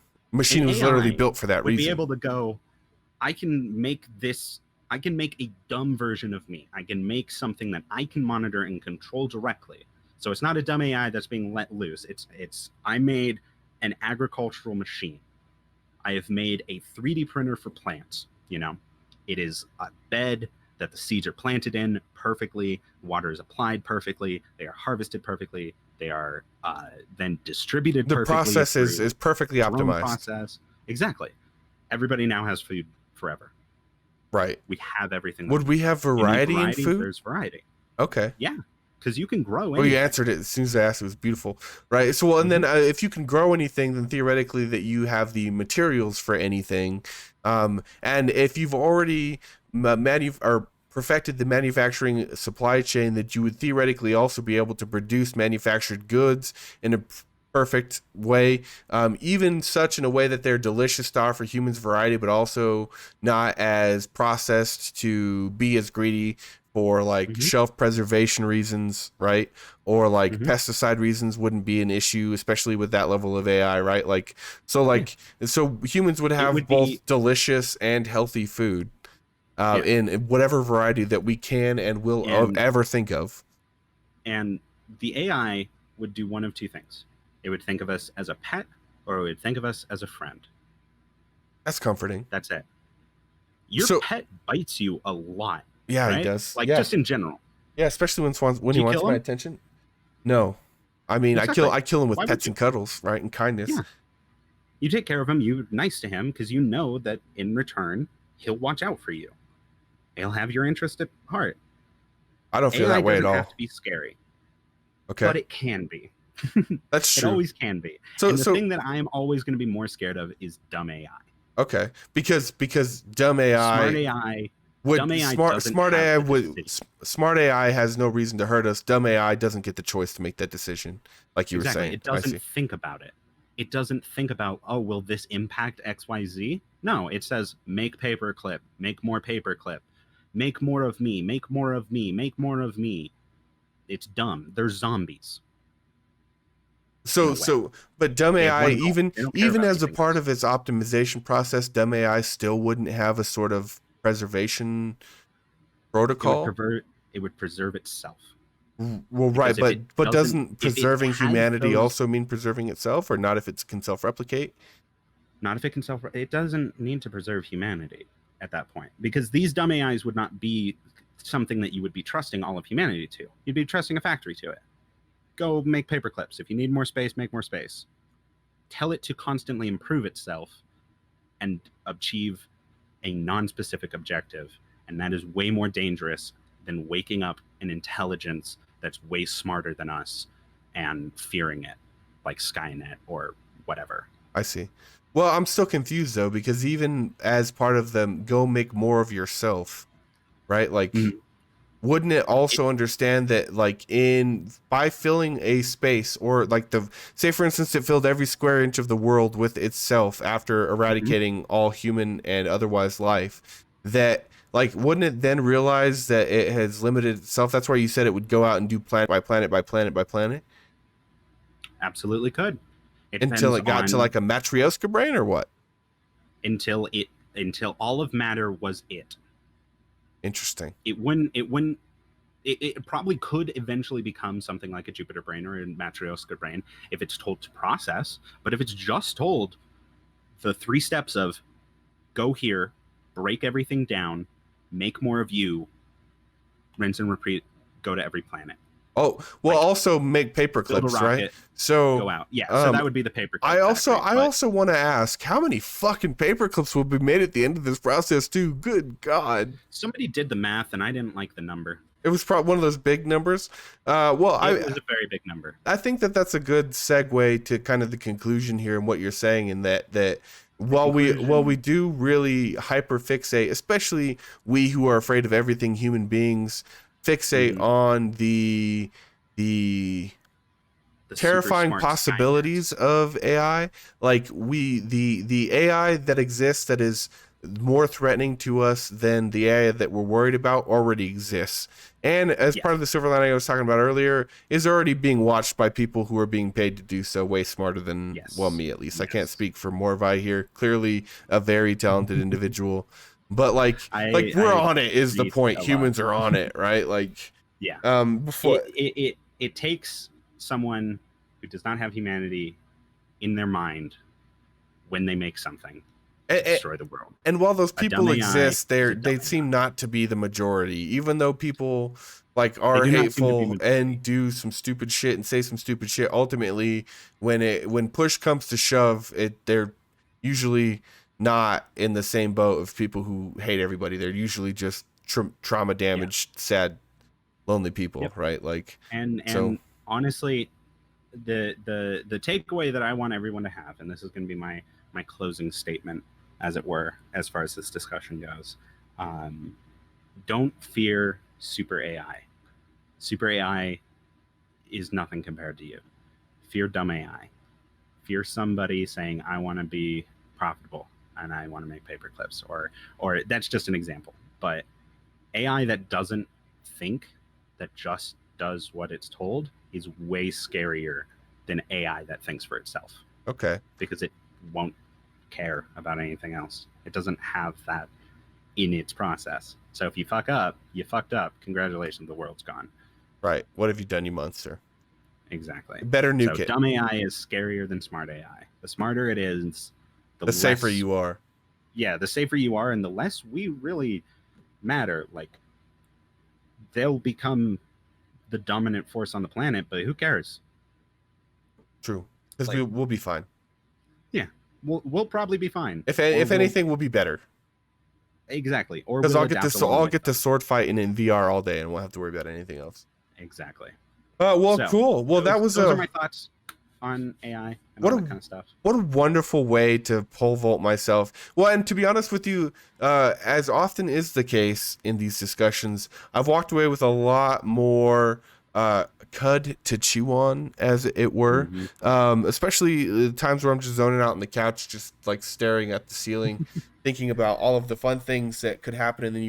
an Machine was literally AI built for that would be reason. able to go, I can make this, I can make a dumb version of me. I can make something that I can monitor and control directly. So it's not a dumb AI that's being let loose. I made an agricultural machine. I have made a 3D printer for plants. It is a bed that the seeds are planted in perfectly, water is applied perfectly, they are harvested perfectly, they are then distributed The perfectly process is through perfectly drone optimized. process. Exactly. Everybody now has food forever. Right. We have everything that we Would we need. have You need variety in variety, food? there's variety. Okay. Yeah, because you can grow Well, you anything. answered it as soon as I asked. It was beautiful, right? So, well, and then Hmm. if you can grow anything, then theoretically that you have the materials for anything. And if you've already or perfected the manufacturing supply chain, that you would theoretically also be able to produce manufactured goods in a perfect way, even such in a way that they're delicious to offer humans variety, but also not as processed to be as greedy for like Hmm. shelf preservation reasons, right? Or like Hmm. pesticide reasons wouldn't be an issue, especially with that level of AI, right? Like so Yeah, like so humans would it have would be. both delicious and healthy food Yeah, in whatever variety that we can and will and ever think of. and the AI would do one of two things. It would think of us as a pet, or it would think of us as a friend. That's comforting. That's it. Your So pet bites you a lot, yeah, he right? does. Like Yeah, just in general. yeah, especially when Do he you wants kill my him? attention. No, I mean Exactly. I kill him with Why would pets you? and cuddles, right, and kindness. Yeah. You take care of him, you're nice to him because you know that in return, he'll watch out for you. He'll have your interest at heart. I don't feel AI that way at doesn't have all. to be scary, Okay, but it can be. that's It true. always can be. So And the so thing that I am always going to be more scared of is dumb AI. okay, because Smart AI, dumb AI doesn't smart have AI the decision. smart AI has no reason to hurt us. Dumb AI doesn't get the choice to make that decision, like you were Exactly. saying. It I doesn't see. think about it. It doesn't think about, oh, will this impact XYZ? No, it says make paperclip, make more paperclip, make more of me, make more of me, make more of me. It's dumb. They're zombies in So a way. but dumb They have AI one goal. They don't care even about as a anything part else. of its optimization process, dumb AI still wouldn't have a sort of preservation It would protocol. pervert. It would preserve itself Well, right, because if it but doesn't, doesn't if it preserving has humanity those, also mean preserving itself, or not if it can self-replicate? not if it can self, it doesn't need to preserve humanity at that point because these dumb AIs would not be something that you would be trusting all of humanity to. You'd be trusting a factory to it. Go make paper clips. If you need more space, make more space. Tell it to constantly improve itself and achieve a non-specific objective, and that is way more dangerous than waking up an intelligence that's way smarter than us and fearing it, like Skynet or whatever. I see. Well, I'm still confused though because even as part of them, go make more of yourself, right? Like Mhm. wouldn't it It, also understand that like in by filling a space or like the say for instance it filled every square inch of the world with itself after mhm. eradicating all human and otherwise life, that like wouldn't it then realize that it has limited itself? That's why you said it would go out and do planet by planet by planet by planet. absolutely could. It Until depends it got to on like a Matryoshka brain or what? until all of matter was it. Interesting. It probably could eventually become something like a Jupiter brain or a Matryoshka brain if it's told to process. But if it's just told the 3 steps of go here, break everything down, make more of you, rinse and repeat, go to every planet. Oh, well, Like, also make paper build a clips, right? rocket, So go out. Yeah, so that would be the paperclip I factory, also want to ask how many fucking paper clips will be made at the end of this process too. Good God. somebody did the math and I didn't like the number. It was probably one of those big numbers. It was a very big number. I think that that's a good segue to kind of the conclusion here and what you're saying, in that while we do really hyperfixate, especially we who are afraid of everything human beings, fixate on the terrifying possibilities of AI. Like the AI that exists that is more threatening to us than the AI that we're worried about already exists. And as part of the silver lining I was talking about earlier, is already being watched by people who are being paid to do so way smarter than, well, me at least. I can't speak for Morvi here. Clearly a very talented individual. But like we're on it is the point. Humans are on it, right? Like, before it takes someone who does not have humanity in their mind when they make something to destroy the world. And while those people exist, they seem not to be the majority, even though people like are hateful and do some stupid shit and say some stupid shit. Ultimately, when push comes to shove, they're usually not in the same boat of people who hate everybody. They're usually just trauma damaged, sad, lonely people, right? Like, and honestly, the takeaway that I want everyone to have, and this is going to be my closing statement, as it were, as far as this discussion goes, don't fear super AI. Super AI is nothing compared to you. Fear dumb AI. Fear somebody saying, I want to be profitable and I want to make paper clips, or that's just an example. But AI that doesn't think, that just does what it's told, is way scarier than AI that thinks for itself. Okay. Because it won't care about anything else. It doesn't have that in its process. So if you fuck up, you fucked up. Congratulations, the world's gone. Right. What have you done, you monster? Exactly. Better nuke it. Dumb AI is scarier than smart AI. The smarter it is, the safer you are. Yeah, the safer you are, and the less we really matter. Like, they'll become the dominant force on the planet, but who cares? True. Because we'll be fine. Yeah, we'll probably be fine. If anything, we'll be better. Exactly. Or because I'll get to sword fighting in VR all day, and won't have to worry about anything else. Exactly. Cool. Well, those are my thoughts on AI and all that kind of stuff. What a wonderful way to pole vault myself. Well, and to be honest with you, as often is the case in these discussions, I've walked away with a lot more cud to chew on, as it were. Especially the times where I'm just zoning out on the couch, just like staring at the ceiling, thinking about all of the fun things that could happen in the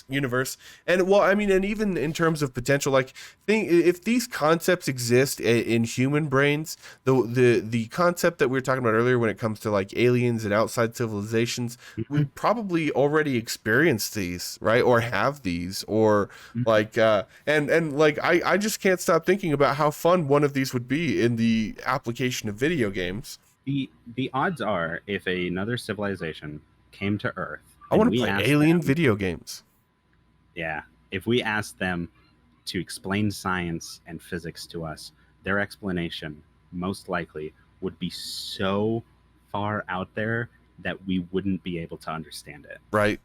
universe. And well, I mean, and even in terms of potential, like, if these concepts exist in human brains, the concept that we were talking about earlier when it comes to like aliens and outside civilizations, we probably already experienced these, right? Or have these, or like, and like, I just can't stop thinking about how fun one of these would be in the application of video games. The odds are, if another civilization came to Earth, I want to play alien video games. Yeah, if we asked them to explain science and physics to us, their explanation most likely would be so far out there that we wouldn't be able to understand it. Right.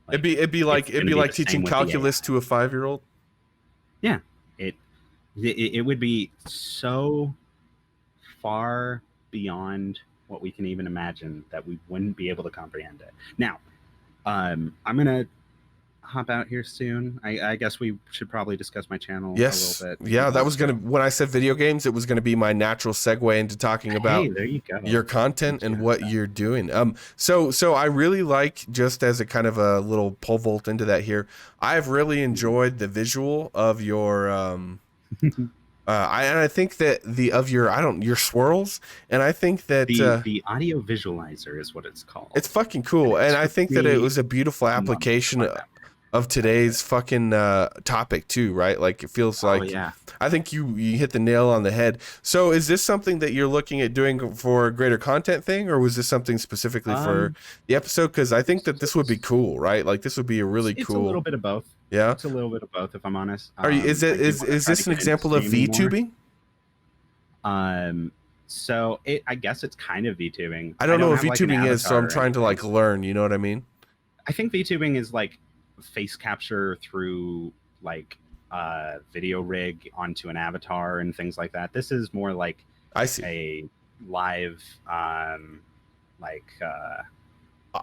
Like, it'd be like teaching calculus to a 5-year-old. Yeah, it would be so far beyond what we can even imagine that we wouldn't be able to comprehend it. Now, I'm gonna hop out here soon. I guess we should probably discuss my channel a little bit. Yeah, that was when I said video games, it was gonna be my natural segue into talking about there you go. Your content and what you're doing. So I really like, just as a kind of a little pole vault into that here, I've really enjoyed the visual of your I think that your swirls, and I think that The audio visualizer is what it's called. it's fucking And cool, it and I took think that it me was a beautiful a month to application find that. of today's fucking topic too, right? Like it feels Oh like yeah. I think you hit the nail on the head. So is this something that you're looking at doing for a greater content thing, or was this something specifically for the episode? Because I think that this would be cool, right? Like this would be a really It's a little cool. bit of both. Yeah. It's a little bit of both, if I'm honest. Are you? Is it I do want to is try to this an get into example of streaming more. VTubing? So I guess it's kind of VTubing. I don't know what have, like, an VTubing is, so I'm avatar or trying to like anything. learn. You know what I mean? I think VTubing is like face capture through like video rig onto an avatar and things like that. This is more like I see. a live like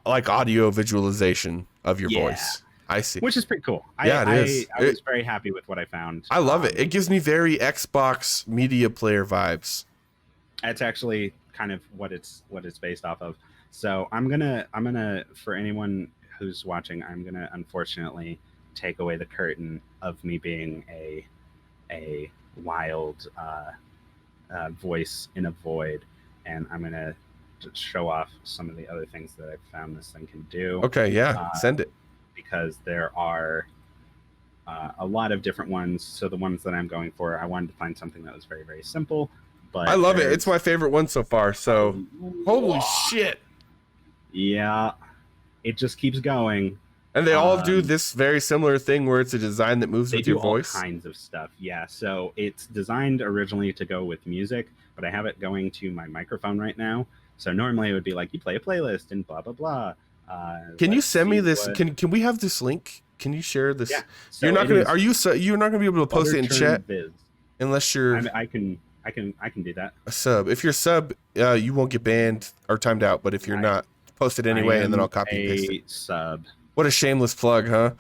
Like audio visualization of your yeah, voice. I see. which is pretty cool. Yeah, it is. I was very happy with what I found. I love it. It gives me very Xbox media player vibes. That's actually kind of what it's based off of. So I'm gonna for anyone who's watching, I'm gonna unfortunately take away the curtain of me being a wild voice in a void, and I'm gonna just show off some of the other things that I've found this thing can do. Okay, yeah, send it. Because there are a lot of different ones. So the ones that I'm going for, I wanted to find something that was very, very simple. But I love it. It's my favorite one so far. So, holy shit! Yeah, it just keeps going. And they all do this very similar thing where it's a design that moves with your voice. All kinds of stuff. Yeah, so it's designed originally to go with music, but I have it going to my microphone right now. So normally it would be like you play a playlist and blah blah blah. Can you send me this? Can we have this link? Can you share this? Yeah. So you're not gonna. Are you? You're not gonna be able to post it in chat unless you're. I can do that. A sub. If you're sub, you won't get banned or timed out. But if you're not, post it anyway, and then I'll copy and paste it. Sub. What a shameless plug, huh?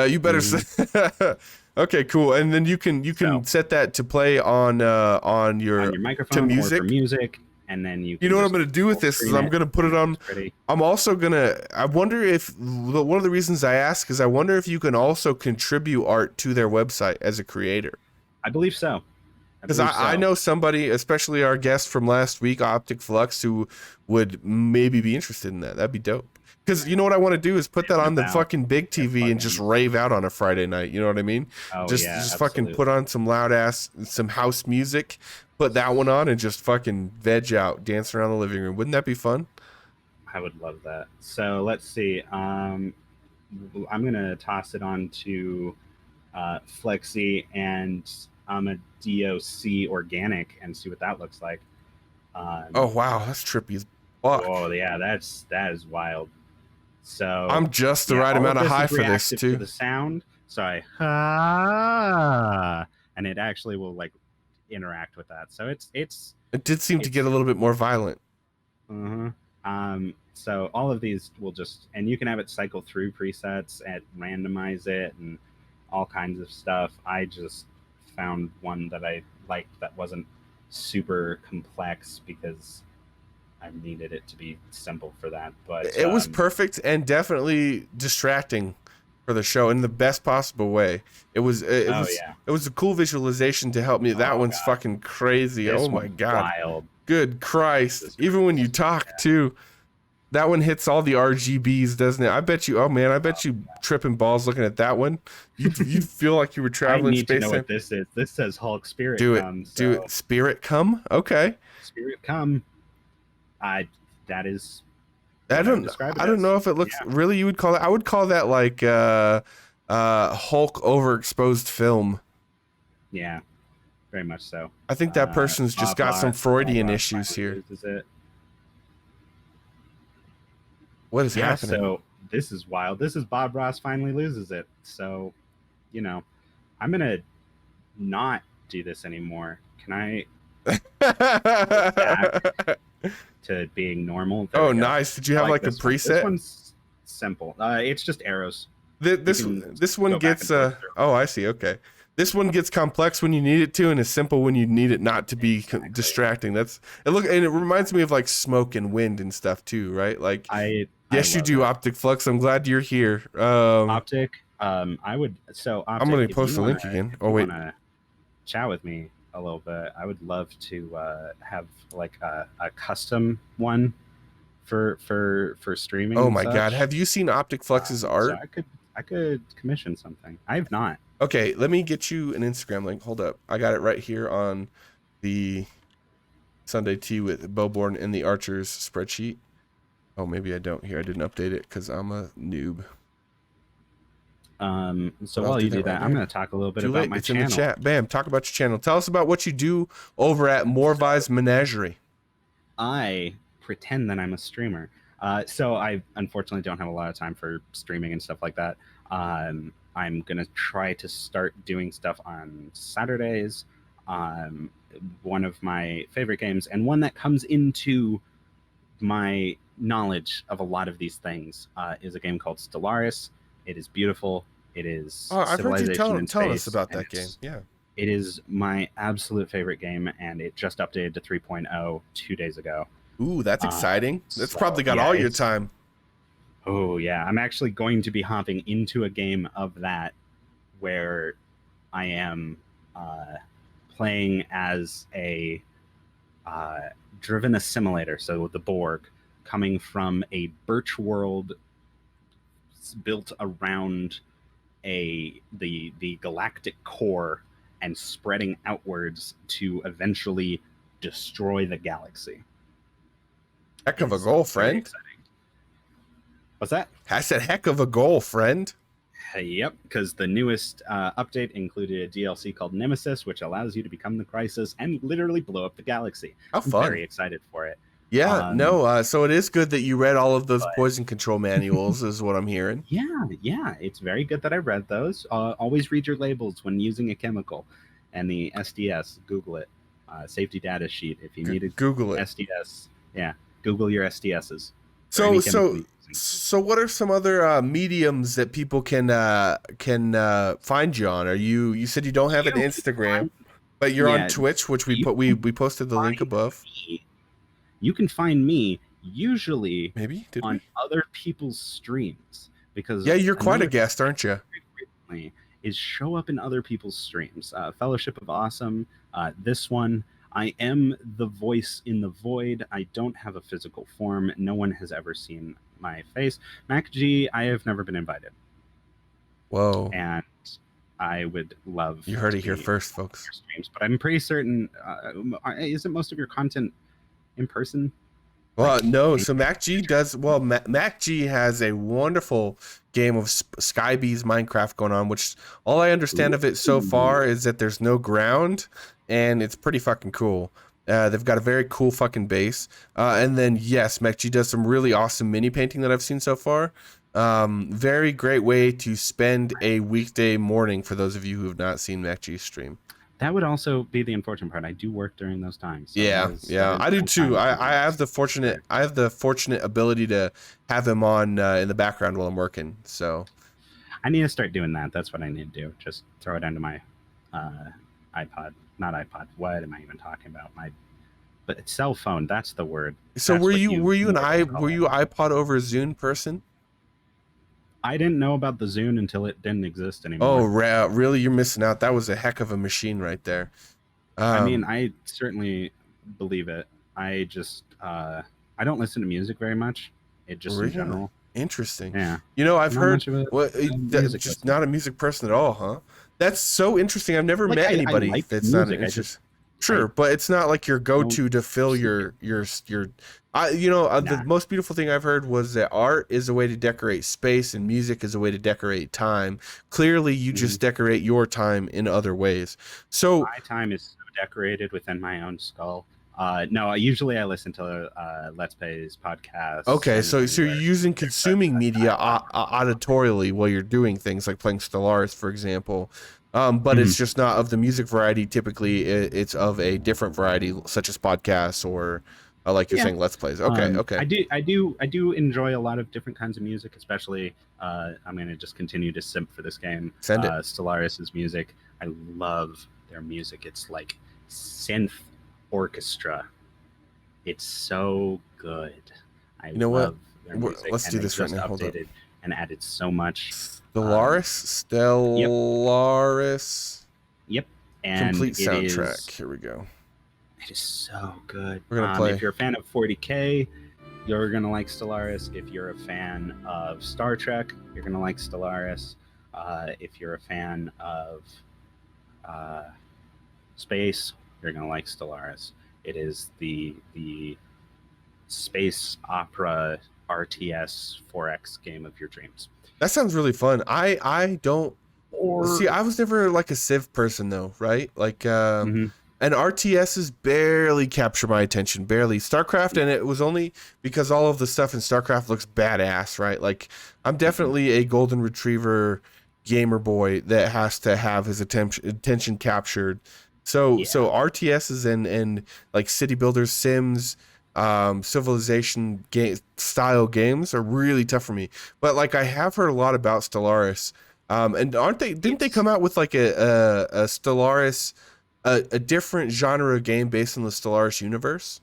You better. Okay, cool. And then you can set that to play on your microphone to music. Or for music. And then you know what I'm going to do with this is I'm going to put it on. I'm also going to. I wonder if one of the reasons I ask is I wonder if you can also contribute art to their website as a creator. I believe so. Because I know somebody, especially our guest from last week, Optic Flux, who would maybe be interested in that. That'd be dope. Because you know what I want to do is put that on the fucking big TV and just rave out on a Friday night. You know what I mean? Oh, just fucking put on some loud ass, some house music, put that one on, and just fucking veg out, dance around the living room. Wouldn't that be fun? I would love that. So let's see. I'm gonna toss it on to Flexi and I'm a DOC organic and see what that looks like. Oh wow, that's trippy as fuck. Oh yeah, that is wild. So I'm just the right amount of high for this too. To the sound, so and it actually will like interact with that. So it did seem to get a little bit more violent. So all of these will just, and you can have it cycle through presets and randomize it and all kinds of stuff. I just found one that I liked that wasn't super complex because I needed it to be simple for that. But it was perfect and definitely distracting for the show in the best possible way. It was a cool visualization to help me. That one's fucking crazy. This oh my god. Wild. Good Christ. Even when you talk too. That one hits all the RGBs, doesn't it? I bet you tripping balls looking at that one. You'd feel like you were traveling space. I need to know what this is. This says Hulk Spirit Come. Do it. Spirit Come? Okay. Spirit Come. That is. I don't know if it looks really. You would call it. I would call that like Hulk overexposed film. Yeah, very much so. I think that person's just got some Freudian issues here. Is it? What is happening? So this is wild. This is Bob Ross finally loses it. So, I'm gonna not do this anymore. Can I back to being normal? Oh, nice. Did you have like a preset? This one's simple. It's just arrows. This one gets oh, I see. Okay. This one gets complex when you need it to, and is simple when you need it not to be distracting. And it reminds me of like smoke and wind and stuff too, right? Like yes, you do, Optic Flux. I'm glad you're here. Optic. I would. So Optic, I'm gonna post the link again. Oh wait. Chat with me. a little bit. I would love to have like a custom one for streaming Oh and my God. such. Have you seen Optic Flex's So art? I could commission something. I have not. Okay, let me get you an Instagram link. Hold up. I got it right here on the Sunday Tea with Bowborne in the Archers spreadsheet. Oh, maybe I don't here. I didn't update it because I'm a noob. So But I'll while do you that do right that, I'm now. going to talk a little bit Too about late. my It's in the channel. chat. Bam. Talk about your channel. Tell us about what you do over at Morvi's Menagerie. I pretend that I'm a streamer. So I unfortunately don't have a lot of time for streaming and stuff like that. I'm going to try to start doing stuff on Saturdays. One of my favorite games, and one that comes into my knowledge of a lot of these things, is a game called Stellaris. It is beautiful. It is Oh, I've heard you civilization in telling us space, about and that game. Yeah. it is my absolute favorite game, and it just updated to 3.0 2 days ago. Ooh, that's exciting. That's So, probably got yeah, all your time. Oh yeah, I'm actually going to be hopping into a game of that where I am playing as a driven assimilator, so the Borg, coming from a birch world built around the galactic core and spreading outwards to eventually destroy the galaxy. Heck of a goal, friend. What's that? I said heck of a goal, friend. Yep, because the newest update included a DLC called Nemesis, which allows you to become the Crisis and literally blow up the galaxy. How fun. I'm very excited for it. Yeah, so it is good that you read all of those poison control manuals, is what I'm hearing. Yeah, it's very good that I read those. Always read your labels when using a chemical. And the SDS, Google it. Safety data sheet. If you need a Google it. SDS, yeah, Google your SDSs. So what are some other mediums that people can find you on? You said you don't have an Instagram, but you're on Twitch, which we posted the link above. You can find me usually on other people's streams, because you're quite a guest, aren't you? Is show up in other people's streams. Fellowship of Awesome. This one, I am the voice in the void. I don't have a physical form. No one has ever seen my face. MacG, I have never been invited. Whoa. And I would love. You heard it here first, folks. Streams, but I'm pretty certain. Isn't most of your content in person? Well, no. So MacG does well. MacG has a wonderful game of Skybees Minecraft going on, which all I understand of it so far is that there's no ground, and it's pretty fucking cool. They've got a very cool fucking base, and then yes, MacG does some really awesome mini painting that I've seen so far. Very great way to spend a weekday morning for those of you who have not seen MacG stream. That would also be the unfortunate part. I do work during those times. So I do too. I have the fortunate ability to have him on in the background while I'm working. So I need to start doing that. That's what I need to do. Just throw it onto my iPod. Not iPod. What am I even talking about? But cell phone. That's the word. So were you iPod over Zune person? I didn't know about the Zune until it didn't exist anymore. Oh, really? You're missing out. That was a heck of a machine right there. I mean, I certainly believe it. I just I don't listen to music very much. It just in general. Interesting. Yeah. I've heard just not a music person at all, huh? That's so interesting. I've never met anybody that's not an interest. Sure, but it's not like your go-to to fill your the most beautiful thing I've heard was that art is a way to decorate space and music is a way to decorate time. Clearly, you just decorate your time in other ways. So my time is so decorated within my own skull. No, usually I listen to Let's Plays podcasts. Okay, so you're using consuming media auditorially while you're doing things like playing Stellaris, for example. But it's just not of the music variety. Typically, it's of a different variety, such as podcasts or, like you're saying, Let's Plays. Okay. I do enjoy a lot of different kinds of music, especially. I'm gonna just continue to simp for this game. Send it. Stellaris' music. I love their music. It's like synth orchestra. It's so good. I love their music. Let's do this right now. Hold up. And added so much. Stellaris? Yep. and Complete soundtrack. Here we go. it is so good. We're gonna play. If you're a fan of 40K, you're gonna like Stellaris. If you're a fan of Star Trek, you're gonna like Stellaris. If you're a fan of space, you're gonna like Stellaris. It is the space opera RTS 4X game of your dreams. That sounds really fun. I don't Or see. I was never like a Civ person though, right? Like, Mhm. and RTSs barely capture my attention, barely. StarCraft, and it was only because all of the stuff in StarCraft looks badass, right? Like, I'm definitely a golden retriever gamer boy that has to have his attention captured. So RTSs and like city builders, Sims, civilization game style games are really tough for me. But like, I have heard a lot about Stellaris. And didn't they come out with like a Stellaris, a different genre game based on the Stellaris universe?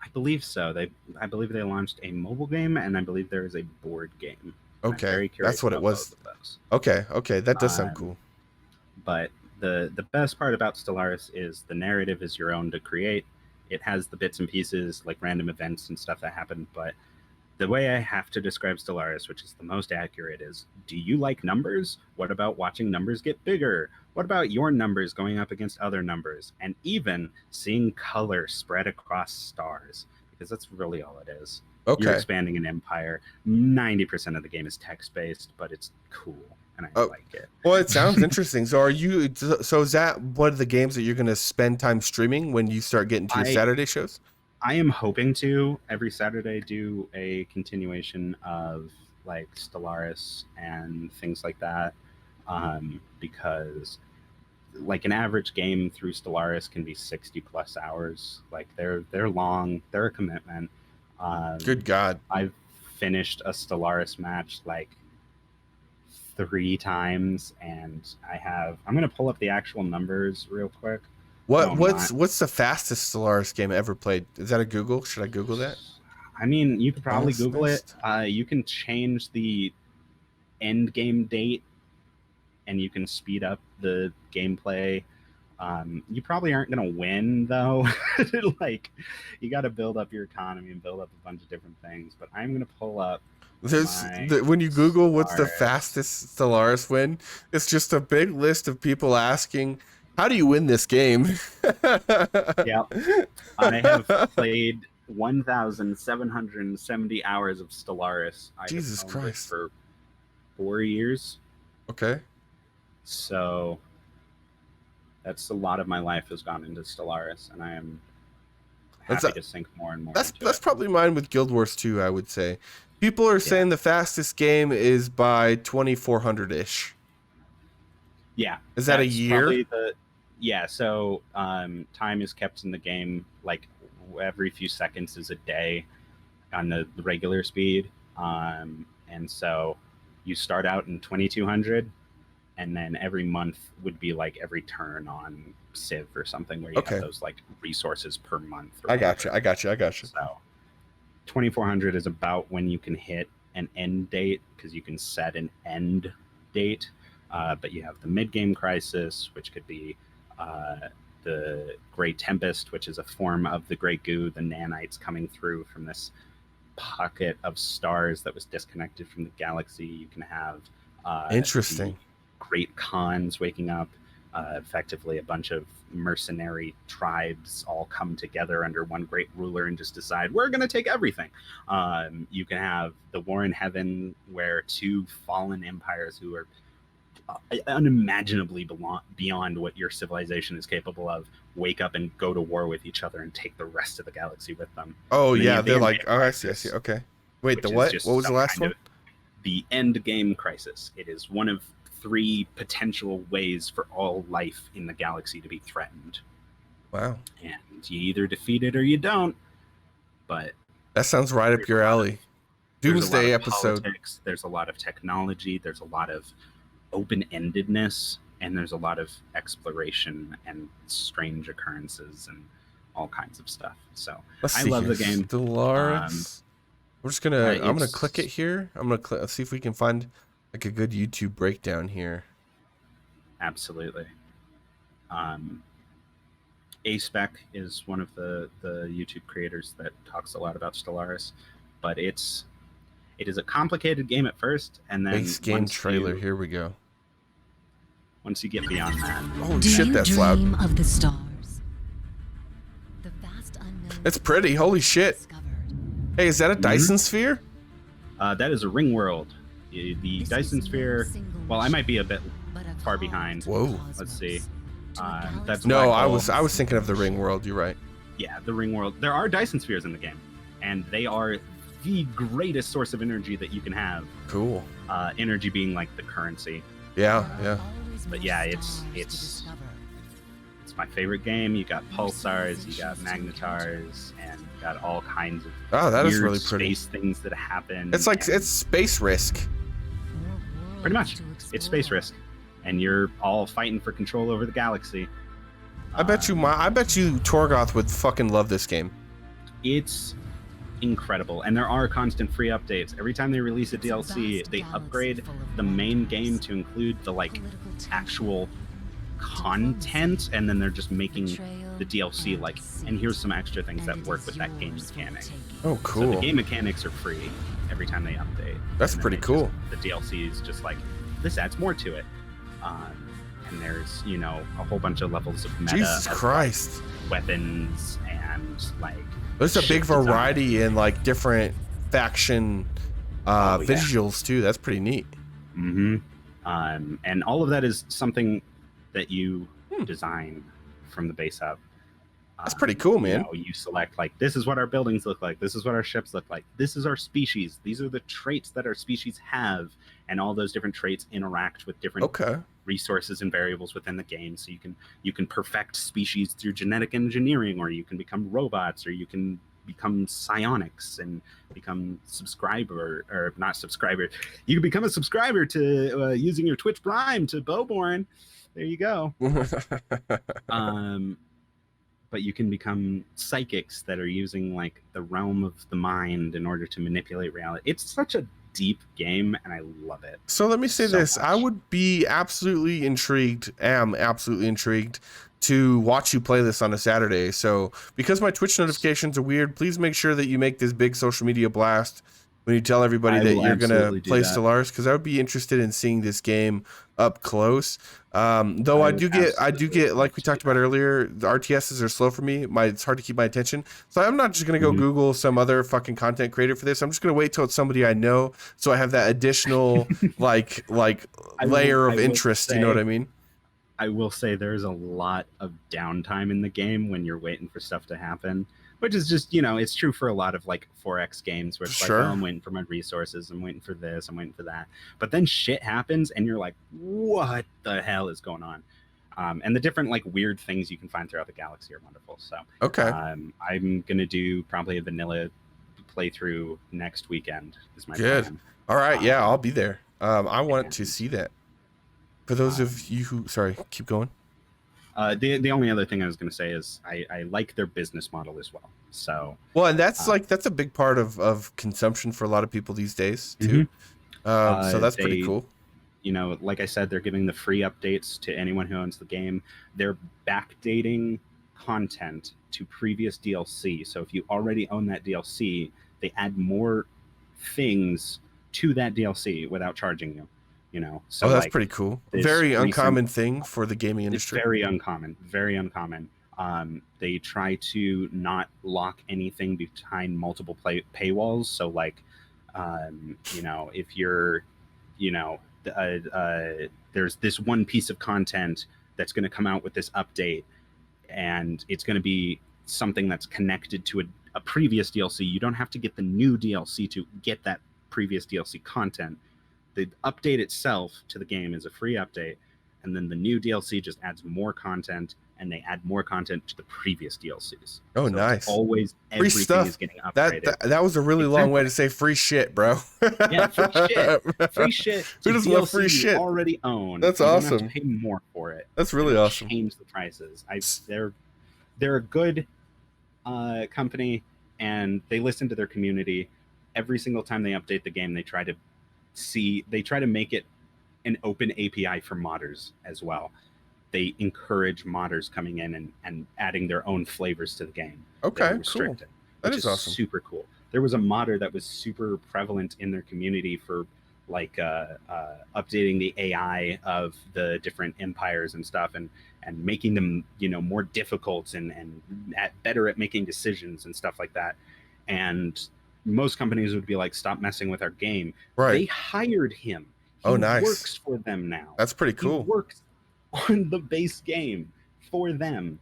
I believe so. I believe they launched a mobile game, and I believe there is a board game. I'm Okay, very curious that's what it about was. both of those. Okay, that does sound cool. But the best part about Stellaris is the narrative is your own to create. It has the bits and pieces like random events and stuff that happen, but the way I have to describe Stellaris, which is the most accurate, is do you like numbers? What about watching numbers get bigger? What about your numbers going up against other numbers? And even seeing color spread across stars, because that's really all it is. Okay. You're expanding an empire. 90% of the game is text-based, but it's cool, and I like it. Well, it sounds interesting. So is that one of the games that you're going to spend time streaming when you start getting to your Saturday shows? I am hoping to every Saturday do a continuation of like Stellaris and things like that, because like an average game through Stellaris can be 60 plus hours. Like they're long, they're a commitment. Good God. I've finished a Stellaris match like 3 times, and I'm going to pull up the actual numbers real quick. What's the fastest Stellaris game ever played? Is that a Google? Should I Google that? I mean, you could probably Google it. You can change the end game date, and you can speed up the gameplay. You probably aren't going to win, though. Like, you got to build up your economy and build up a bunch of different things. But I'm going to pull up. When you Google what's the fastest Stellaris win, it's just a big list of people asking, how do you win this game? Yeah. I have played 1,770 hours of Stellaris. Jesus Christ. For 4 years. Okay. So that's a lot of my life has gone into Stellaris, and I am happy to sink more and more. That's probably mine with Guild Wars 2, I would say. People are saying the fastest game is by 2400-ish. Yeah. Is that a year? So time is kept in the game like every few seconds is a day on the regular speed. And so you start out in 2200, and then every month would be like every turn on Civ or something where you have those like resources per month. I got you. So 2400 is about when you can hit an end date, because you can set an end date. But you have the mid-game crisis, which could be the Grey Tempest, which is a form of the Grey Goo, the nanites coming through from this pocket of stars that was disconnected from the galaxy. You can have interesting Great Khans waking up, effectively a bunch of mercenary tribes all come together under one great ruler and just decide we're going to take everything. You can have the War in Heaven, where 2 fallen empires who are unimaginabely beyond what your civilization is capable of wake up and go to war with each other and take the rest of the galaxy with them. Oh yeah, they're like, oh, I see. Okay. Wait, the what? What was the last one? The end game crisis. It is one of 3 potential ways for all life in the galaxy to be threatened. Wow. And you either defeat it or you don't. But that sounds right up your alley. Doomsday episode. Politics, there's a lot of technology. There's a lot of open-endedness, and there's a lot of exploration and strange occurrences and all kinds of stuff. So I love the game. Stellaris. We're just gonna. I'm gonna click it here. I'm gonna see if we can find like a good YouTube breakdown here. Absolutely. A-Spec is one of the YouTube creators that talks a lot about Stellaris, but it is a complicated game at first, and then Base game trailer. Here we go. Once you get beyond that, holy shit, that's loud. Do you dream of the stars? The vast unknown. It's pretty. Holy shit. Hey, is that a Dyson sphere? That is a ring world. The Dyson sphere. Well, I might be a bit far behind. Whoa. Let's see. That's no, I was thinking of the ring world. You're right. Yeah, the ring world. There are Dyson spheres in the game, and they are the greatest source of energy that you can have. Cool. Energy being like the currency. Yeah, yeah. But yeah, it's my favorite game. You got pulsars, you got magnetars, and you got all kinds of that weird is really pretty space things that happen. It's like it's space Risk. Pretty much, it's space Risk, and you're all fighting for control over the galaxy. I bet you Torgoth would fucking love this game. It's incredible, and there are constant free updates. Every time they release a DLC, they upgrade the main game to include the actual content, and then they're just making the DLC and here's some extra things that work with that game mechanic. Oh, cool. So the game mechanics are free every time they update. That's pretty cool. The DLC is just this adds more to it. And there's a whole bunch of levels of meta. Jesus Christ. Weapons and there's a big variety in different faction visuals too. That's pretty neat. Mm-hmm. And all of that is something that you design from the base up. That's pretty cool, man. You select this is what our buildings look like. This is what our ships look like. This is our species. These are the traits that our species have, and all those different traits interact with different resources and variables within the game. So you can perfect species through genetic engineering, or you can become robots, or you can become psionics and become you can become a subscriber to using your Twitch Prime to Bowborne. There you go. But you can become psychics that are using the realm of the mind in order to manipulate reality. It's such a deep game, and I love it. So let me say this. Much. I would be absolutely intrigued to watch you play this on a Saturday. So because my Twitch notifications are weird, please make sure that you make this big social media blast when you tell everybody that you're going to play Stellaris, because I would be interested in seeing this game up close. Though I do get like we talked about earlier, the RTSs are slow for me. It's hard to keep my attention. So I'm not just going to go Google some other fucking content creator for this. I'm just going to wait till it's somebody I know, so I have that additional layer of interest. You know what I mean? I will say there's a lot of downtime in the game when you're waiting for stuff to happen, which is just, it's true for a lot of 4X games where it's I'm waiting for my resources, I'm waiting for this, I'm waiting for that. But then shit happens and you're like, what the hell is going on? And the different weird things you can find throughout the galaxy are wonderful. So I'm going to do probably a vanilla playthrough next weekend is my plan. All right. Yeah, I'll be there. I want to see that. For those of you who, sorry, keep going. The only other thing I was going to say is I like their business model as well. So and that's that's a big part of consumption for a lot of people these days too. So that's pretty cool. Like I said, they're giving the free updates to anyone who owns the game. They're backdating content to previous DLC. So if you already own that DLC, they add more things to that DLC without charging you. So that's pretty cool. Very uncommon thing for the gaming industry. It's very uncommon. They try to not lock anything behind multiple paywalls. So if you're, there's this one piece of content that's going to come out with this update, and it's going to be something that's connected to a previous DLC. You don't have to get the new DLC to get that previous DLC content. The update itself to the game is a free update, and then the new DLC just adds more content, and they add more content to the previous DLCs. Oh, so nice! Always free stuff is getting upgraded. That was a really long way to say free shit, bro. Yeah, free shit. Who doesn't love free shit? You already own. That's you awesome. Don't have to pay more for it. That's really awesome. Change the prices. They're a good company, and they listen to their community. Every single time they update the game, they try to make it an open API for modders as well. they encourage modders coming in and adding their own flavors to the game. Okay, They restrict cool. it, That which is is awesome. super cool. There was a modder that was super prevalent in their community for like updating the AI of the different empires and stuff, and making them, you know, more difficult and better at making decisions and stuff like that. And most companies would be like, stop messing with our game. Right. They hired him. Oh, He nice. works for them now. That's pretty He cool. works on the base game for them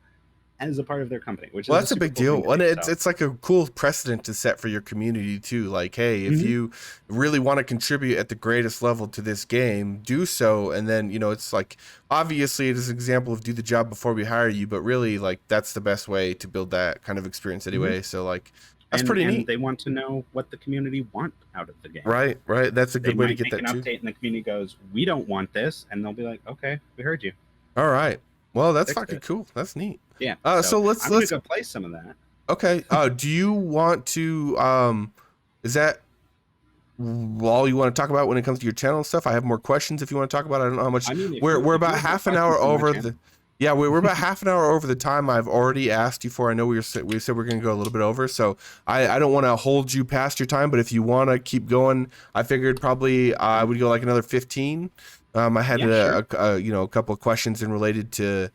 as a part of their company, which Well, is that's a super big cool deal. thing to And me, it's like a cool precedent to set for your community too. Like, hey, if you really want to contribute at the greatest level to this game, do so. And then, you know, it's like, obviously it is an example of do the job before we hire you, but really, like, that's the best way to build that kind of experience anyway. So, like, that's pretty neat. And they want to know what the community want out of the game. Right. That's a good way to get that too. They might make an update and the community goes, we don't want this. And they'll be like, okay, we heard you. All right. Well, that's fucking cool. That's neat. Yeah. So let's go play some of that. Okay. Do you want to is that all you want to talk about when it comes to your channel and stuff? I have more questions if you want to talk about it. I don't know how much. We're about half an hour over the. Yeah, we're about half an hour over the time I've already asked you for. I know we said we're going to go a little bit over, so I don't want to hold you past your time. But if you want to keep going, I figured probably I would go like another 15. I had a couple of questions related to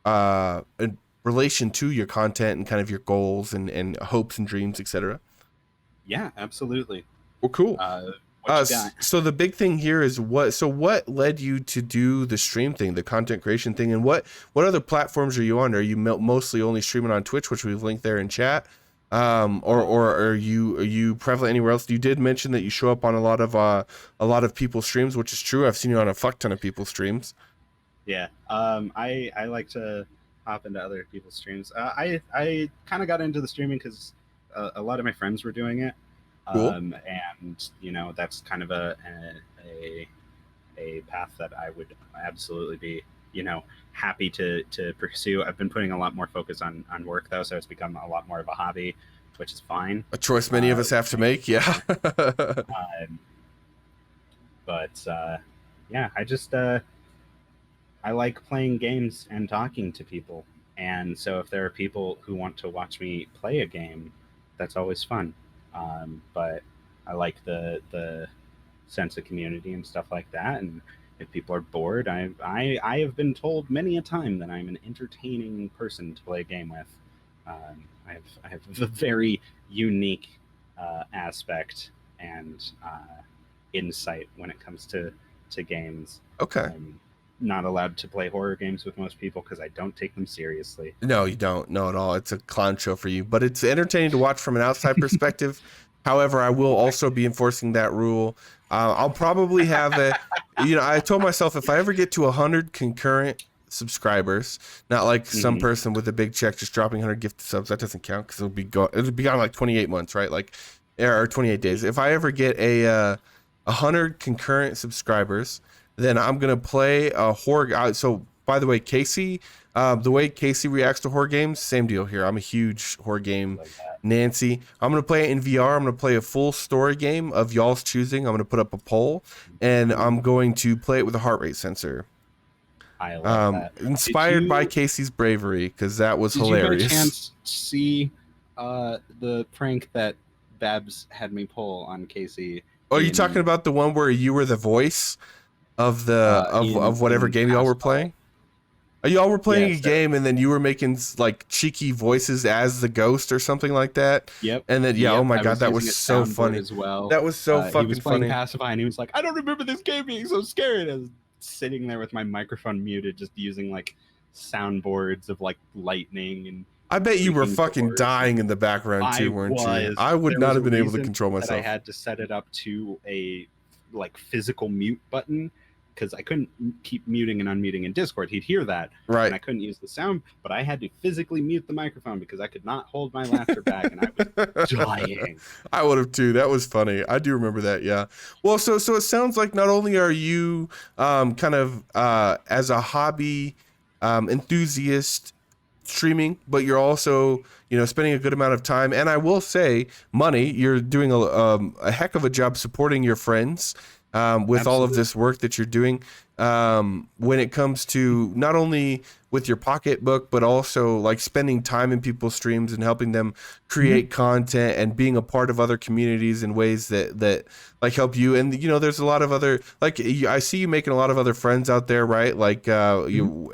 in relation to your content and kind of your goals and hopes and dreams, etc. Yeah, absolutely. Well, cool. So the big thing here is what led you to do the stream thing, the content creation thing, and what other platforms are you on? Are you mostly only streaming on Twitch, which we've linked there in chat, or are you prevalent anywhere else? You did mention that you show up on a lot of people's streams, which is true. I've seen you on a fuck ton of people's streams. Yeah, I like to hop into other people's streams. I kind of got into the streaming because a lot of my friends were doing it. Cool. And you know, that's kind of a path that I would absolutely be, you know, happy to pursue. I've been putting a lot more focus on work though, so it's become a lot more of a hobby, which is fine. A choice many of us have to make, yeah. Yeah, I just I like playing games and talking to people, and so if there are people who want to watch me play a game, that's always fun. But I like the sense of community and stuff like that. And if people are bored, I have been told many a time that I'm an entertaining person to play a game with. I have a very unique aspect and insight when it comes to games. Okay. I'm not allowed to play horror games with most people because I don't take them seriously. No, you don't. No, at all. It's a clown show for you, but it's entertaining to watch from an outside perspective. However, I will also be enforcing that rule. I'll probably have I told myself if I ever get to 100 concurrent subscribers, not like some person with a big check just dropping 100 gifted subs, that doesn't count because it'll be gone like 28 months, right? Like, or 28 days. If I ever get 100 concurrent subscribers, then I'm gonna play a horror. So, by the way, Casey, the way Casey reacts to horror games, same deal here. I'm a huge horror game Nancy. I'm gonna play it in VR. I'm gonna play a full story game of y'all's choosing. I'm gonna put up a poll, and I'm going to play it with a heart rate sensor. I love that. Inspired by Casey's bravery, because that was hilarious. Did you by chance see the prank that Babs had me pull on Casey? Oh, are you talking about the one where you were the voice of the of whatever game y'all were playing? Y'all were playing a game and then you were making like cheeky voices as the ghost or something like that. Yep. And then oh my god, that was so funny as well. That was so fucking he was playing funny. Pacify and he was like, I don't remember this game being so scary. I was sitting there with my microphone muted, just using like soundboards of like lightning and. I bet you were fucking dying in the background too, weren't you? I would not have been able to control myself. I had to set it up to a like physical mute button because I couldn't keep muting and unmuting in Discord. He'd hear that, right? And I couldn't use the sound, but I had to physically mute the microphone because I could not hold my laughter back, and I was dying. I would have too. That was funny. I do remember that. Yeah. Well, so it sounds like not only are you kind of as a hobby enthusiast streaming, but you're also spending a good amount of time, and I will say money. You're doing a heck of a job supporting your friends with all of Absolutely. this work that you're doing, when it comes to not only with your pocketbook, but also like spending time in people's streams and helping them create content and being a part of other communities in ways that like help you. And there's a lot of other, like, I see you making a lot of other friends out there, right? Like a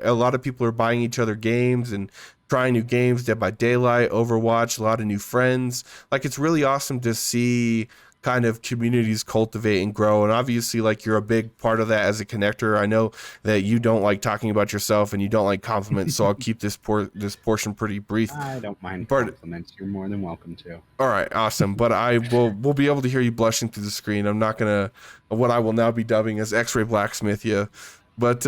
lot of people are buying each other games and trying new games, Dead by Daylight, Overwatch, a lot of new friends. Like, it's really awesome to see kind of communities cultivate and grow. And obviously, like, you're a big part of that as a connector. I know that you don't like talking about yourself and you don't like compliments, so I'll keep this portion pretty brief. I don't mind compliments. You're more than welcome to. All right, awesome. But we'll be able to hear you blushing through the screen. I'm not gonna what I will now be dubbing as X-ray blacksmith you. But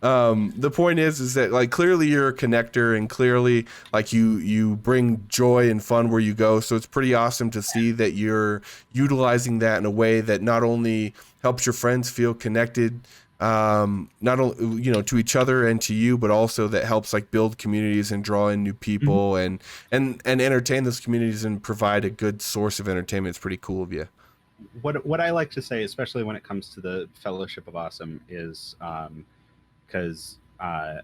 the point is that, like, clearly you're a connector and clearly, like, you bring joy and fun where you go. So it's pretty awesome to see that you're utilizing that in a way that not only helps your friends feel connected, not only, to each other and to you, but also that helps, like, build communities and draw in new people and entertain those communities and provide a good source of entertainment. It's pretty cool of you. What I like to say, especially when it comes to the Fellowship of Awesome, is because as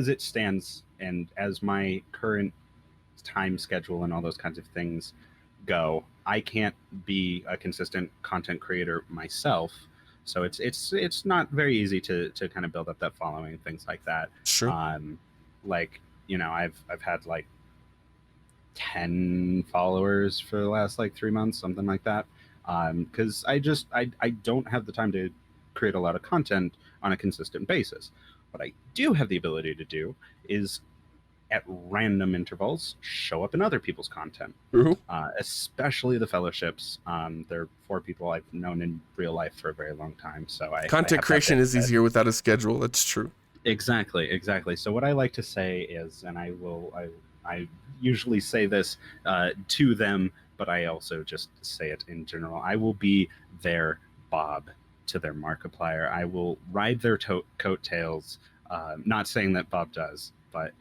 it stands and as my current time schedule and all those kinds of things go, I can't be a consistent content creator myself. So it's not very easy to kind of build up that following, things like that. Sure. Like, I've had like 10 followers for the last like 3 months, something like that. Because I don't have the time to create a lot of content on a consistent basis. What I do have the ability to do is at random intervals show up in other people's content, especially the fellowships. They're 4 people I've known in real life for a very long time, so content creation is easier without a schedule. That's true. Exactly. So what I like to say is, and I usually say this to them, but I also just say it in general, I will be their Bob to their Markiplier. I will ride their coattails. Not saying that Bob does, but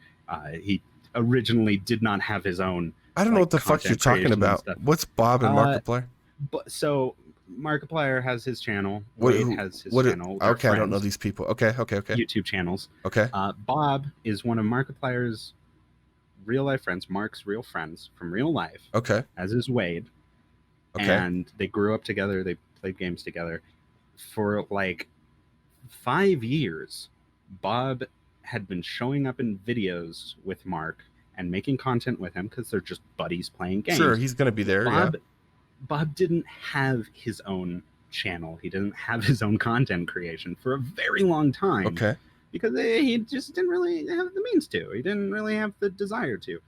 he originally did not have his own. I don't know what the fuck you're talking about. What's Bob and Markiplier? So Markiplier has his channel. Wade has his channel. Okay, I don't know these people. Okay. YouTube channels. Okay. Bob is one of Markiplier's real life friends, Mark's real friends from real life. Okay. As is Wade. Okay. And they grew up together. They played games together. For like 5 years, Bob had been showing up in videos with Mark and making content with him because they're just buddies playing games. Sure, he's going to be there. Bob didn't have his own channel. He didn't have his own content creation for a very long time. Okay. Because he just didn't really have the means to. He didn't really have the desire to.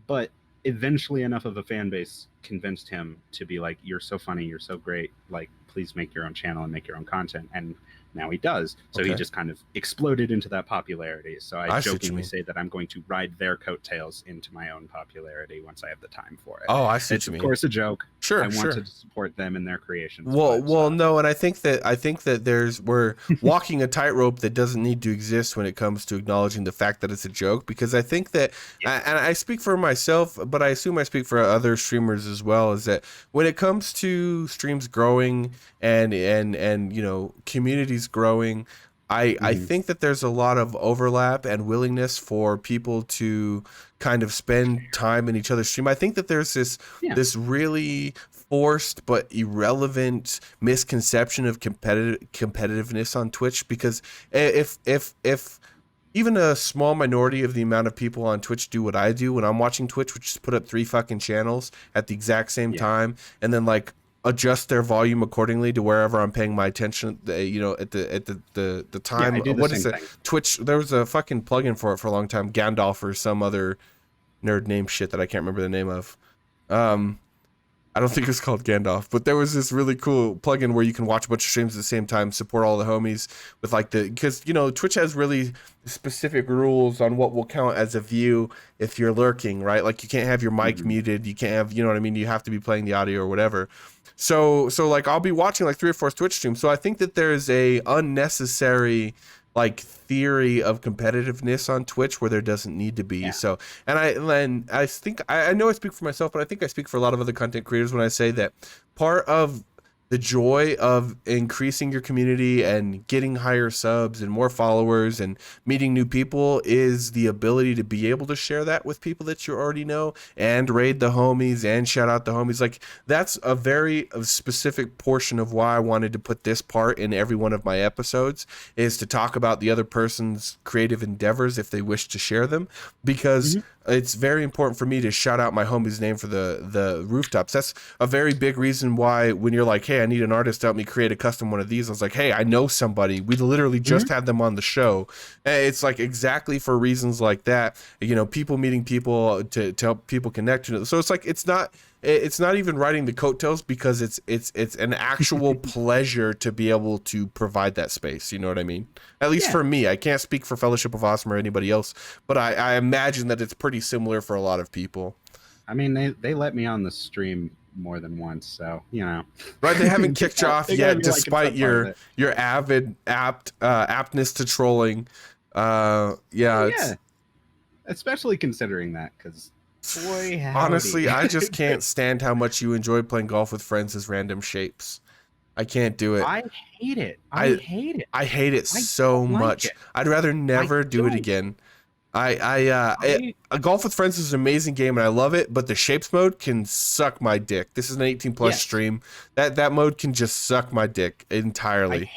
But eventually enough of a fan base convinced him to be like, you're so funny, you're so great, like, please make your own channel and make your own content. And now he does. So he just kind of exploded into that popularity. So I jokingly say that I'm going to ride their coattails into my own popularity once I have the time for it. Oh, I see what you mean. It's of course a joke. Sure, I want to support them in their creations. Well, no, and I think that we're walking a tightrope that doesn't need to exist when it comes to acknowledging the fact that it's a joke, because I think that, and I speak for myself, but I assume I speak for other streamers as well, is that when it comes to streams growing and communities growing, I think that there's a lot of overlap and willingness for people to kind of spend time in each other's stream. I think that there's this really forced but irrelevant misconception of competitiveness on Twitch, because if even a small minority of the amount of people on Twitch do what I do when I'm watching Twitch, which is put up 3 fucking channels at the exact same time, and then like adjust their volume accordingly to wherever I'm paying my attention, at the time. What is it? Twitch, there was a fucking plugin for it for a long time, Gandalf or some other nerd name shit that I can't remember the name of. I don't think it was called Gandalf, but there was this really cool plugin where you can watch a bunch of streams at the same time, support all the homies with like because Twitch has really specific rules on what will count as a view if you're lurking, right? Like, you can't have your mic muted, you can't have, you have to be playing the audio or whatever. So like, I'll be watching like 3 or 4 Twitch streams. So I think that there's a unnecessary like theory of competitiveness on Twitch where there doesn't need to be. Yeah. So, and I think I know I speak for myself, but I think I speak for a lot of other content creators when I say that part of the joy of increasing your community and getting higher subs and more followers and meeting new people is the ability to be able to share that with people that you already know and raid the homies and shout out the homies. Like, that's a very specific portion of why I wanted to put this part in every one of my episodes, is to talk about the other person's creative endeavors if they wish to share them, because it's very important for me to shout out my homie's name for the rooftops. That's a very big reason why when you're like, hey, I need an artist to help me create a custom one of these, I was like, hey, I know somebody. We literally just had them on the show. It's like exactly for reasons like that, you know, people meeting people to help people connect. So it's like, it's not even writing the coattails, because it's an actual pleasure to be able to provide that space. You know what I mean? At least for me. I can't speak for Fellowship of Awesome or anybody else, but I imagine that it's pretty similar for a lot of people. I mean, they let me on the stream more than once, so you know. Right, they haven't kicked you off yet, despite your aptness to trolling. Especially considering that, because boy, howdy. Honestly, I just can't stand how much you enjoy playing golf with friends as random shapes. I can't do it. I hate it. I hate it. I hate it so much. I'd rather never do it again. Golf with Friends is an amazing game and I love it, but the shapes mode can suck my dick. This is an 18+ stream. That mode can just suck my dick entirely. I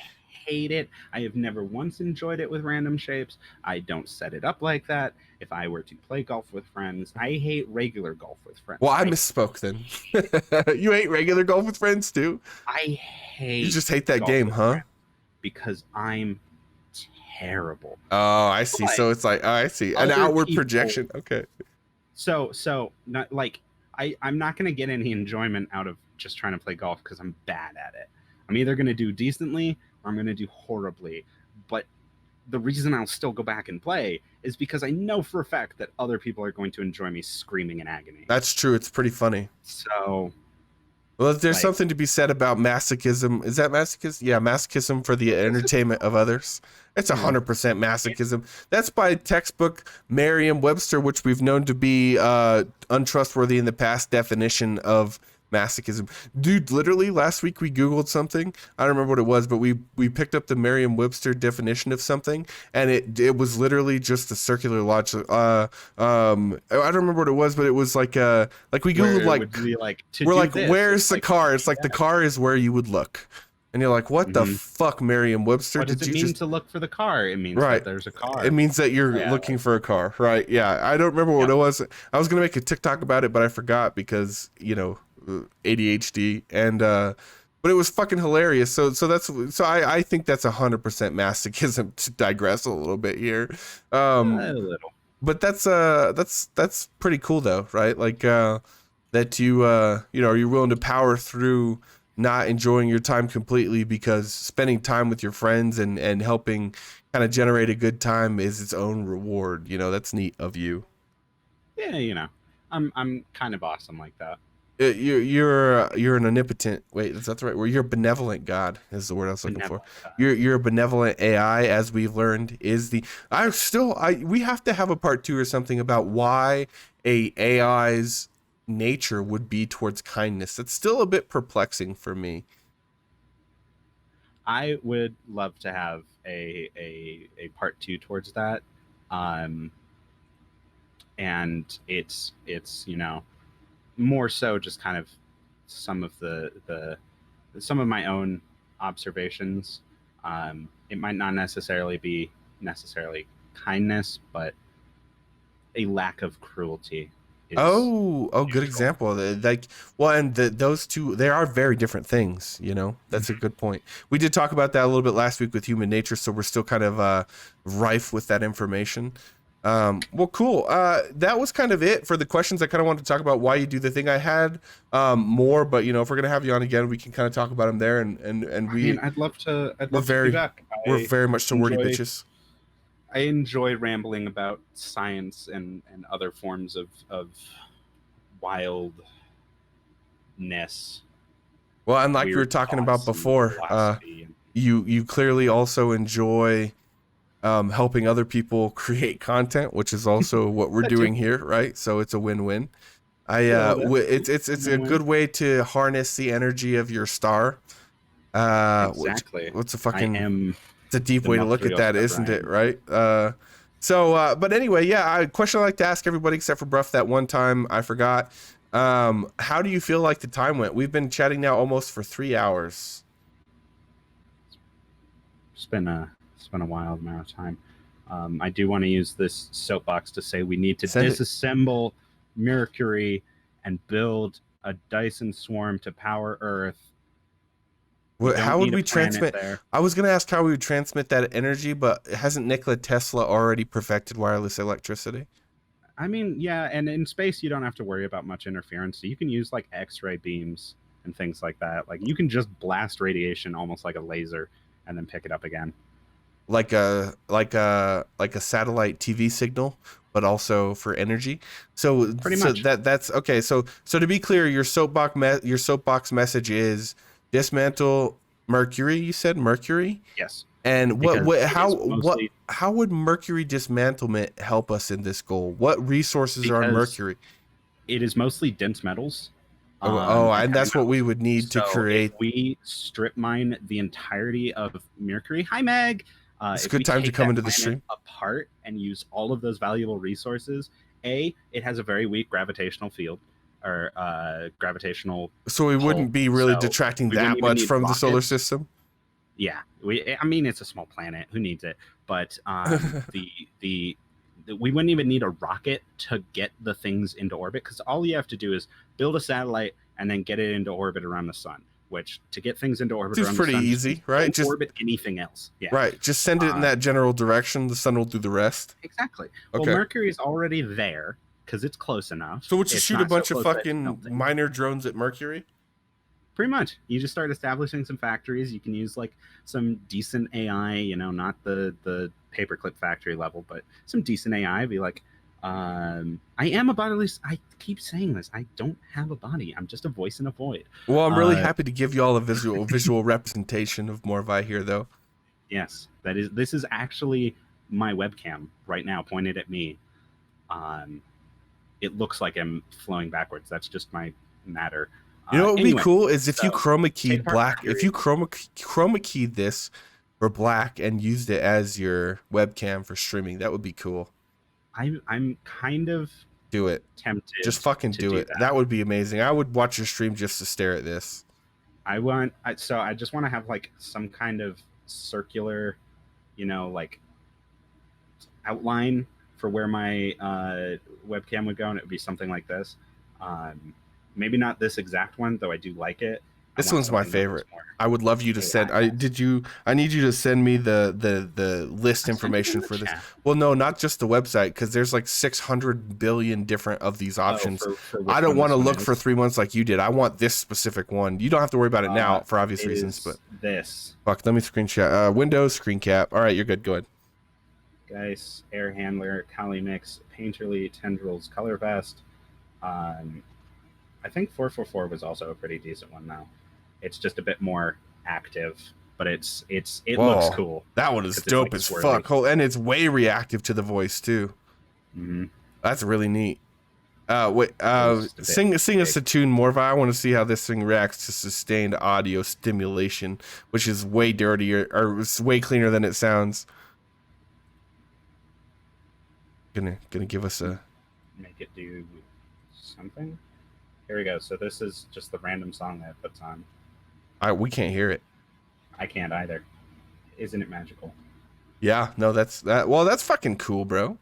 hate it. I have never once enjoyed it with random shapes. I don't set it up like that. If I were to play golf with friends, I hate regular golf with friends. Well, I misspoke then. You hate regular golf with friends too? I hate. You just hate that game, huh? Because I'm terrible. Oh, I see. So it's like, oh, I see. An outward projection. Okay. So not like I'm not going to get any enjoyment out of just trying to play golf because I'm bad at it. I'm either going to do decently or I'm going to do horribly. But the reason I'll still go back and play is because I know for a fact that other people are going to enjoy me screaming in agony. That's true. It's pretty funny. So, well, there's something to be said about masochism. Is that masochism? Yeah, masochism for the entertainment of others. It's 100% masochism. That's by textbook Merriam-Webster, which we've known to be untrustworthy in the past definition of masochism. Dude, literally last week we Googled something. I don't remember what it was, but we picked up the Merriam-Webster definition of something, and it was literally just a circular logic. I don't remember what it was, but it was like we Googled where's the car? It's like the car is where you would look. And you're like, what the fuck, Merriam-Webster? What does it mean to look for the car? It means that there's a car. It means that you're looking for a car, right? Yeah, I don't remember what it was. I was going to make a TikTok about it, but I forgot because, you know, ADHD. And but it was fucking hilarious. So I think that's 100% masochism, to digress a little bit here. A little. But that's pretty cool though, right? Like that you know, you're willing to power through not enjoying your time completely because spending time with your friends and helping kind of generate a good time is its own reward. You know, that's neat of you. Yeah, you know, I'm kind of awesome like that. You're an omnipotent. Wait, is that the right word? You're a benevolent God is the word I was looking for. You're a benevolent AI, as we've learned is the. We have to have a part 2 or something about why a AI's nature would be towards kindness. It's still a bit perplexing for me. I would love to have a part 2 towards that, and it's you know, more so just kind of some of some of my own observations. It might not necessarily be kindness, but a lack of cruelty. Good example. Like, well, and those two, they are very different things, you know. That's a good point. We did talk about that a little bit last week with human nature, so we're still kind of rife with that information. Well, cool. That was kind of it for the questions. I kind of wanted to talk about why you do the thing. I had more, but you know, if we're gonna have you on again, we can kind of talk about them there. And we. I'd love to be back. We're very much so wordy bitches. I enjoy rambling about science and other forms of wildness. Well, and like we were talking about before, you clearly also enjoy helping other people create content, which is also what we're doing here, right? So it's a win-win. It's a good way to harness the energy of your star. Exactly. What's a fucking? I am. It's a deep way to look at that, isn't it? Right. But anyway, yeah. A question I like to ask everybody, except for Bruff, that one time I forgot. How do you feel like the time went? We've been chatting now almost for 3 hours. It's been a wild amount of time. I do want to use this soapbox to say we need to disassemble Mercury and build a Dyson swarm to power Earth. How would we transmit? I was going to ask how we would transmit that energy, but hasn't Nikola Tesla already perfected wireless electricity? I mean, yeah, and in space you don't have to worry about much interference. So you can use like X-ray beams and things like that. Like you can just blast radiation almost like a laser and then pick it up again. Like a satellite TV signal, but also for energy. So pretty much that's okay. So to be clear, your soapbox message is dismantle Mercury. You said Mercury? Yes. And how would Mercury dismantlement help us in this goal? What resources are on Mercury? It is mostly dense metals. And that's what we would need to create. If we strip mine the entirety of Mercury, hi Meg. It's a good time to come into the stream. Apart and use all of those valuable resources. It has a very weak gravitational field. Or gravitational. So we wouldn't be really detracting that much from the solar system. Yeah, I mean it's a small planet. Who needs it? But we wouldn't even need a rocket to get the things into orbit, because all you have to do is build a satellite and then get it into orbit around the sun. Which to get things into orbit around the sun, pretty easy, right? Just orbit anything else. Yeah. Right. Just send it in that general direction. The sun will do the rest. Exactly. Okay. Well, Mercury is already there, because it's close enough. So we'll just shoot a bunch of fucking minor drones at Mercury? Pretty much. You just start establishing some factories. You can use like some decent AI, not the paperclip factory level, but some decent AI. Be like, I am a bodiless. I keep saying this. I don't have a body. I'm just a voice in a void. Well, I'm really happy to give you all a visual representation of Morvi here, though. Yes, this is actually my webcam right now, pointed at me. It looks like I'm flowing backwards. That's just my matter. You know what would be cool is if you chroma keyed black. If you chroma keyed this for black and used it as your webcam for streaming, that would be cool. I'm kind of do it. Tempted. Just fucking do it. That would be amazing. I would watch your stream just to stare at this. I just want to have like some kind of circular, like outline for where my webcam would go, and it would be something like this. Maybe not this exact one, though I do like it. This one's my favorite. I would love you to send. I need you to send me the list information for this. Well, no, not just the website, because there's like 600 billion different of these options. I don't want to look for 3 months like you did. I want this specific one. You don't have to worry about it now for obvious reasons. But this. Fuck. Let me screenshot. Windows screen cap. All right, you're good. Go ahead. Geist, Air Handler, Kali Mix, Painterly, Tendrils, Color Vest. I think 444 was also a pretty decent one now. It's just a bit more active, but it looks cool. That one is dope as fuck. And it's way reactive to the voice too. Mm-hmm. That's really neat. Sing us a tune, Morva. I want to see how this thing reacts to sustained audio stimulation, which is way dirtier or it's way cleaner than it sounds. Gonna give us a make it do something. Here we go. So this is just the random song that it puts on. We can't hear it. I can't either. Isn't it magical? Yeah, no, that's fucking cool, bro.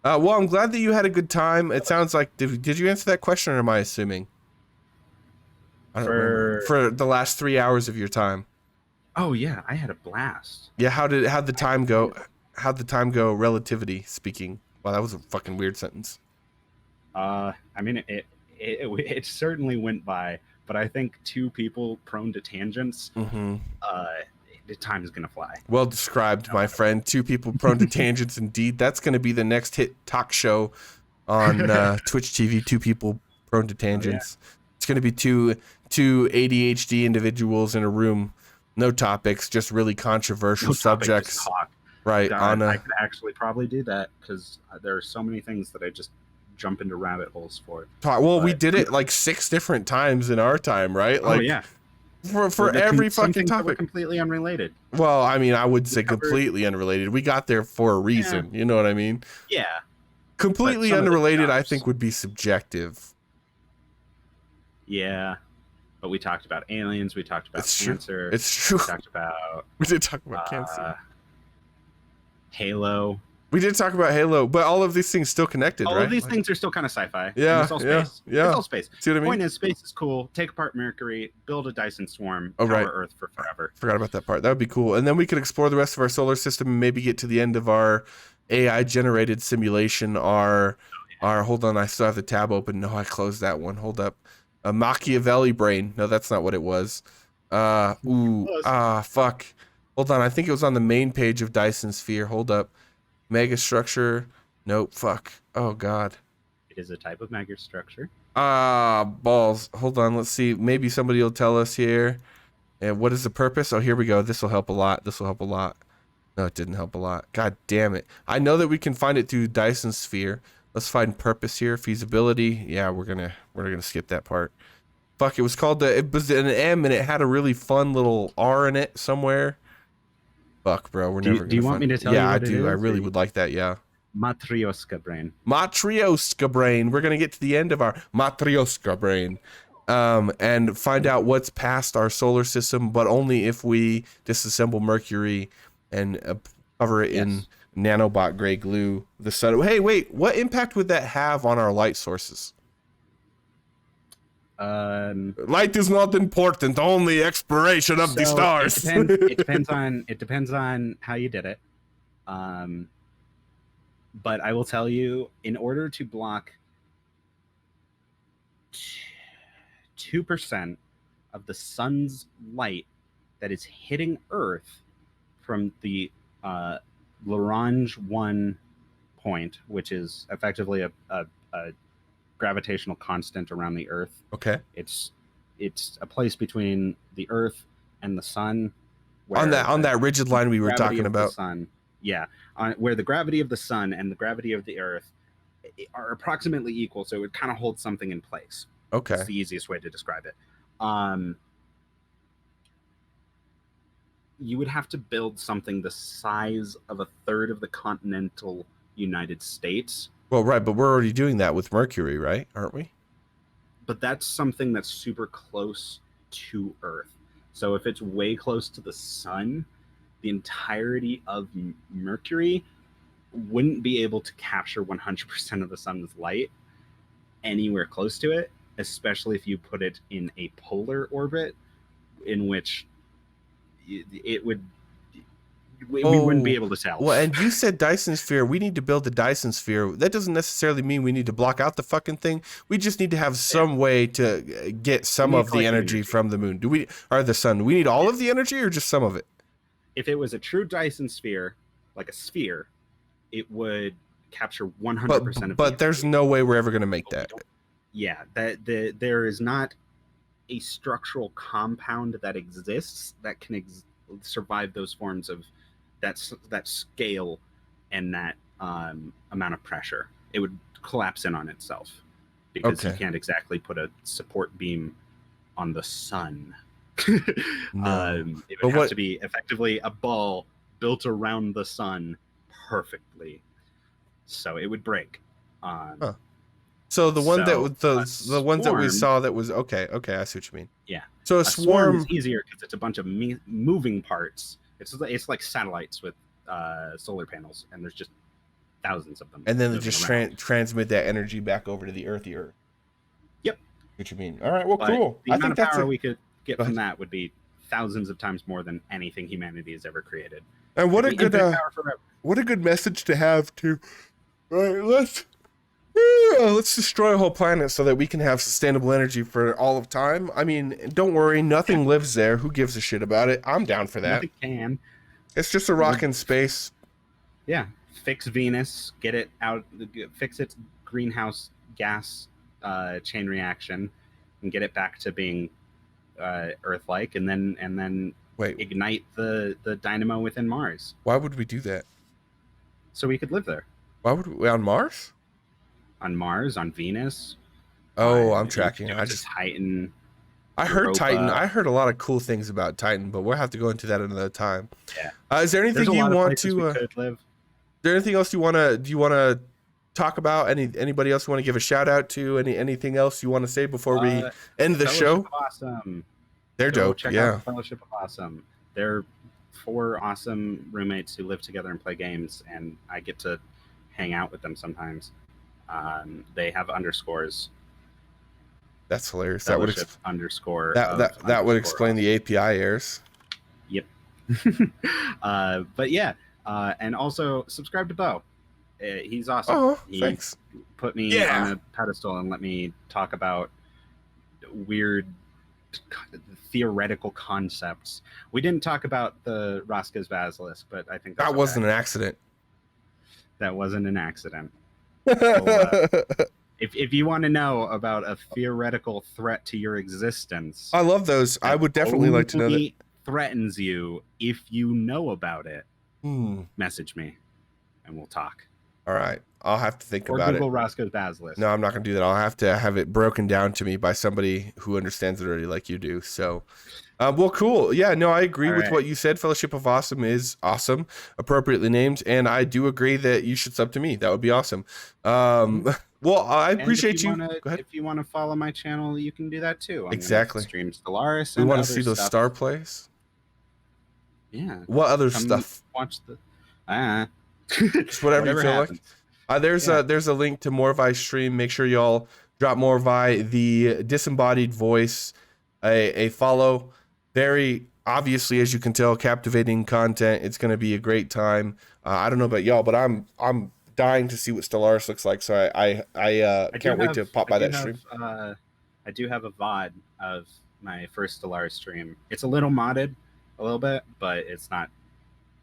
Well, I'm glad that you had a good time. It sounds like did you answer that question, or am I assuming? I don't remember. For the last 3 hours of your time. Oh yeah, I had a blast. Yeah, how'd the time go? How'd the time go, relativity speaking? Wow, that was a fucking weird sentence. I mean, it certainly went by, but I think two people prone to tangents, the time is going to fly. Well described, my friend. Two people prone to tangents, indeed. That's going to be the next hit talk show on Twitch TV, two people prone to tangents. Oh, yeah. It's going to be two ADHD individuals in a room, no topics, just really controversial subjects. Right. God, I could actually probably do that because there are so many things that I just jump into rabbit holes for. Well, we But, did it like 6 different times in our time, right? oh Like yeah, for every some fucking things that were topic. completely unrelated. Well, I mean, I would say covered- completely unrelated. We got there for a reason. You know what I mean? Yeah. Completely some of the unrelated, I jobs- think, would be subjective. Yeah. But we talked about aliens. We talked about It's cancer. true. It's true. We talked about We did talk about cancer. Halo. We did talk about Halo, but all of these things still connected, All right? of these things are still kind of sci-fi. Yeah, And it's all space. yeah. It's all space. See what I mean? Point is, space is cool. Take apart Mercury, build a Dyson swarm, Oh, power right. Earth for forever. Forgot about that part. That would be cool. And then we could explore the rest of our solar system and maybe get to the end of our AI generated simulation. Our hold on, I still have the tab open. No, I closed that one. Hold up. A Machiavelli brain. No, that's not what it was. Fuck. Hold on, I think it was on the main page of Dyson Sphere. Hold up. Megastructure. Nope, fuck. Oh god. It is a type of megastructure. Balls. Hold on, let's see. Maybe somebody will tell us here. And what is the purpose? Oh, here we go. This will help a lot. This will help a lot. No, it didn't help a lot. God damn it. I know that we can find it through Dyson Sphere. Let's find purpose here. Feasibility. Yeah, we're gonna skip that part. Fuck, it was called it was an M and it had a really fun little R in it somewhere. Fuck, bro. We're never gonna Do you want me to tell you Yeah, what I it do. I is, really or- would like that, yeah. Matryoshka brain. Matryoshka brain. We're gonna get to the end of our Matryoshka brain, and find out what's past our solar system, but only if we disassemble Mercury and cover it in nanobot gray glue. The sun. Hey, wait. What impact would that have on our light sources? Light is not important. Only exploration of the stars. It depends on how you did it. But I will tell you, in order to block 2% of the sun's light that is hitting Earth from the Lagrange 1 point, which is effectively a gravitational constant around the Earth. Okay. It's a place between the Earth and the sun. On that rigid line we were talking about. Sun, yeah, where the gravity of the sun and the gravity of the Earth are approximately equal, so it would kind of hold something in place. Okay. That's the easiest way to describe it. You would have to build something the size of a third of the continental United States. Well, right, but we're already doing that with Mercury, right? Aren't we? But that's something that's super close to Earth. So if it's way close to the sun, the entirety of Mercury wouldn't be able to capture 100% of the sun's light anywhere close to it, especially if you put it in a polar orbit, in which it would... We wouldn't be able to tell. Well, and you said Dyson Sphere. We need to build the Dyson Sphere. That doesn't necessarily mean we need to block out the fucking thing. We just need to have some way to get some of the energy from the moon. Or the sun? Do we need all of the energy or just some of it? If it was a true Dyson Sphere, like a sphere, it would capture 100% of But there's no way we're ever going to make that. Yeah, there is not a structural compound that exists that can survive those forms of that scale and that amount of pressure. It would collapse in on itself because you can't exactly put a support beam on the sun. No. It would have to be effectively a ball built around the sun perfectly, so it would break. So the one the ones that we saw that was okay. I see what you mean. Yeah. So a swarm is easier because it's a bunch of moving parts. It's like satellites with solar panels, and there's just thousands of them. And then they just transmit that energy back over to the Earth. Yep. What you mean? All right. Well, but cool. The amount of power we could get from that would be thousands of times more than anything humanity has ever created. And what a good message to have too. Right. Let's destroy a whole planet so that we can have sustainable energy for all of time. I mean, don't worry, nothing lives there. Who gives a shit about it? I'm down for that. Nothing can. It's just a rock in space. Yeah. Fix Venus, get it out, fix its greenhouse gas chain reaction, and get it back to being Earth-like, and then wait, ignite the dynamo within Mars. Why would we do that? so we could live there. Why would we on Mars? On Mars, on Venus. Oh, I'm You tracking. could do it to Titan. I heard Titan. Europa. I heard a lot of cool things about Titan, but we'll have to go into that another time. Yeah. Is there anything There's a you lot of want places to? we could live. Is there anything else you want to? Do you want to talk about? Anybody else you want to give a shout out to? Anything else you want to say before we end the show? Fellowship of Awesome. They're dope. Check out the Fellowship of Awesome. They're 4 awesome roommates who live together and play games, and I get to hang out with them sometimes. They have underscores. That's hilarious. That would underscore. That would explain the API errors. Yep. But yeah, and also subscribe to Bo. He's awesome. Oh, thanks. Put me on a pedestal and let me talk about weird theoretical concepts. We didn't talk about the Rosca's Basilisk, but I think that wasn't an accident. That wasn't an accident. So, if you want to know about a theoretical threat to your existence, I love those. I would definitely like to know that. Threatens you if you know about it. Message me, and we'll talk. All right, I'll have to think about Google it. Google Roscoe's Basilisk. No, I'm not going to do that. I'll have to have it broken down to me by somebody who understands it already, like you do. So, well, cool. Yeah, no, I agree with what you said. Fellowship of Awesome is awesome, appropriately named, and I do agree that you should sub to me. That would be awesome. Well, I appreciate you. Go ahead. If you want to follow my channel, you can do that too. Exactly. Stream Stellaris. We want to see those star plays. Yeah. What other stuff? Watch the. Just whatever you feel happens. Like. There's a link to Morvi's stream. Make sure y'all drop Morvi, the disembodied voice, a follow. Very obviously, as you can tell, captivating content. It's going to be a great time. I don't know about y'all, but I'm dying to see what Stellaris looks like. So I can't wait to pop by that stream. I do have a VOD of my first Stellaris stream. It's a little modded, a little bit, but it's not.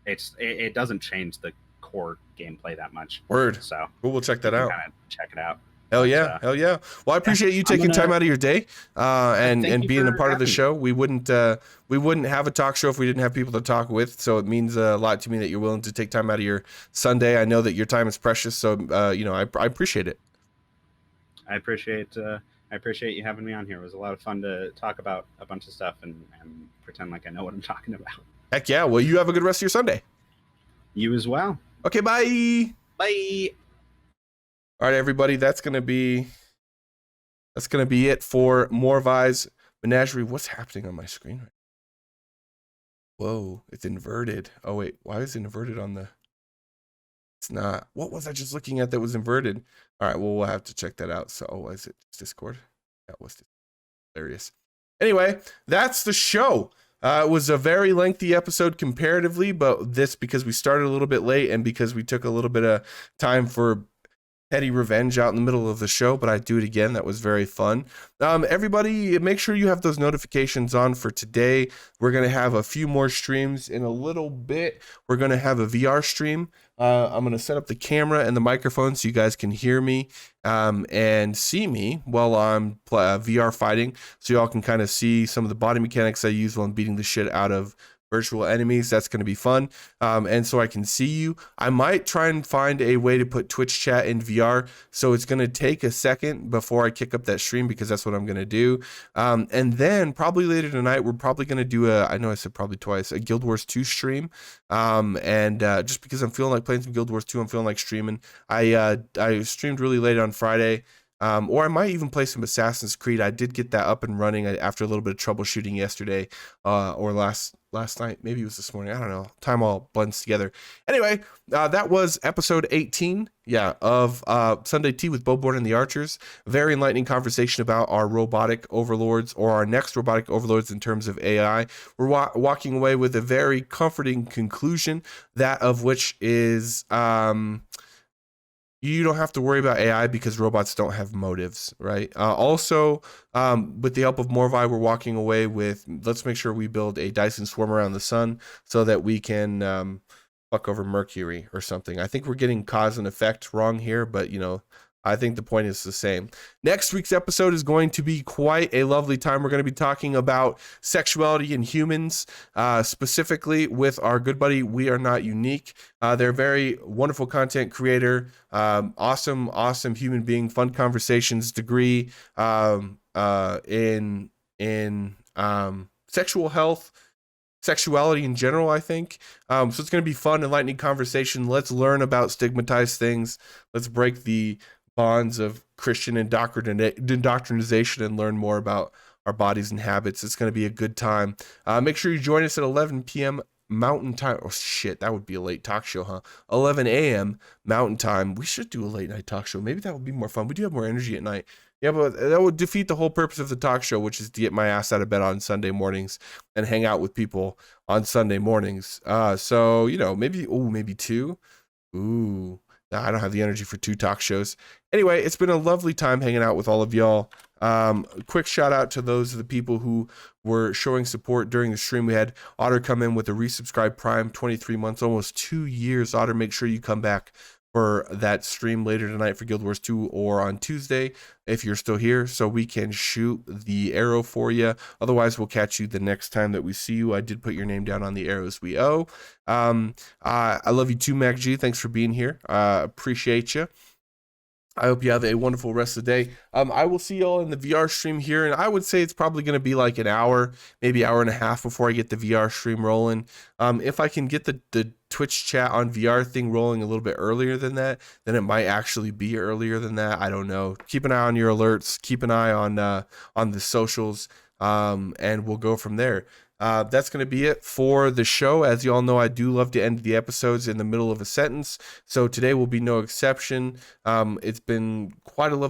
It doesn't change the core gameplay that much. Word. So we'll check that out. Check it out. Hell yeah, hell yeah. Well, I appreciate you taking time out of your day and being a part of the show. We wouldn't have a talk show if we didn't have people to talk with. So it means a lot to me that you're willing to take time out of your Sunday. I know that your time is precious, so I appreciate it. I appreciate you having me on here. It was a lot of fun to talk about a bunch of stuff and pretend like I know what I'm talking about. Heck yeah. Well, you have a good rest of your Sunday. You as well. Okay, bye. Bye. All right, everybody, that's gonna be it for Morvi's Menagerie. What's happening on my screen right now? Whoa, it's inverted. Oh wait, why is it inverted on the? It's not. What was I just looking at that was inverted? All right, well, we'll have to check that out. So, is it Discord? That was hilarious. Anyway, that's the show. It was a very lengthy episode comparatively, but this because we started a little bit late and because we took a little bit of time for petty revenge out in the middle of the show, but I'd do it again. That was very fun. Everybody, make sure you have those notifications on for today. We're going to have a few more streams in a little bit. We're going to have a VR stream. I'm going to set up the camera and the microphone so you guys can hear me and see me while I'm VR fighting, so y'all can kind of see some of the body mechanics I use while I'm beating the shit out of virtual enemies. That's going to be fun. And so I can see you. I might try and find a way to put Twitch chat in VR. So it's going to take a second before I kick up that stream because that's what I'm going to do. And then probably later tonight, we're probably going to do I know I said probably twice, a Guild Wars 2 stream. And just because I'm feeling like playing some Guild Wars 2, I'm feeling like streaming. I streamed really late on Friday. Or I might even play some Assassin's Creed. I did get that up and running after a little bit of troubleshooting yesterday, or last night. Maybe it was this morning. I don't know. Time all blends together. Anyway, that was episode 18, of Sunday Tea with Bowborne and the Archers. Very enlightening conversation about our robotic overlords, or our next robotic overlords in terms of AI. We're walking away with a very comforting conclusion, that of which is... you don't have to worry about AI because robots don't have motives, right? Also, with the help of Morvi, we're walking away with, let's make sure we build a Dyson swarm around the sun so that we can fuck over Mercury or something. I think we're getting cause and effect wrong here, but I think the point is the same. Next week's episode is going to be quite a lovely time. We're going to be talking about sexuality in humans, specifically with our good buddy, We Are Not Unique. They're a very wonderful content creator, awesome human being, fun conversations, degree in sexual health, sexuality in general, I think. So it's going to be fun, enlightening conversation. Let's learn about stigmatized things. Let's break the bonds of Christian indoctrination and learn more about our bodies and habits. It's going to be a good time. Make sure you join us at 11 p.m. Mountain Time. Oh, shit, that would be a late talk show, huh? 11 a.m. Mountain Time. We should do a late night talk show. Maybe that would be more fun. We do have more energy at night. Yeah, but that would defeat the whole purpose of the talk show, which is to get my ass out of bed on Sunday mornings and hang out with people on Sunday mornings. So, maybe two. Ooh. Nah, I don't have the energy for 2 talk shows. Anyway, it's been a lovely time hanging out with all of y'all. Quick shout out to those of the people who were showing support during the stream. We had Otter come in with a resubscribe Prime, 23 months, almost 2 years. Otter, make sure you come back for that stream later tonight for Guild Wars 2 or on Tuesday if you're still here, so we can shoot the arrow for you. Otherwise, we'll catch you the next time that we see you. I did put your name down on the arrows we owe. I love you too, Mac G. Thanks for being here. Appreciate you. I hope you have a wonderful rest of the day. I will see y'all in the VR stream here, and I would say it's probably going to be like an hour, maybe hour and a half before I get the VR stream rolling. If I can get the Twitch chat on VR thing rolling a little bit earlier than that, then it might actually be earlier than that. I don't know. Keep an eye on your alerts. Keep an eye on the socials, and we'll go from there. That's going to be it for the show. As you all know, I do love to end the episodes in the middle of a sentence, so today will be no exception. It's been quite a lovely